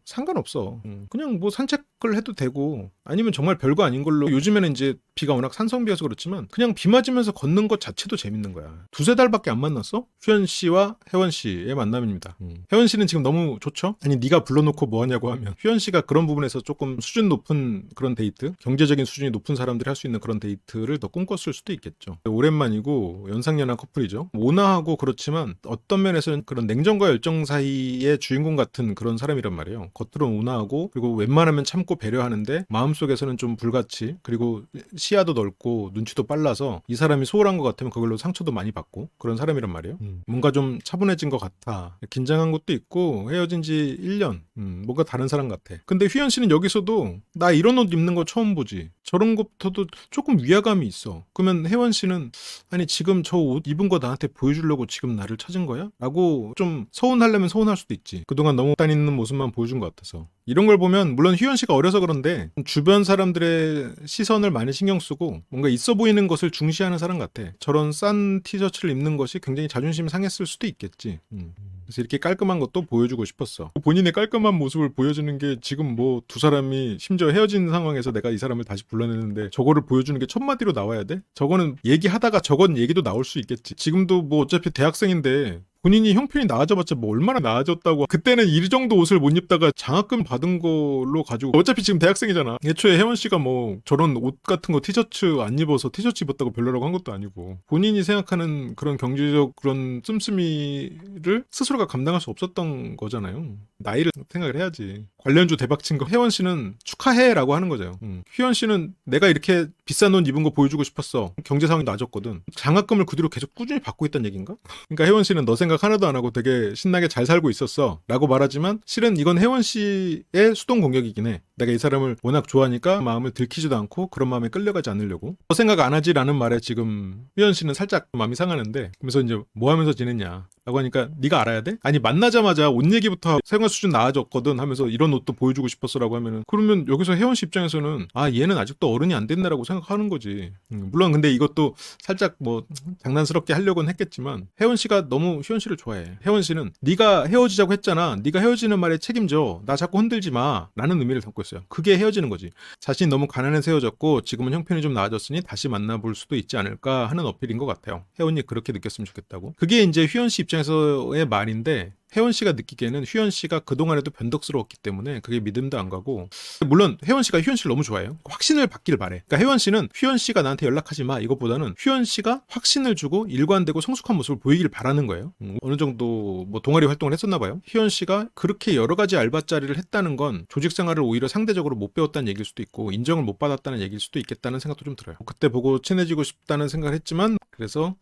상관없어. 그냥 뭐 산책을 해도 되고 아니면 정말 별거 아닌 걸로 요즘에는 이제 비가 워낙 산성비여서 그렇지만 그냥 비 맞으면서 걷는 것 자체도 재밌는 거야. 2-3달밖에 안 만났어? 휘연 씨와 혜원 씨의 만남입니다. 혜원 씨는 지금 너무 좋죠? 아니 네가 불러놓고 뭐하냐고 하면 휘연 씨가 그런 부분에서 조금 수준 높은 그런 데이트 경제적인 수준이 높은 사람들이 할 수 있는 그런 데이트를 더 꿈꿨을 수도 있겠죠. 오랜만이고 연상연하 커플이죠. 온화하고 그렇지만 어떤 면에서는 그런 냉정과 열정 사이의 주인공 같은 그런 사람이란 말이에요. 겉으로는 온화하고 그리고 웬만하면 참고 배려하는데 마음속에서는 좀 불같이 그리고 시야도 넓고 눈치도 빨라서 이 사람이 소홀한 것 같으면 그걸로 상처도 많이 받고 그런 사람이란 말이에요. 뭔가 좀 차분해진 것 같아. 긴장한 만난 것도 있고 헤어진 지 1년. 뭔가 다른 사람 같아. 근데 휘연 씨는 여기서도 나 이런 옷 입는 거 처음 보지. 저런 것부터도 조금 위화감이 있어. 그러면 혜원 씨는 아니 지금 저 옷 입은 거 나한테 보여주려고 지금 나를 찾은 거야? 라고 좀 서운하려면 서운할 수도 있지. 그동안 너무 단 있는 모습만 보여준 것 같아서. 이런 걸 보면 물론 휘연 씨가 어려서 그런데 주변 사람들의 시선을 많이 신경 쓰고 뭔가 있어 보이는 것을 중시하는 사람 같아. 저런 싼 티셔츠를 입는 것이 굉장히 자존심이 상했을 수도 있겠지. 그래서 이렇게 깔끔한 것도 보여주고 싶었어. 본인의 깔끔한 모습을 보여주는 게 지금 뭐 두 사람이 심지어 헤어진 상황에서 내가 이 사람을 다시 불러내는데 저거를 보여주는 게 첫 마디로 나와야 돼? 저거는 얘기하다가 저건 얘기도 나올 수 있겠지. 지금도 뭐 어차피 대학생인데 본인이 형편이 나아져봤자 뭐 얼마나 나아졌다고. 그때는 이 정도 옷을 못 입다가 장학금 받은 걸로 가지고 어차피 지금 대학생이잖아. 애초에 혜원 씨가 뭐 저런 옷 같은 거 티셔츠 안 입어서 티셔츠 입었다고 별로라고 한 것도 아니고 본인이 생각하는 그런 경제적 그런 씀씀이를 스스로가 감당할 수 없었던 거잖아요. 나이를 생각을 해야지. 관련주 대박친 거 혜원 씨는 축하해라고 하는 거죠. 휘연 씨는 내가 이렇게 비싼 옷 입은 거 보여주고 싶었어. 경제 상황이 나아졌거든. 장학금을 그 뒤로 계속 꾸준히 받고 있다는 얘기인가? 그러니까 혜원 씨는 너 생각 하나도 안 하고 되게 신나게 잘 살고 있었어 라고 말하지만 실은 이건 혜원 씨의 수동 공격이긴 해. 내가 이 사람을 워낙 좋아하니까 마음을 들키지도 않고 그런 마음에 끌려가지 않으려고. 너 생각 안 하지 라는 말에 지금 휘연 씨는 살짝 마음이 상하는데 그러면서 이제 뭐 하면서 지냈냐 라고 하니까 네가 알아야 돼? 아니 만나자마자 옷 얘기부터 생활 수준 나아졌거든 하면서 이런 옷도 보여주고 싶었어 라고 하면은 그러면 여기서 혜원 씨 입장에서는 아 얘는 아직도 어른이 안 됐나라고 생각하는 거지. 물론 근데 이것도 살짝 뭐 장난스럽게 하려고는 했겠지만 혜원 씨가 너무 휘연 씨를 좋아해. 혜원 씨는 네가 헤어지자고 했잖아. 네가 헤어지는 말에 책임져. 나 자꾸 흔들지 마 라는 의미를 담고 있어요. 그게 헤어지는 거지. 자신이 너무 가난해서 헤어졌고 지금은 형편이 좀 나아졌으니 다시 만나볼 수도 있지 않을까 하는 어필인 것 같아요. 혜원이 그렇게 느꼈으면 좋겠다고. 그게 이제 휘연 씨 입장에서의 말인데 혜원 씨가 느끼기에는 휘연 씨가 그동안에도 변덕스러웠기 때문에 그게 믿음도 안 가고 물론 혜원 씨가 휘연 씨를 너무 좋아해요. 확신을 받기를 바래. 그러니까 혜원 씨는 휘연 씨가 나한테 연락하지 마 이것보다는 휘연 씨가 확신을 주고 일관되고 성숙한 모습을 보이길 바라는 거예요. 어느 정도 뭐 동아리 활동을 했었나 봐요. 휘연 씨가 그렇게 여러 가지 알바자리를 했다는 건 조직 생활을 오히려 상대적으로 못 배웠다는 얘기일 수도 있고 인정을 못 받았다는 얘기일 수도 있겠다는 생각도 좀 들어요. 그때 보고 친해지고 싶다는 생각을 했지만 그래서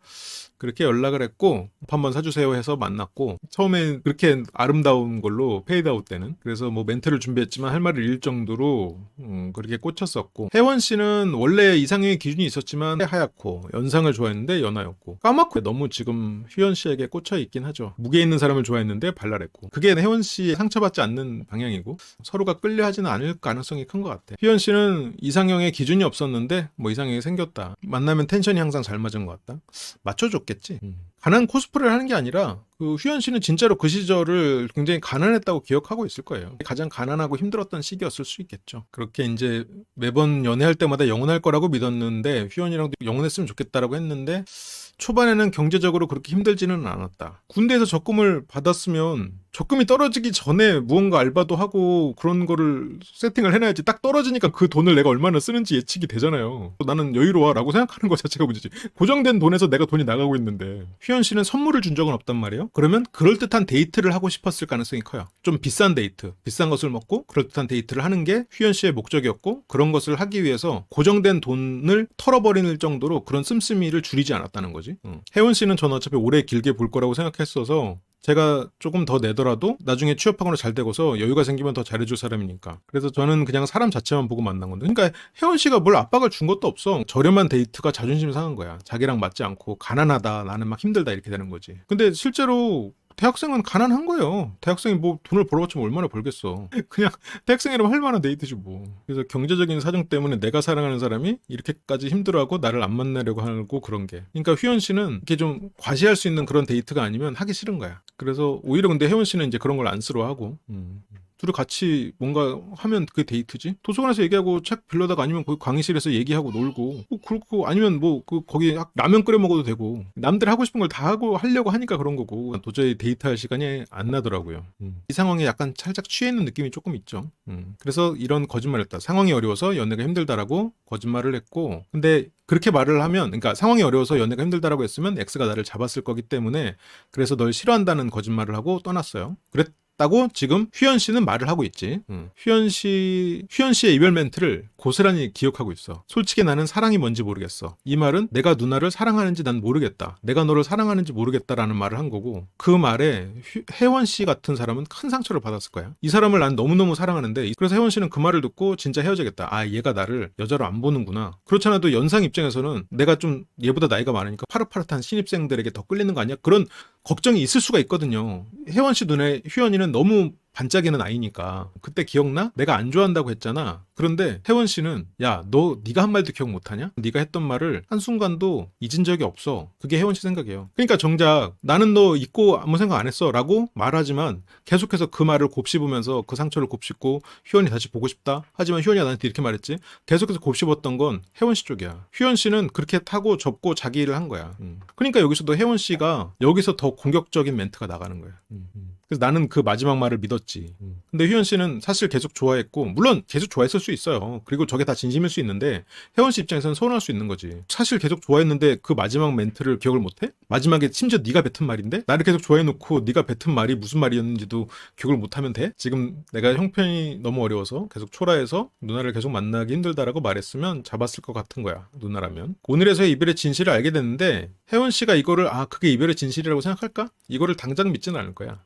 그렇게 연락을 했고 밥 한번 사주세요 해서 만났고 처음에 그렇게 아름다운 걸로 페이드아웃 때는 그래서 뭐 멘트를 준비했지만 할 말을 잃을 정도로 그렇게 꽂혔었고 혜원 씨는 원래 이상형의 기준이 있었지만 하얗고 연상을 좋아했는데 연하였고 까맣고 너무 지금 휘연 씨에게 꽂혀 있긴 하죠. 무게 있는 사람을 좋아했는데 발랄했고 그게 혜원 씨에 상처받지 않는 방향이고 서로가 끌려하지는 않을 가능성이 큰 것 같아. 휘연 씨는 이상형의 기준이 없었는데 뭐 이상형이 생겼다. 만나면 텐션이 항상 잘 맞은 것 같다. 맞춰줬겠지. 가난 코스프레를 하는 게 아니라 그 휘연 씨는 진짜로 그 시절을 굉장히 가난했다고 기억하고 있을 거예요. 가장 가난하고 힘들었던 시기였을 수 있겠죠. 그렇게 이제 매번 연애할 때마다 영원할 거라고 믿었는데 휘연이랑도 영원했으면 좋겠다라고 했는데 초반에는 경제적으로 그렇게 힘들지는 않았다. 군대에서 적금을 받았으면 적금이 떨어지기 전에 무언가 알바도 하고 그런 거를 세팅을 해놔야지. 딱 떨어지니까 그 돈을 내가 얼마나 쓰는지 예측이 되잖아요. 나는 여유로워 라고 생각하는 것 자체가 문제지. 고정된 돈에서 내가 돈이 나가고 있는데 휘연 씨는 선물을 준 적은 없단 말이에요. 그러면 그럴듯한 데이트를 하고 싶었을 가능성이 커요. 좀 비싼 데이트, 비싼 것을 먹고 그럴듯한 데이트를 하는 게 휘연 씨의 목적이었고 그런 것을 하기 위해서 고정된 돈을 털어버리는 정도로 그런 씀씀이를 줄이지 않았다는 거지. 혜원 씨는 저는 어차피 오래 길게 볼 거라고 생각했어서 제가 조금 더 내더라도 나중에 취업하거나 잘 되고서 여유가 생기면 더 잘해줄 사람이니까. 그래서 저는 그냥 사람 자체만 보고 만난 건데. 그러니까 혜원 씨가 뭘 압박을 준 것도 없어. 저렴한 데이트가 자존심이 상한 거야. 자기랑 맞지 않고 가난하다, 나는 막 힘들다 이렇게 되는 거지. 근데 실제로 대학생은 가난한 거예요. 대학생이 뭐 돈을 벌어봤자 얼마나 벌겠어. 그냥 대학생이라면 할 만한 데이트지 뭐. 그래서 경제적인 사정 때문에 내가 사랑하는 사람이 이렇게까지 힘들어하고 나를 안 만나려고 하고 그런 게. 그러니까 휘연 씨는 이렇게 좀 과시할 수 있는 그런 데이트가 아니면 하기 싫은 거야. 그래서 오히려 근데 혜원 씨는 이제 그런 걸 안쓰러워하고 둘이 같이 뭔가 하면 그게 데이트지? 도서관에서 얘기하고 책 빌려다가 아니면 거기 강의실에서 얘기하고 놀고 그렇고 아니면 뭐 거기 라면 끓여 먹어도 되고 남들 하고 싶은 걸 다 하고 하려고 하니까 그런 거고 도저히 데이트할 시간이 안 나더라고요. 이 상황에 약간 살짝 취해 있는 느낌이 조금 있죠. 그래서 이런 거짓말을 했다. 상황이 어려워서 연애가 힘들다라고 거짓말을 했고 근데 그렇게 말을 하면 그러니까 상황이 어려워서 연애가 힘들다라고 했으면 X가 나를 잡았을 거기 때문에 그래서 널 싫어한다는 거짓말을 하고 떠났어요. 모르겠다고 지금 휘연 씨는 말을 하고 있지. 휘연 씨의 이별 멘트를 고스란히 기억하고 있어. 솔직히 나는 사랑이 뭔지 모르겠어. 이 말은 내가 누나를 사랑하는지 난 모르겠다. 내가 너를 사랑하는지 모르겠다라는 말을 한 거고, 그 말에 혜원 씨 같은 사람은 큰 상처를 받았을 거야. 이 사람을 난 너무너무 사랑하는데, 그래서 혜원 씨는 그 말을 듣고 진짜 헤어져야겠다. 아, 얘가 나를 여자로 안 보는구나. 그렇잖아도 연상 입장에서는 내가 좀 얘보다 나이가 많으니까 파릇파릇한 신입생들에게 더 끌리는 거 아니야? 그런 걱정이 있을 수가 있거든요. 혜원 씨 눈에 휘연이는 너무 반짝이는 아이니까. 그때 기억나? 내가 안 좋아한다고 했잖아. 그런데 혜원 씨는 야, 네가 한 말도 기억 못하냐? 네가 했던 말을 한순간도 잊은 적이 없어. 그게 혜원 씨 생각이에요. 그러니까 정작 나는 너 잊고 아무 생각 안 했어 라고 말하지만 계속해서 그 말을 곱씹으면서 그 상처를 곱씹고 휘연이 다시 보고 싶다. 하지만 휘연이가 나한테 이렇게 말했지. 계속해서 곱씹었던 건 혜원 씨 쪽이야. 휘연 씨는 그렇게 타고 접고 자기 일을 한 거야. 그러니까 여기서도 혜원 씨가 여기서 더 공격적인 멘트가 나가는 거야. 그래서 나는 그 마지막 말을 믿었지. 근데 휘연 씨는 사실 계속 좋아했고, 물론 계속 좋아했을 수 있어요. 그리고 저게 다 진심일 수 있는데 혜원 씨 입장에서는 서운할 수 있는 거지. 사실 계속 좋아했는데 그 마지막 멘트를 기억을 못해? 마지막에 심지어 네가 뱉은 말인데? 나를 계속 좋아해놓고 네가 뱉은 말이 무슨 말이었는지도 기억을 못하면 돼? 지금 내가 형편이 너무 어려워서 계속 초라해서 누나를 계속 만나기 힘들다라고 말했으면 잡았을 것 같은 거야. 누나라면. 오늘에서의 이별의 진실을 알게 됐는데 혜원 씨가 이거를 그게 이별의 진실이라고 생각할까? 이거를 당장 믿지는 않을 거야.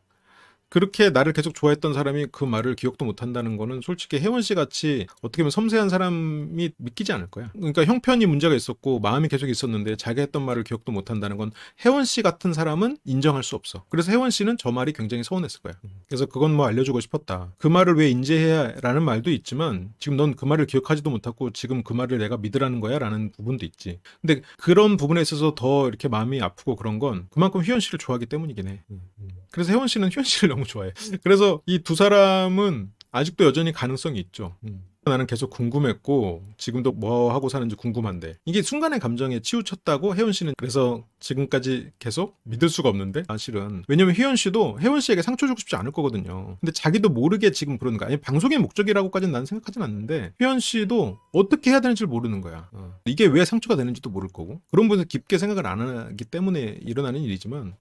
그렇게 나를 계속 좋아했던 사람이 그 말을 기억도 못한다는 거는 솔직히 혜원 씨 같이 어떻게 보면 섬세한 사람이 믿기지 않을 거야. 그러니까 형편이 문제가 있었고 마음이 계속 있었는데 자기가 했던 말을 기억도 못한다는 건 혜원 씨 같은 사람은 인정할 수 없어. 그래서 혜원 씨는 저 말이 굉장히 서운했을 거야. 그래서 그건 뭐 알려주고 싶었다. 그 말을 왜 인지해야 라는 말도 있지만 지금 넌 그 말을 기억하지도 못하고 지금 그 말을 내가 믿으라는 거야 라는 부분도 있지. 근데 그런 부분에 있어서 더 이렇게 마음이 아프고 그런 건 그만큼 휘연 씨를 좋아하기 때문이긴 해. 그래서 혜원 씨는 휘연 씨를 너무 좋아해. 그래서 이 두 사람은 아직도 여전히 가능성이 있죠. 나는 계속 궁금했고 지금도 뭐 하고 사는지 궁금한데 이게 순간의 감정에 치우쳤다고 혜원 씨는 그래서 지금까지 계속 믿을 수가 없는데 사실은 왜냐면 휘연 씨도 혜원 씨에게 상처 주고 싶지 않을 거거든요. 근데 자기도 모르게 지금 그러는 거야. 아니, 방송의 목적이라고까지는 나는 생각하진 않는데 휘연 씨도 어떻게 해야 되는지 모르는 거야. 이게 왜 상처가 되는지도 모를 거고 그런 부분에서 깊게 생각을 안 하기 때문에 일어나는 일이지만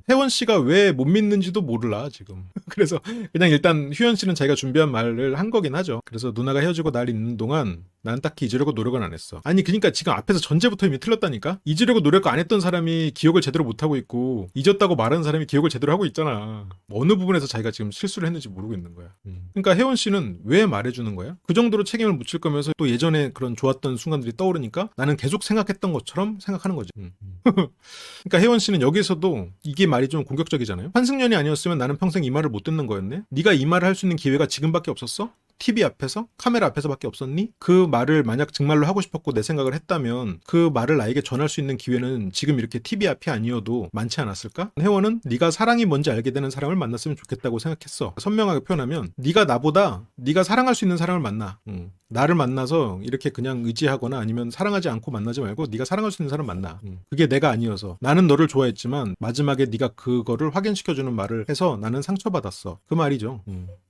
혜원 씨가 왜 못 믿는지도 몰라 지금. 그래서 그냥 일단 휘연 씨는 자기가 준비한 말을 한 거긴 하죠. 그래서 누나가 헤어지고 날 있는 동안 난 딱히 잊으려고 노력은 안 했어. 아니 그러니까 지금 앞에서 전제부터 이미 틀렸다니까? 잊으려고 노력 안 했던 사람이 기억을 제대로 못하고 있고 잊었다고 말하는 사람이 기억을 제대로 하고 있잖아. 어느 부분에서 자기가 지금 실수를 했는지 모르고 있는 거야. 그러니까 혜원 씨는 왜 말해주는 거야? 그 정도로 책임을 묻힐 거면서 또 예전에 그런 좋았던 순간들이 떠오르니까 나는 계속 생각했던 것처럼 생각하는 거지. 그러니까 혜원 씨는 여기서도 이게 말이 좀 공격적이잖아요. 환승연이 아니었으면 나는 평생 이 말을 못 듣는 거였네? 네가 이 말을 할 수 있는 기회가 지금밖에 없었어? TV 앞에서? 카메라 앞에서밖에 없었니? 그 말을 만약 정말로 하고 싶었고 내 생각을 했다면 그 말을 나에게 전할 수 있는 기회는 지금 이렇게 TV 앞이 아니어도 많지 않았을까? 혜원은 네가 사랑이 뭔지 알게 되는 사람을 만났으면 좋겠다고 생각했어. 선명하게 표현하면 네가 사랑할 수 있는 사람을 만나. 나를 만나서 이렇게 그냥 의지하거나 아니면 사랑하지 않고 만나지 말고 네가 사랑할 수 있는 사람 만나. 그게 내가 아니어서 나는 너를 좋아했지만 마지막에 네가 그거를 확인시켜주는 말을 해서 나는 상처받았어. 그 말이죠.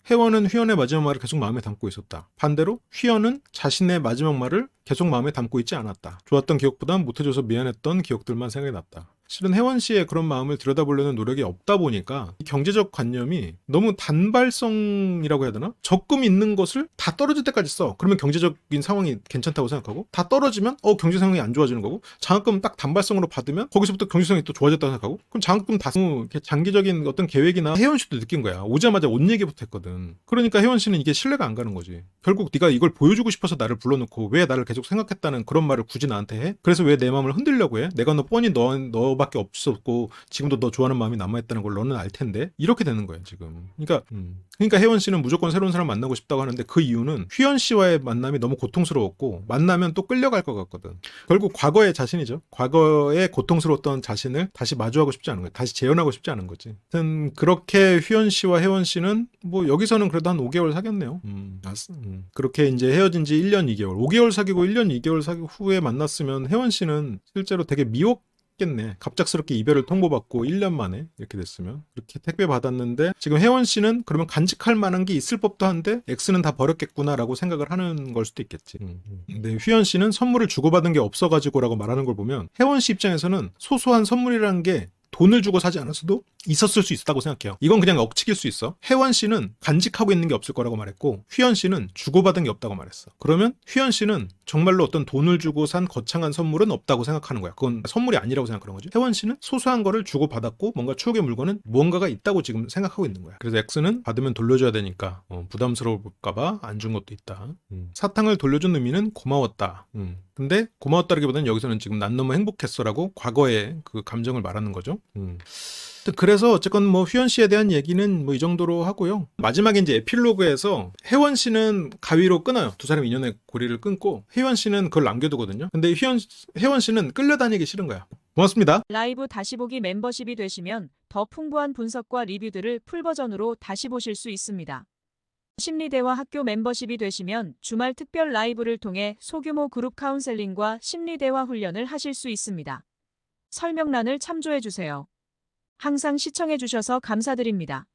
혜원은 휘연의 마지막 말을 계속 마음에 담고 있었다. 반대로 휘연은 자신의 마지막 말을 계속 마음에 담고 있지 않았다. 좋았던 기억보단 못해줘서 미안했던 기억들만 생각이 났다. 실은 혜원 씨의 그런 마음을 들여다보려는 노력이 없다 보니까 경제적 관념이 너무 단발성이라고 해야 되나? 적금 있는 것을 다 떨어질 때까지 써. 그러면 경제적인 상황이 괜찮다고 생각하고 다 떨어지면 경제 상황이 안 좋아지는 거고 장학금 딱 단발성으로 받으면 거기서부터 경제성이 또 좋아졌다고 생각하고 그럼 장학금 다 쓰고 장기적인 어떤 계획이나 혜원 씨도 느낀 거야. 오자마자 옷 얘기부터 했거든. 그러니까 혜원 씨는 이게 신뢰가 안 가는 거지. 결국 네가 이걸 보여주고 싶어서 나를 불러놓고 왜 나를 계속 생각했다는 그런 말을 굳이 나한테 해? 그래서 왜 내 마음을 흔들려고 해? 내가 너 뻔히 너밖에 없었고 지금도 너 좋아하는 마음이 남아있다는 걸 너는 알 텐데 이렇게 되는 거야 지금. 그러니까 혜원 씨는 무조건 새로운 사람 만나고 싶다고 하는데 그 이유는 휘연 씨와의 만남이 너무 고통스러웠고 만나면 또 끌려갈 것 같거든. 결국 과거의 자신이죠. 과거에 고통스러웠던 자신을 다시 마주하고 싶지 않은 거야. 다시 재현하고 싶지 않은 거지. 하여튼 그렇게 휘연 씨와 혜원 씨는 뭐 여기서는 그래도 한 5개월 사귀었네요. 그렇게 이제 헤어진 지 1년 2개월 5개월 사귀고 1년 2개월 사귀고 후에 만났으면 혜원 씨는 실제로 되게 미웠겠네. 갑작스럽게 이별을 통보받고 1년 만에 이렇게 됐으면 그렇게 택배 받았는데 지금 혜원 씨는 그러면 간직할 만한 게 있을 법도 한데 X는 다 버렸겠구나라고 생각을 하는 걸 수도 있겠지. 근데 휘연 씨는 선물을 주고받은 게 없어가지고라고 말하는 걸 보면 혜원 씨 입장에서는 소소한 선물이라는 게 돈을 주고 사지 않았어도 있었을 수 있다고 생각해요. 이건 그냥 억측일 수 있어. 혜원 씨는 간직하고 있는 게 없을 거라고 말했고 휘연 씨는 주고받은 게 없다고 말했어. 그러면 휘연 씨는 정말로 어떤 돈을 주고 산 거창한 선물은 없다고 생각하는 거야. 그건 선물이 아니라고 생각하는 거지. 혜원 씨는 소소한 거를 주고받았고 뭔가 추억의 물건은 무언가가 있다고 지금 생각하고 있는 거야. 그래서 X는 받으면 돌려줘야 되니까 부담스러울까봐 안 준 것도 있다. 사탕을 돌려준 의미는 고마웠다. 근데 고마웠다기보다는 여기서는 지금 난 너무 행복했어라고 과거의 그 감정을 말하는 거죠. 그래서 어쨌건 뭐 휘연 씨에 대한 얘기는 뭐 이 정도로 하고요. 마지막에 이제 에필로그에서 혜원 씨는 가위로 끊어요. 두 사람 인연의 고리를 끊고 혜원 씨는 그걸 남겨두거든요. 근데 혜원 씨는 끌려다니기 싫은 거야. 고맙습니다. 라이브 다시 보기 멤버십이 되시면 더 풍부한 분석과 리뷰들을 풀버전으로 다시 보실 수 있습니다. 심리대화 학교 멤버십이 되시면 주말 특별 라이브를 통해 소규모 그룹 카운셀링과 심리대화 훈련을 하실 수 있습니다. 설명란을 참조해주세요. 항상 시청해주셔서 감사드립니다.